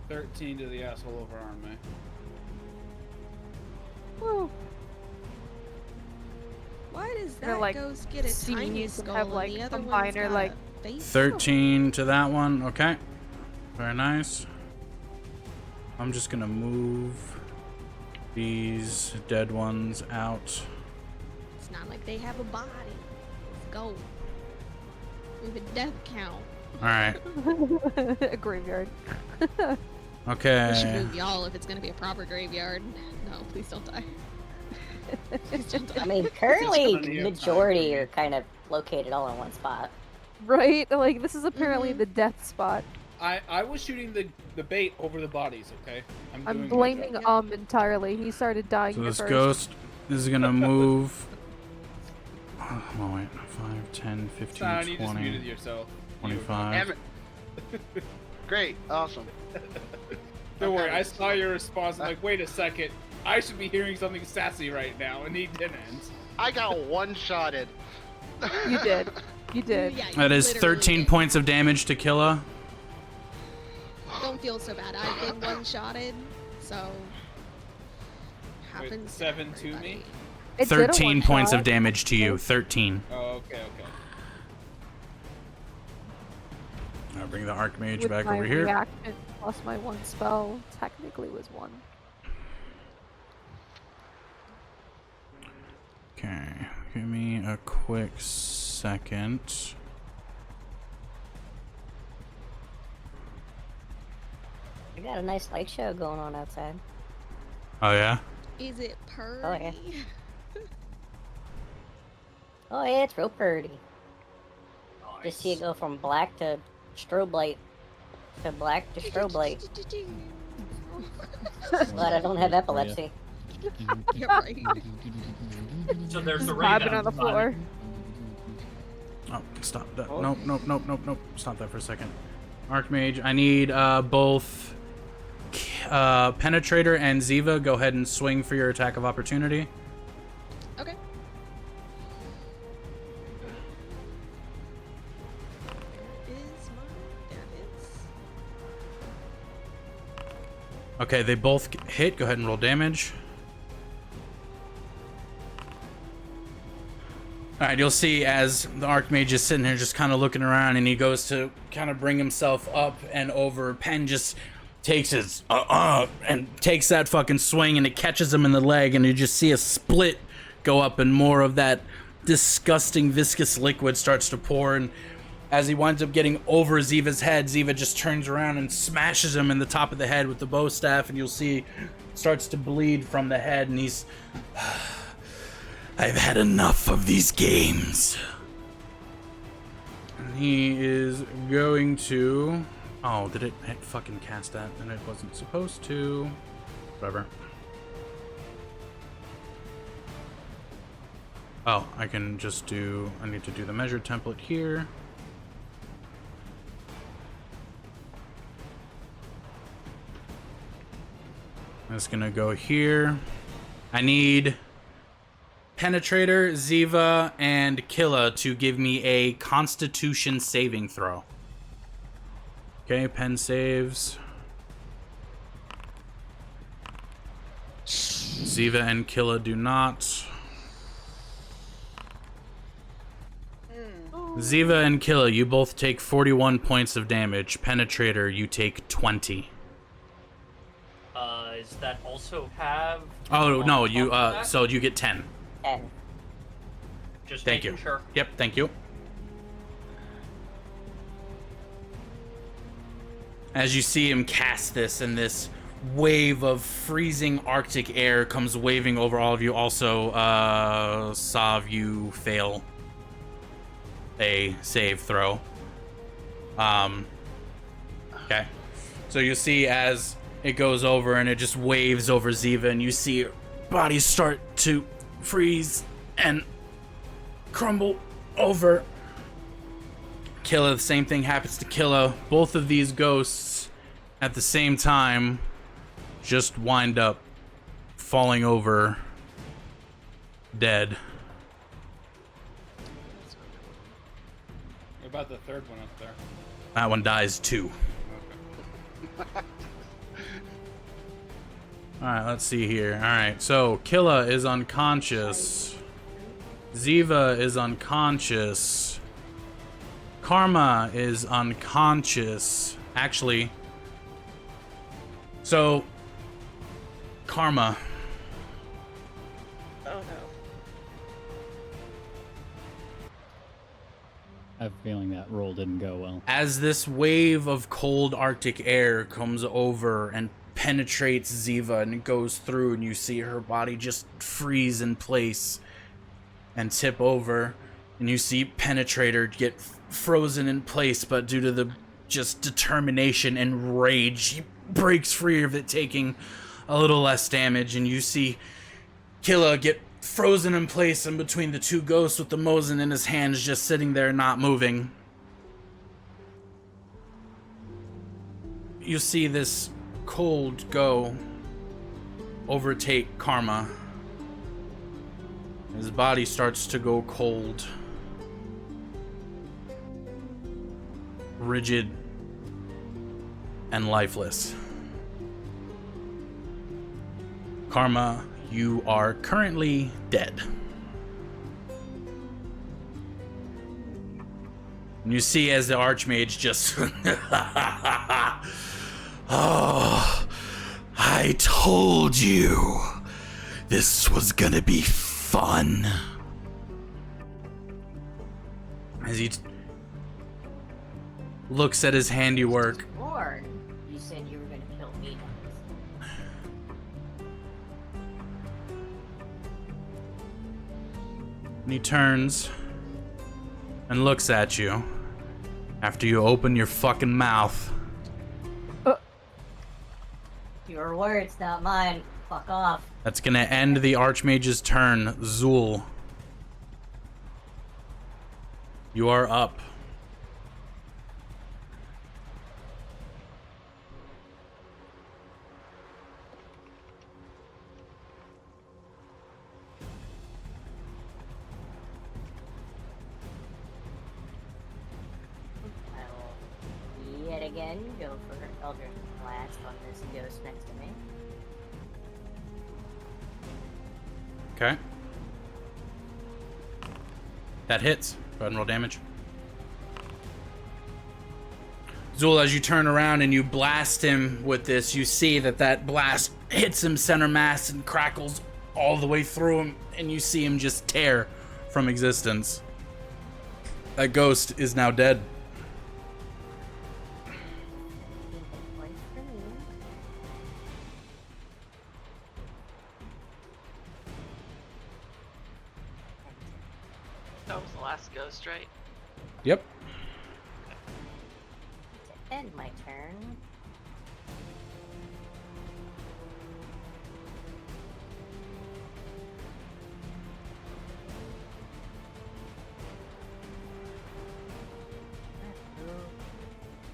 13 to the asshole over Army. Woo. Why does They're, that like, ghost get a tiny scenes and skull have, and like, the other some one's minor, got like, a face? 13 to that one. Okay. Very nice. I'm just gonna move these dead ones out. It's not like they have a body. Let's go. With a death count. Alright. A graveyard. We should Okay. move y'all if it's gonna be a proper graveyard. No, please don't die. Please don't die. I mean, currently, gonna need a majority time. are kind of located all in one spot. Right? Like, this is apparently Mhm. the death spot. I was shooting the bait over the bodies, okay? I'm doing my blaming job. entirely. He started dying So here this first. ghost is gonna move. Oh, wait. 5, 10, 15, Son, you just 20, muted yourself. 25. Damn it. Great, awesome. Don't worry, Okay. I saw your response. I'm like, wait a second. I should be hearing something sassy right now, and he didn't. I got one-shotted. You did. You did. Yeah, you That is literally 13 did. points of damage to Killa. Don't feel so bad. I've been one-shotted, so Wait, happens. to 7 to me? everybody. It did a 13 points of one-shot. damage to you. 13. Oh, okay. I'll bring the Archmage With back my over here. reaction plus my one spell technically was 1. Okay, give me a quick second. We got a nice light show going on outside. Oh yeah? Is it purdy? Oh, yeah. Oh yeah, it's real pretty. Just see it go from black to strobe light to black to strobe light. Glad I don't have epilepsy. You're right. So there's the Vibing rebound on the button. floor. Oh, stop that. Oh. Nope. Stop that for a second. Archmage, I need both Penetrator and Ziva. Go ahead and swing for your attack of opportunity. Okay. There it is. Okay, they both hit. Go ahead and roll damage. Alright, you'll see as the Archmage is sitting there just kind of looking around, and he goes to kind of bring himself up and over. Pen just takes his and takes that fucking swing, and it catches him in the leg, and you just see a split go up, and more of that disgusting viscous liquid starts to pour. And as he winds up getting over Ziva's head, Ziva just turns around and smashes him in the top of the head with the bow staff, and you'll see starts to bleed from the head, and he's I've had enough of these games. And he is going to... Oh, did it fucking cast that? And it wasn't supposed to. Whatever. Oh, I can just do... I need to do the measure template here. It's gonna go here. I need Penetrator, Ziva, and Killa to give me a Constitution saving throw. Okay, Pen saves. Ziva and Killa do not. Ziva and Killa, you both take 41 points of damage. Penetrator, you take 20. Does that also have... Oh, no, you, so you get 10. 10. Just Thank making you. sure. Yep, thank you. As you see him cast this, and this wave of freezing Arctic air comes waving over all of you. Also, Sav, you fail a save throw. Okay. So you see as it goes over and it just waves over Ziva, and you see her body start to freeze and crumble over. Killa, the same thing happens to Killa. Both of these ghosts at the same time just wind up falling over dead. What about the third one up there? That one dies too. Alright, let's see here. Alright, so Killa is unconscious. Ziva is unconscious. Karma is unconscious. Actually, so Karma. Oh no. I have a feeling that roll didn't go well. As this wave of cold Arctic air comes over and penetrates Ziva and it goes through, and you see her body just freeze in place and tip over, and you see Penetrator get frozen in place, but due to the just determination and rage, he breaks free of it, taking a little less damage, and you see Killa get frozen in place in between the two ghosts with the Mosin in his hands, just sitting there not moving. You see this cold go overtake Karma. His body starts to go cold, rigid, and lifeless. Karma, you are currently dead. And you see as the Archmage just... Oh, I told you this was gonna be fun. As he looks at his handiwork. Lord, you said you were gonna kill me. And he turns and looks at you after you open your fucking mouth. Your words, not mine. Fuck off. That's gonna end the Archmage's turn. Zool, you are up. I will yet again go for Eldritch Blast on this ghost next to me. Okay. That hits. Go ahead and roll damage. Zool, as you turn around and you blast him with this, you see that blast hits him center mass and crackles all the way through him, and you see him just tear from existence. That ghost is now dead. That was the last ghost, right? Yep. To end my turn.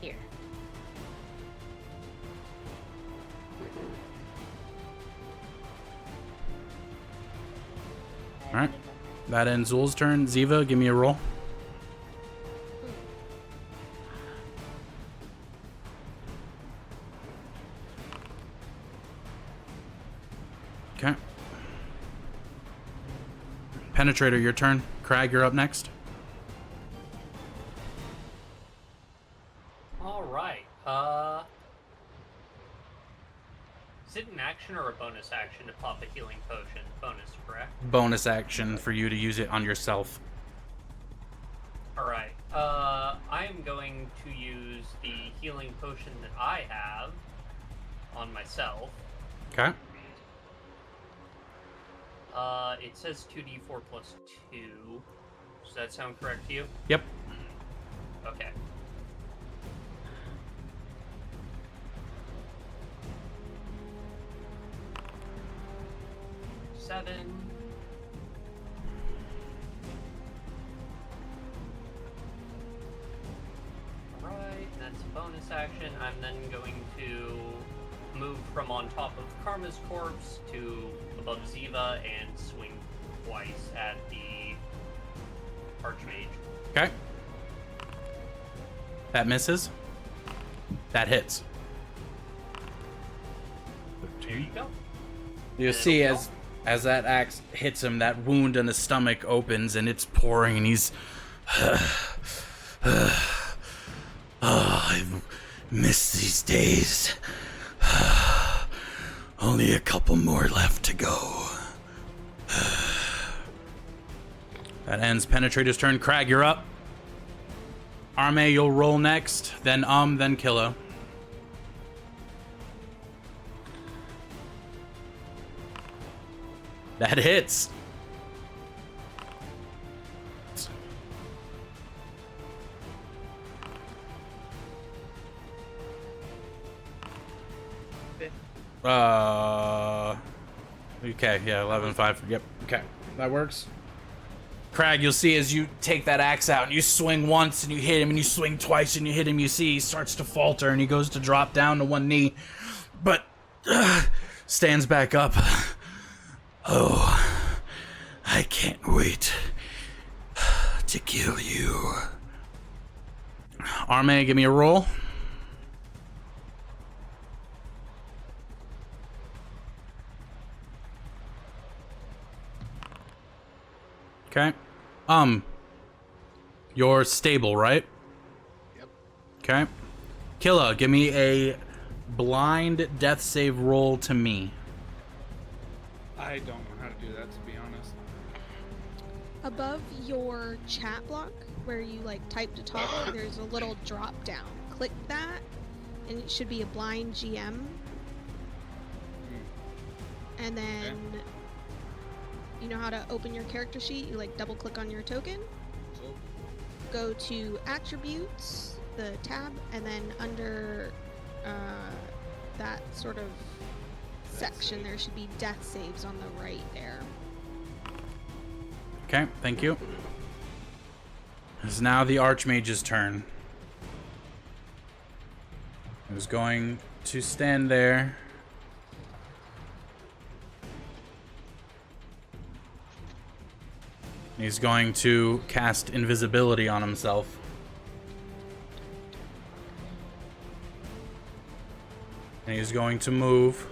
Here. Alright. That ends Zool's turn. Ziva, give me a roll. Okay. Penetrator, your turn. Crag, you're up next. right. Is it an action or a bonus action to pop a healing potion? Bonus, correct? Bonus action for you to use it on yourself. Alright. I am going to use the healing potion that I have on myself. Okay. It says 2d4 plus 2. Does that sound correct to you? Yep. Okay. Seven. Alright, that's a bonus action. I'm then going to move from on top of Karma's corpse to above Ziva and swing twice at the Archmage. Okay. That misses. That hits. There you go. You see as that axe hits him, that wound in the stomach opens and it's pouring and he's I've missed these days. Only a couple more left to go. That ends Penetrator's turn. Crag, you're up. Arme, you'll roll next, then Killa. That hits. Okay, yeah, 11-5. Yep, okay, that works. Crag, you'll see as you take that axe out and you swing once and you hit him and you swing twice and you hit him, you see he starts to falter and he goes to drop down to one knee, but stands back up. Oh, I can't wait to kill you. Arme, give me a roll. Okay. You're stable, right? Yep. Okay. Killa, give me a blind death save roll to me. I don't know how to do that, to be honest. Above your chat block, where you like type to talk, there's a little drop down. Click that, and it should be a blind GM. And then, you know how to open your character sheet? You like double click on your token. Go to attributes, the tab, and then under that sort of section, there should be death saves on the right there. Okay, thank you. It's now the Archmage's turn. Who's going to stand there. He's going to cast invisibility on himself. And he's going to move.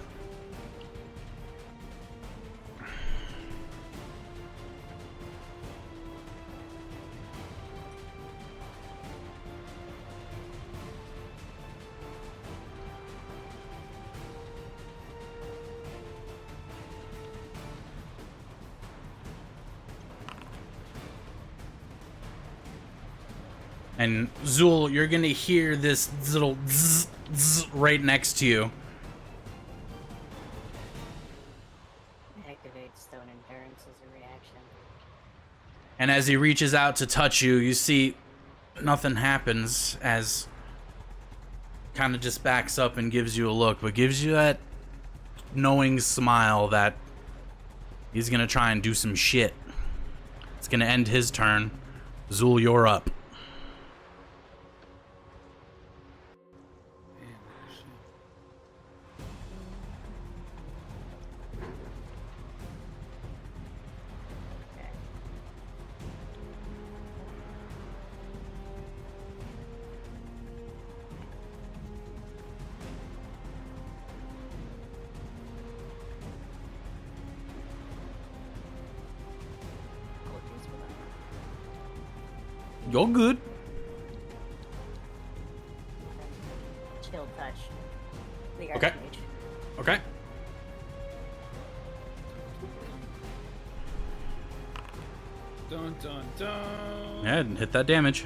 And Zul, you're gonna hear this little zzz, zzz right next to you. Activate Stone Endurance as a reaction. And as he reaches out to touch you, you see nothing happens as kind of just backs up and gives you a look, but gives you that knowing smile that he's gonna try and do some shit. It's gonna end his turn. Zul, you're up. You're good. chill touch the Okay. Archmage. Okay. Dun dun dun. Yeah, and hit that damage.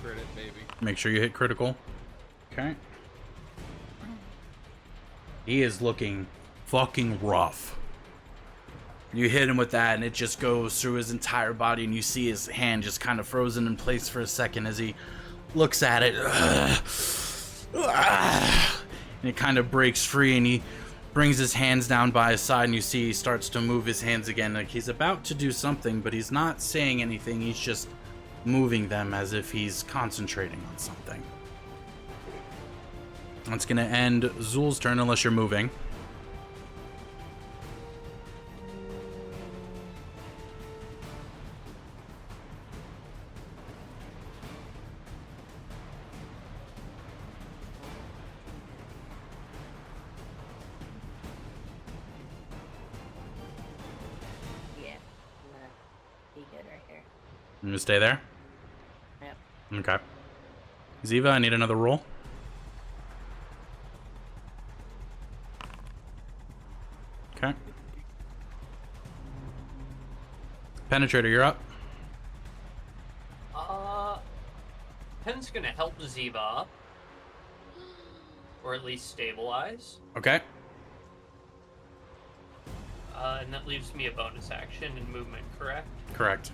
Credit, baby. Make sure you hit critical. Okay. He is looking fucking rough. You hit him with that, and it just goes through his entire body, and you see his hand just kind of frozen in place for a second as he looks at it. And it kind of breaks free, and he brings his hands down by his side, and you see he starts to move his hands again. Like he's about to do something, but he's not saying anything. He's just moving them as if he's concentrating on something. That's going to end Zul's turn unless you're moving. Yeah, I'm gonna be good right here. I'm gonna stay there. Yep. Okay. Ziva, I need another roll. Okay. Penetrator, you're up. Pen's gonna help Ziva up. Or at least stabilize. Okay. And that leaves me a bonus action and movement, correct? Correct.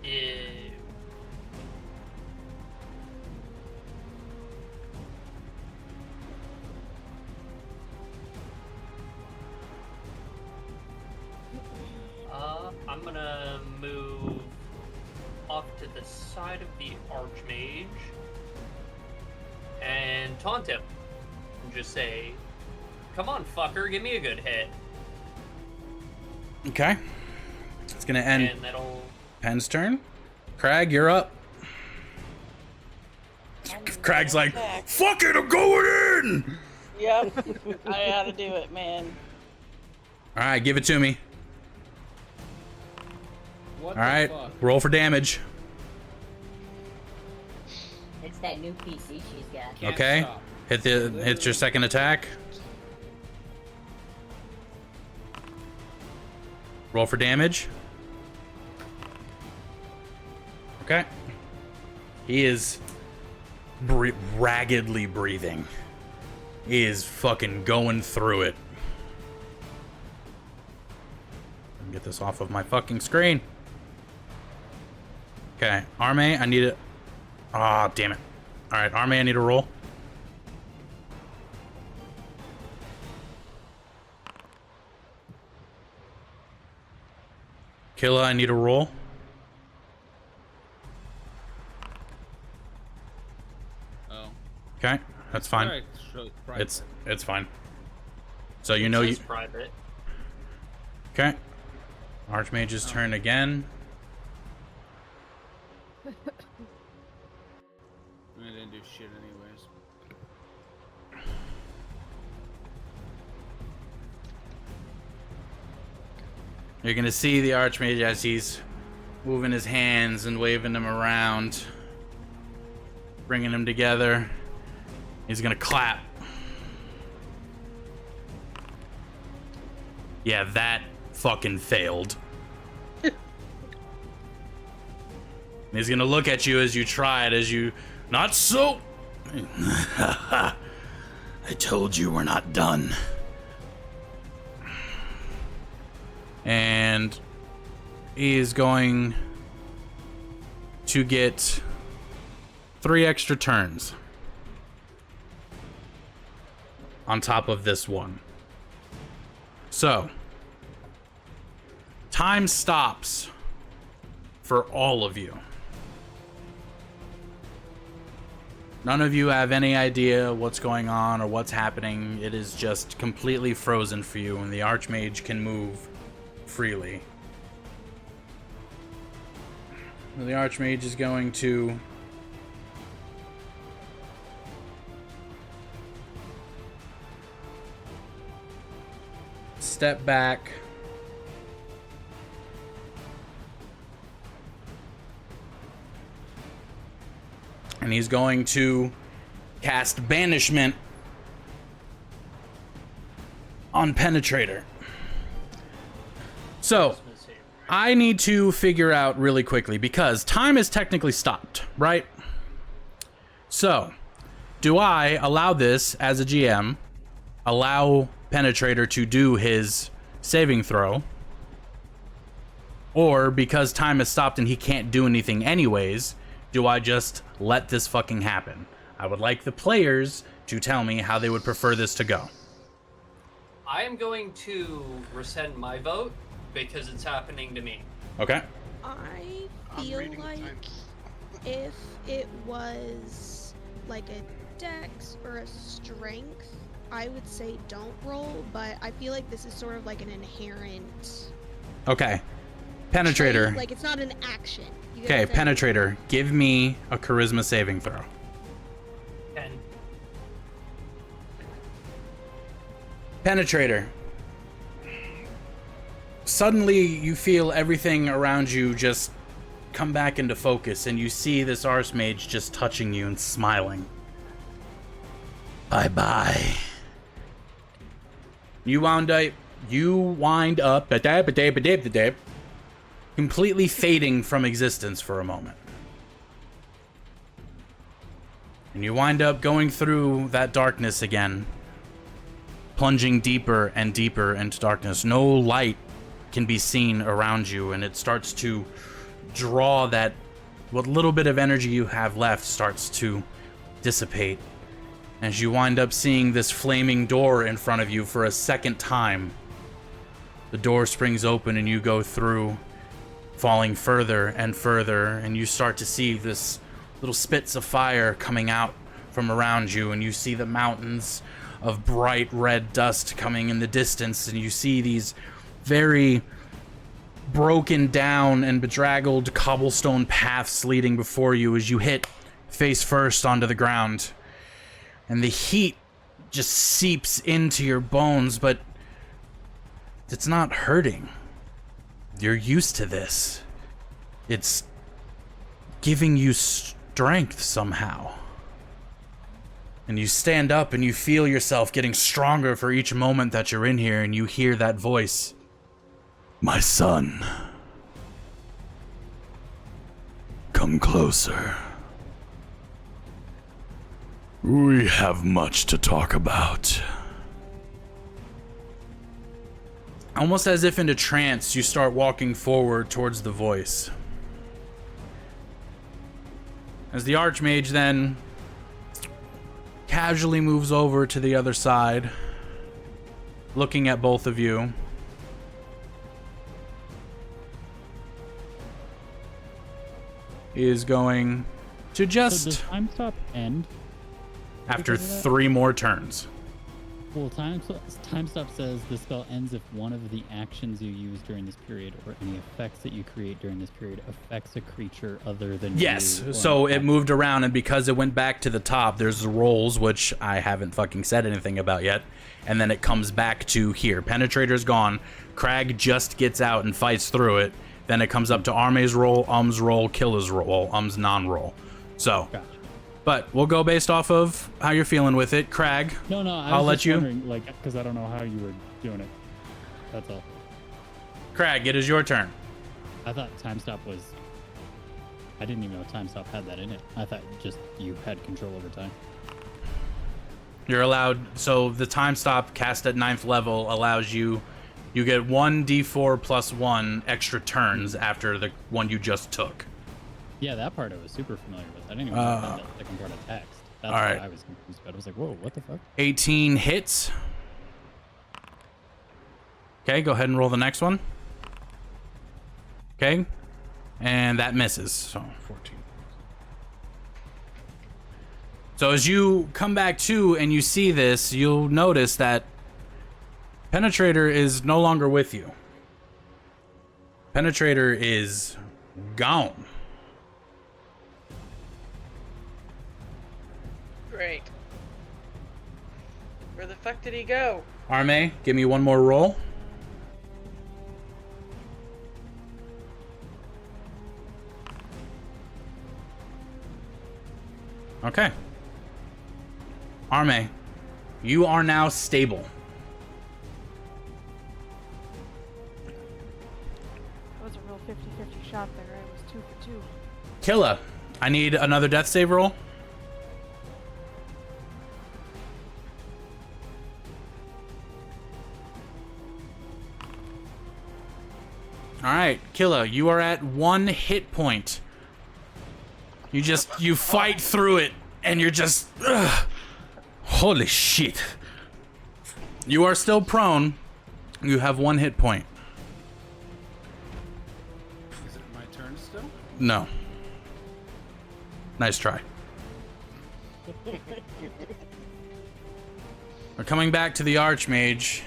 Ew. I'm gonna move off to the side of the Archmage and taunt him. And just say, "Come on, fucker, give me a good hit." Okay. It's gonna end And that'll... Pen's turn. Crag, you're up. Crag's like, fuck it, I'm going in! Yep, I gotta do it, man. Alright, give it to me. What Alright, the fuck? roll for damage. It's that new PC she's got. Can't Okay. stop. Hit your second attack. Roll for damage. Okay. He is raggedly breathing. He is fucking going through it. Let me get this off of my fucking screen. Okay, Arme, I need it. Ah, damn it. Alright, Arme, I need a roll. Killa, I need a roll. Oh. Okay, that's fine. Alright, show private. It's fine. So you know you. It's private. Okay. Archmage's turn again. I didn't do shit anyways. You're gonna see the Archmage as he's moving his hands and waving them around, bringing them together. He's gonna clap. Yeah, that fucking failed. He's gonna look at you as you try it, as you... Not so... I told you we're not done. And he is going to get 3 extra turns on top of this one. So, time stops for all of you. None of you have any idea what's going on or what's happening. It is just completely frozen for you, and the Archmage can move freely. The Archmage is going to step back And he's going to cast Banishment on Penetrator. So, I need to figure out really quickly, because time is technically stopped, right? So, do I allow this as a GM, allow Penetrator to do his saving throw, or because time is stopped and he can't do anything anyways, do I just let this fucking happen? I would like the players to tell me how they would prefer this to go. I am going to rescind my vote because it's happening to me. Okay. I feel like if it was like a dex or a strength, I would say don't roll, but I feel like this is sort of like an inherent... Okay. Penetrator. trait, like it's not an action. You get Okay, what I'm saying? Penetrator, give me a charisma saving throw. 10. Penetrator. Suddenly, you feel everything around you just come back into focus, and you see this Archmage just touching you and smiling. Bye-bye. You wind up completely fading from existence for a moment. And you wind up going through that darkness again, plunging deeper and deeper into darkness. No light can be seen around you, and it starts to draw that, what little bit of energy you have left starts to dissipate as you wind up seeing this flaming door in front of you for a second time. The door springs open and you go through, falling further and further, and you start to see this little spits of fire coming out from around you, and you see the mountains of bright red dust coming in the distance, and you see these very broken down and bedraggled cobblestone paths leading before you as you hit face first onto the ground. And the heat just seeps into your bones, but it's not hurting. You're used to this. It's giving you strength somehow. And you stand up and you feel yourself getting stronger for each moment that you're in here, and you hear that voice. My son. Come closer. We have much to talk about. Almost as if in a trance, you start walking forward towards the voice. As the Archmage then casually moves over to the other side, looking at both of you. He is going to just... So does time stop end? After because of that? 3 more turns. Well, time stop says the spell ends if one of the actions you use during this period or any effects that you create during this period affects a creature other than Yes, you. Or so an it moved around, and because it went back to the top, there's the rolls, which I haven't fucking said anything about yet, and then it comes back to here. Penetrator's gone, Crag just gets out and fights through it, then it comes up to Arme's roll, roll, Killer's roll, non-roll. So... Gotcha. But we'll go based off of how you're feeling with it. Crag, No, I'll was let just you. wondering, like, because I don't know how you were doing it. That's all. Crag, it is your turn. I thought time stop was. I didn't even know time stop had that in it. I thought just you had control over time. You're allowed, so the time stop cast at 9th level allows you get 1d4 plus 1 extra turns after the one you just took. Yeah, that part I was super familiar with. I didn't even know about that second part of text. That's all what right. I was confused about. I was like, whoa, what the fuck? 18 hits. Okay, go ahead and roll the next one. Okay, and that misses, so 14. So as you come back to and you see this, you'll notice that Penetrator is no longer with you. Penetrator is gone. Great. Where the fuck did he go? Arme, give me one more roll. Okay. Arme, you are now stable. That was a real 50-50 shot there. It was 2 for 2. Killa, I need another death save roll. Alright, Killa, you are at 1 hit point. You fight through it, and you're just... Ugh. Holy shit. You are still prone. You have 1 hit point. Is it my turn still? No. Nice try. We're coming back to the Archmage.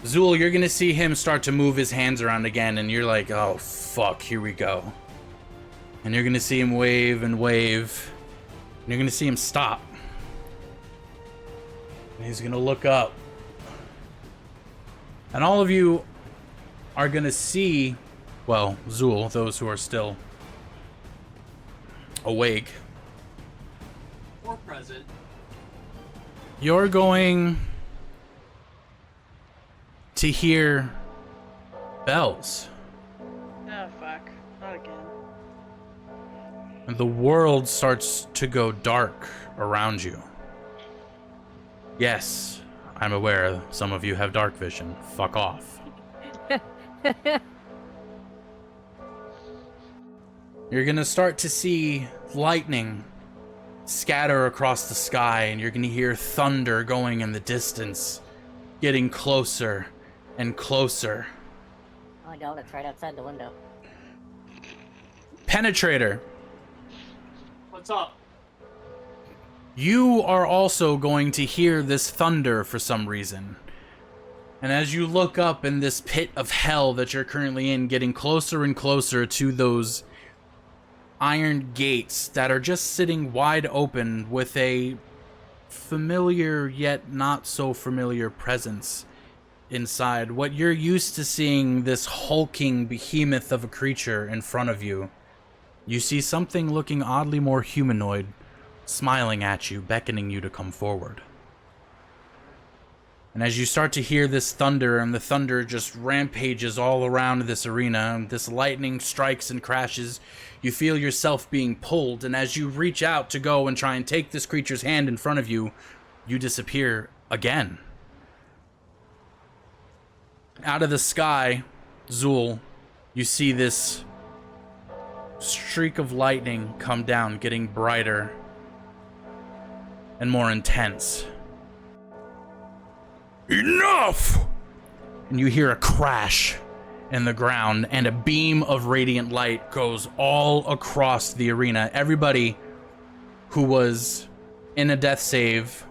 Zool, you're gonna see him start to move his hands around again, and you're like, oh fuck, here we go. And you're gonna see him wave and wave. And you're gonna see him stop. And he's gonna look up. And all of you are gonna see, well, Zool, those who are still awake. Or present. You're going to hear bells. Oh fuck! Not again. And the world starts to go dark around you. Yes, I'm aware some of you have dark vision. Fuck off. You're gonna start to see lightning scatter across the sky, and you're gonna hear thunder going in the distance, getting closer and closer. Oh my god, it's right outside the window. Penetrator, What's up? you are also going to hear this thunder for some reason. And as you look up in this pit of hell that you're currently in, getting closer and closer to those iron gates that are just sitting wide open with a familiar yet not so familiar presence inside. What you're used to seeing, this hulking behemoth of a creature in front of you, you see something looking oddly more humanoid, smiling at you, beckoning you to come forward. And as you start to hear this thunder, and the thunder just rampages all around this arena, and this lightning strikes and crashes, you feel yourself being pulled, and as you reach out to go and try and take this creature's hand in front of you, you disappear again. Out of the sky, Zool, you see this streak of lightning come down, getting brighter and more intense. Enough! And you hear a crash in the ground, and a beam of radiant light goes all across the arena. Everybody who was in a death save,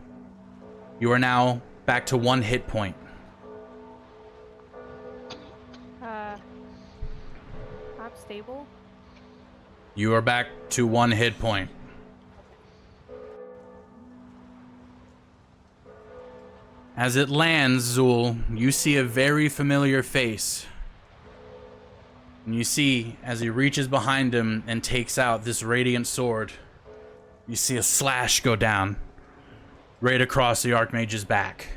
you are now back to 1 hit point. I'm stable. You are back to 1 hit point. As it lands, Zool, you see a very familiar face. And you see, as he reaches behind him and takes out this radiant sword, you see a slash go down right across the Archmage's back.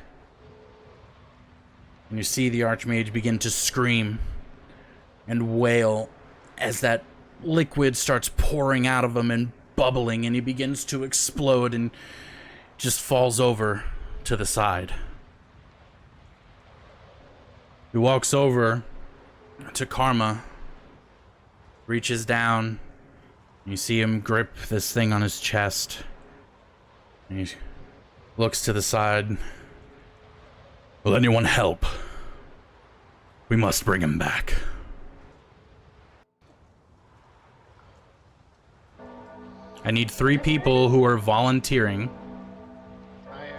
And you see the Archmage begin to scream and wail as that liquid starts pouring out of him and bubbling, and he begins to explode and just falls over to the side. He walks over to Karma, reaches down, you see him grip this thing on his chest, and he looks to the side. Will anyone help? We must bring him back. I need 3 people who are volunteering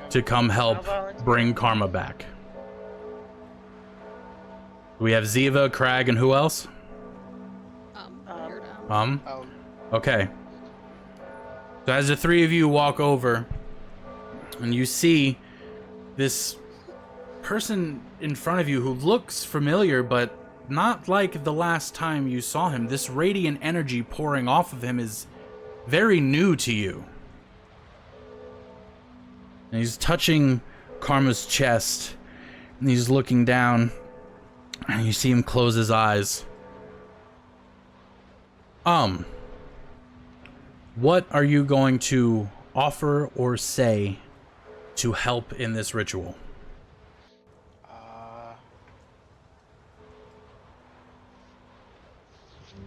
to come help bring Karma back. We have Ziva, Crag, and who else? Okay. So as the 3 of you walk over, and you see this person in front of you who looks familiar, but not like the last time you saw him. This radiant energy pouring off of him is very new to you. And he's touching Karma's chest. And he's looking down. And you see him close his eyes. What are you going to offer or say to help in this ritual?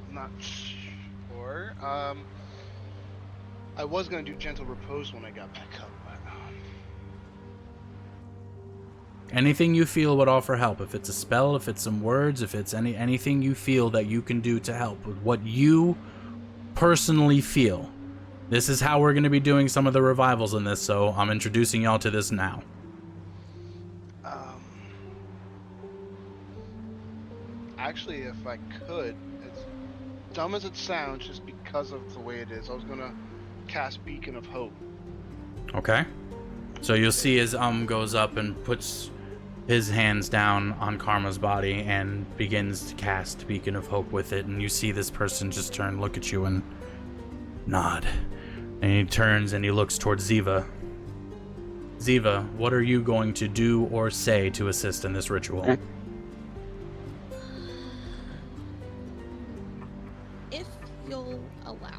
I'm not sure. I was gonna do gentle repose when I got back up, but Anything you feel would offer help. If it's a spell, if it's some words, if it's anything you feel that you can do to help with what you personally feel. This is how we're going to be doing some of the revivals in this, so I'm introducing y'all to this now. Actually, if I could, as dumb as it sounds, just because of the way it is, I was gonna cast Beacon of Hope. Okay. So you'll see as goes up and puts his hands down on Karma's body and begins to cast Beacon of Hope with it, and you see this person just turn, look at you, and nod. And he turns and he looks towards Ziva. Ziva, what are you going to do or say to assist in this ritual? If you'll allow.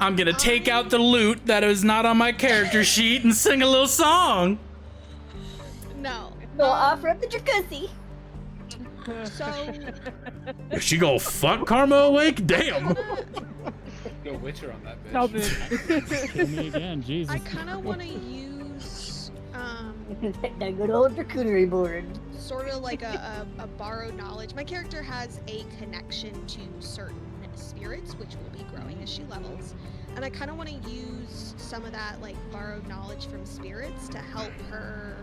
I'm gonna take out the loot that is not on my character sheet and sing a little song. No. We'll offer up the jacuzzi. So Is she gonna fuck Karma awake? Damn. Go Witcher on that bitch. Kill me again, Jesus. I kind of want to use That good old charcuterie board. sort of like a borrowed knowledge. My character has a connection to certain spirits, which will be growing as she levels, and I kind of want to use some of that like borrowed knowledge from spirits to help her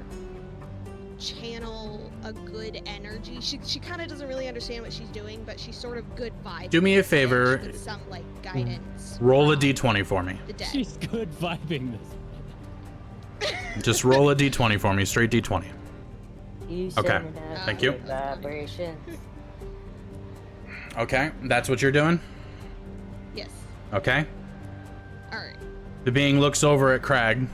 channel a good energy. She kind of doesn't really understand what she's doing, but she's sort of good vibing. Do me a favor. With some like guidance. Roll a d20 for me. The dead. She's good vibing this. Just roll a d20 for me, straight d20. You Okay, sending out thank you. good vibrations. Okay, that's what you're doing? Yes. Okay. All right. The being looks over at Crag.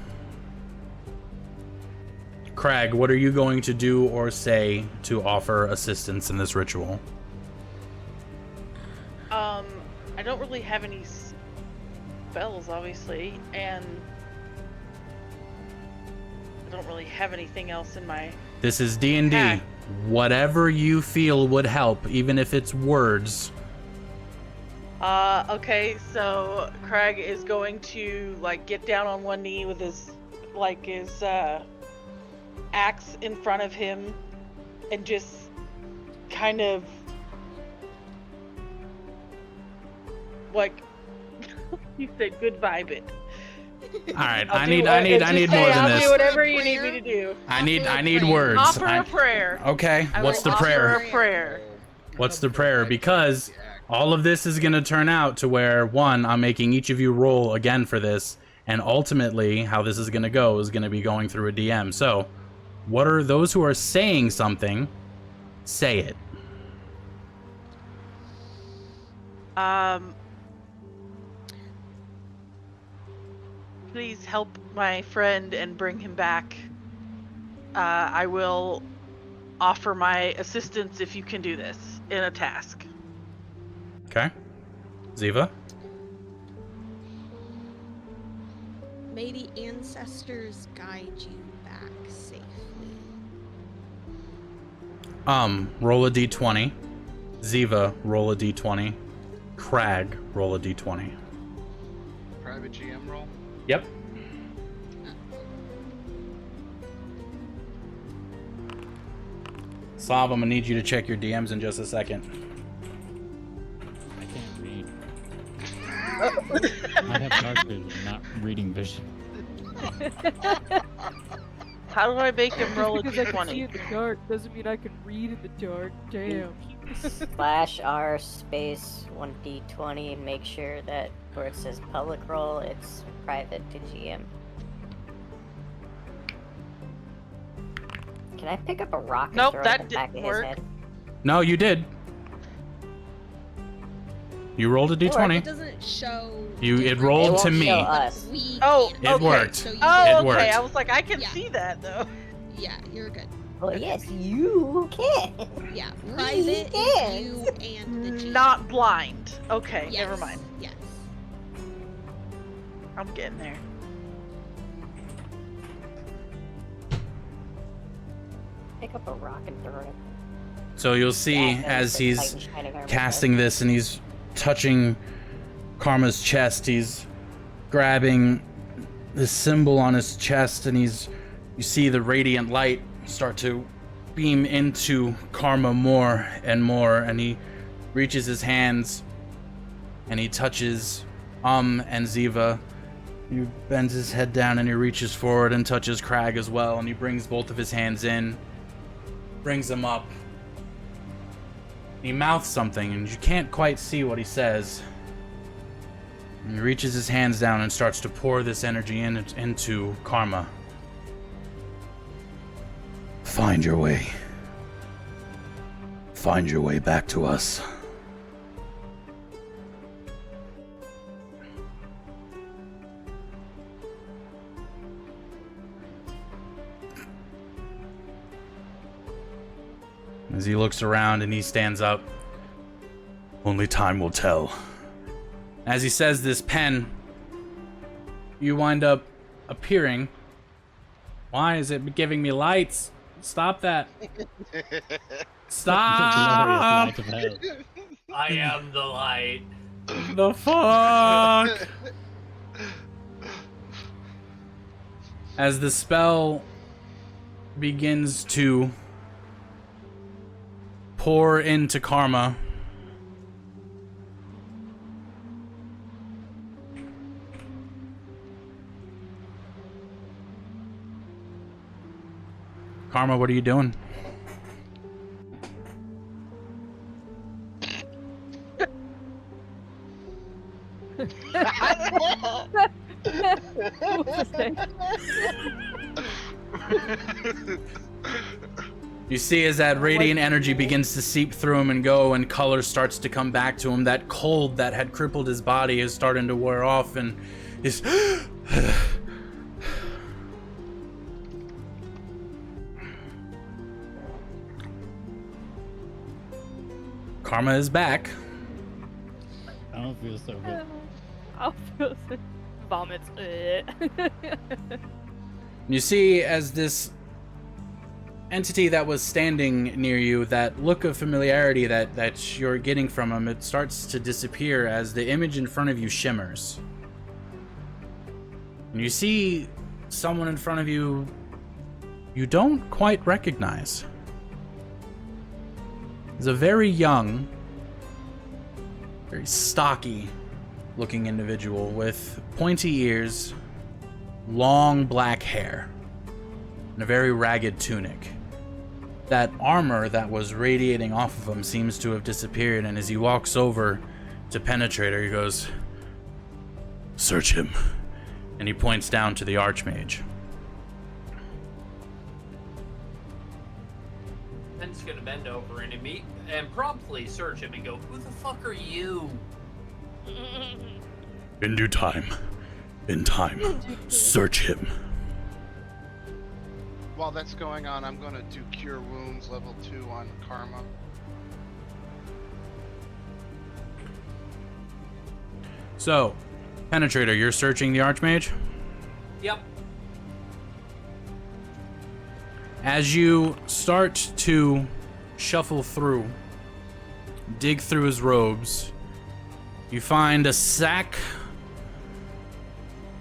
Crag, what are you going to do or say to offer assistance in this ritual? I don't really have any spells, obviously, and I don't really have anything else in my... This is D&D. Pack. Whatever you feel would help, even if it's words. Okay, so Craig is going to, like, get down on one knee with his axe in front of him and just kind of like you said, good vibe it. All right, I'll I do need what- more I'll than do this. whatever you need me to do. I need words. Offer a prayer. Okay, I what's will the offer prayer? a prayer. What's the prayer? Because all of this is going to turn out to where, one, I'm making each of you roll again for this, and ultimately, how this is going to go is going to be going through a DM. So, what are those who are saying something? Say it. Please help my friend and bring him back. I will offer my assistance if you can do this in a task. Okay. Ziva? May the ancestors guide you back safely. Roll a d20. Ziva, roll a d20. Crag, roll a d20. Private GM roll. Yep. Slav, I'm gonna need you to check your DMs in just a second. I can't read. I have dark vision, not reading vision. How do I make him roll a Because I can see d20? in the dark doesn't mean I can read in the dark. Damn. /r space 1d20 and make sure that where it says public roll, it's private to GM. Can I pick up a rock and Nope, throw it that in the back of didn't his work. head? No, you did. You rolled a d20. It doesn't show. It rolled to me. We Oh, can. It worked. So you Oh, It okay. worked. I was like, I can see that though. Yeah, you're good. Well, yes, you can. Yeah, private is you and the GM. Not blind. Okay, Yes, never mind. Yes. I'm getting there. Pick up a rock and throw it. So you'll see as he's casting this and he's touching Karma's chest, he's grabbing the symbol on his chest, and you see the radiant light start to beam into Karma more and more, and he reaches his hands and he touches and Ziva. He bends his head down and he reaches forward and touches Crag as well, and he brings both of his hands in, brings them up. He mouths something and you can't quite see what he says. And he reaches his hands down and starts to pour this energy into Karma. Find your way. Find your way back to us. As he looks around and he stands up. Only time will tell. As he says this, Pen, you wind up appearing. Why is it giving me lights? Stop that. Stop! I am the light. The fuck? As the spell begins to pour into Karma, Karma, what are you doing? You see as that radiant energy begins to seep through him and go, and color starts to come back to him. That cold that had crippled his body is starting to wear off, and his Karma is back. I don't feel so good. I'll feel so vomits. You see as this entity that was standing near you, that look of familiarity that you're getting from him, it starts to disappear as the image in front of you shimmers. And you see someone in front of you you don't quite recognize. He's a very young, very stocky looking individual with pointy ears, long black hair, and a very ragged tunic. That armor that was radiating off of him seems to have disappeared, and as he walks over to Penetrator, he goes, "Search him." And he points down to the Archmage. Ben's gonna bend over and promptly search him and go, "Who the fuck are you?" In due time. In time. Search him. While that's going on, I'm going to do Cure Wounds level 2 on Karma. So, Penetrator, you're searching the Archmage? Yep. As you start to shuffle through, dig through his robes, you find a sack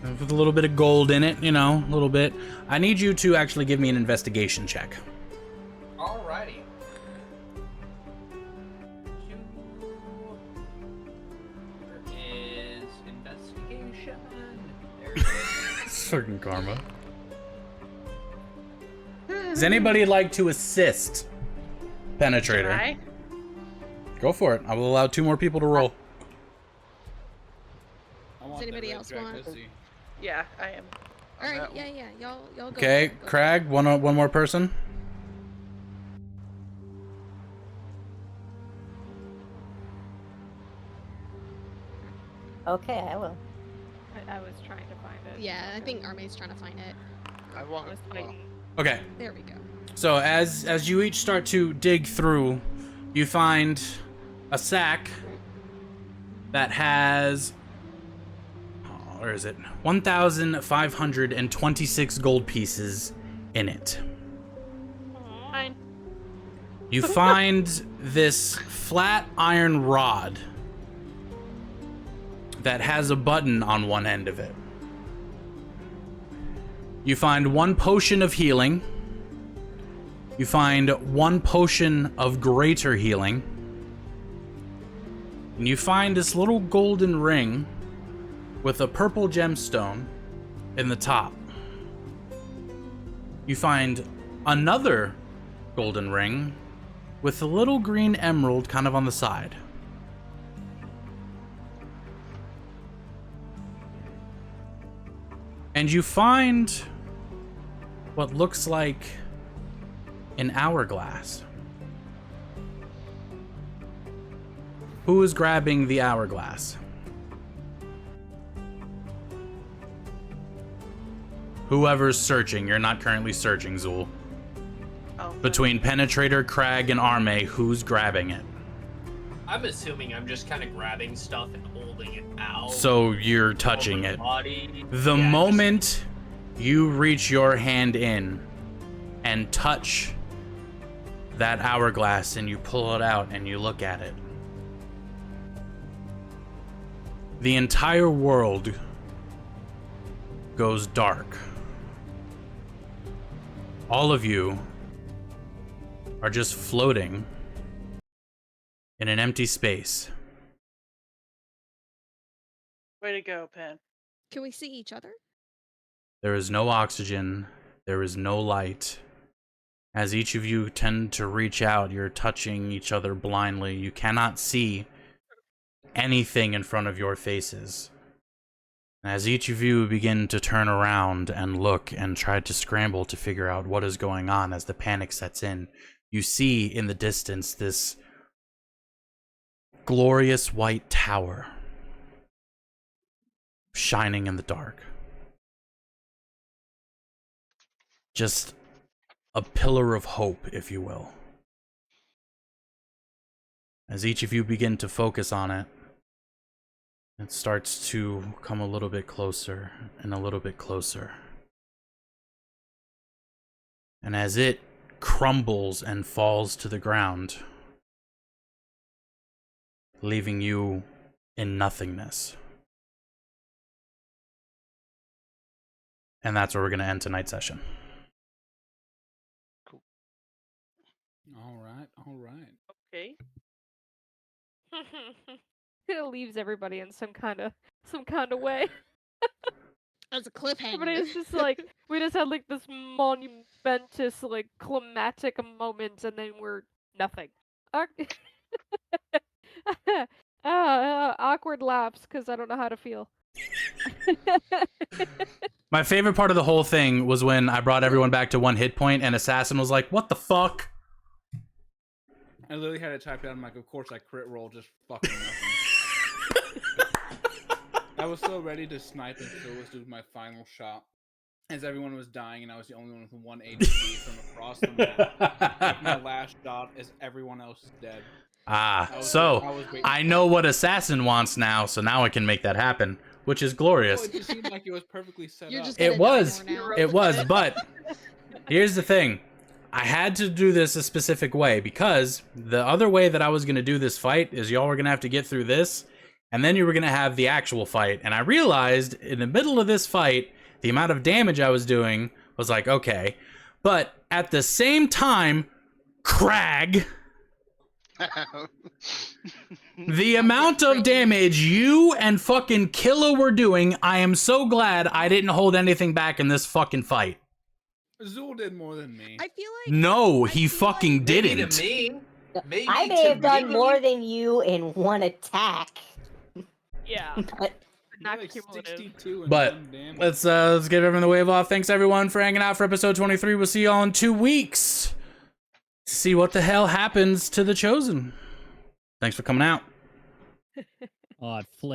with a little bit of gold in it, you know, a little bit. I need you to actually give me an investigation check. Alrighty. There is investigation. There it is. Certain Karma. Does anybody like to assist Penetrator? Can I? Go for it. I will allow 2 more people to roll. Does anybody else want? Yeah, I am. All right, yeah, y'all go. Okay, go. Crag, one more person. Okay, I will. I was trying to find it. Yeah, I think Arme's trying to find it. I walk. I was Well, fighting. Okay. There we go. So as you each start to dig through, you find a sack that has, where is it? 1,526 gold pieces in it. Fine. You find this flat iron rod that has a button on one end of it. You find one potion of healing. You find one potion of greater healing. And you find this little golden ring with a purple gemstone in the top. You find another golden ring with a little green emerald kind of on the side. And you find what looks like an hourglass. Who is grabbing the hourglass? Whoever's searching. You're not currently searching, Zool. Oh. Between Penetrator, Crag, and Arme, who's grabbing it? I'm assuming I'm just kind of grabbing stuff and holding it out. So you're touching over the it. body. The Yeah, moment you reach your hand in and touch that hourglass and you pull it out and you look at it, the entire world goes dark. All of you are just floating in an empty space. Way to go, Pen. Can we see each other? There is no oxygen. There is no light. As each of you tend to reach out, you're touching each other blindly. You cannot see anything in front of your faces. As each of you begin to turn around and look and try to scramble to figure out what is going on as the panic sets in, you see in the distance this glorious white tower shining in the dark. Just a pillar of hope, if you will. As each of you begin to focus on it, it starts to come a little bit closer and a little bit closer. And as it crumbles and falls to the ground, leaving you in nothingness. And that's where we're going to end tonight's session. All right. Okay. It leaves everybody in some kind of way. As a cliffhanger. Everybody's just like, we just had like this monumentous, like climatic moment, and then we're nothing. Awkward laughs because I don't know how to feel. My favorite part of the whole thing was when I brought everyone back to 1 hit point and Assassin was like, what the fuck? I literally had to type down, like, of course I crit roll just fucking nothing. I was so ready to snipe and so was doing my final shot. As everyone was dying and I was the only one with 1 HP from across the map. My last shot as everyone else is dead. I know what Assassin wants now, so now I can make that happen, which is glorious. Oh, it just seemed like it was perfectly set You're up. just It gonna was. die more now. It was, but here's the thing. I had to do this a specific way because the other way that I was going to do this fight is y'all were going to have to get through this, and then you were going to have the actual fight. And I realized in the middle of this fight, the amount of damage I was doing was like, okay. But at the same time, Crag, the amount of damage you and fucking Killa were doing, I am so glad I didn't hold anything back in this fucking fight. Zool did more than me. I feel like No, he fucking Maybe didn't. to me. Maybe I may to have done me. more than you in one attack. Yeah. But Not Like cumulative. 62 and But 1 damage. let's give everyone the wave off. Thanks everyone for hanging out for episode 23. We'll see y'all in 2 weeks. See what the hell happens to the Chosen. Thanks for coming out. Oh, I'd flip.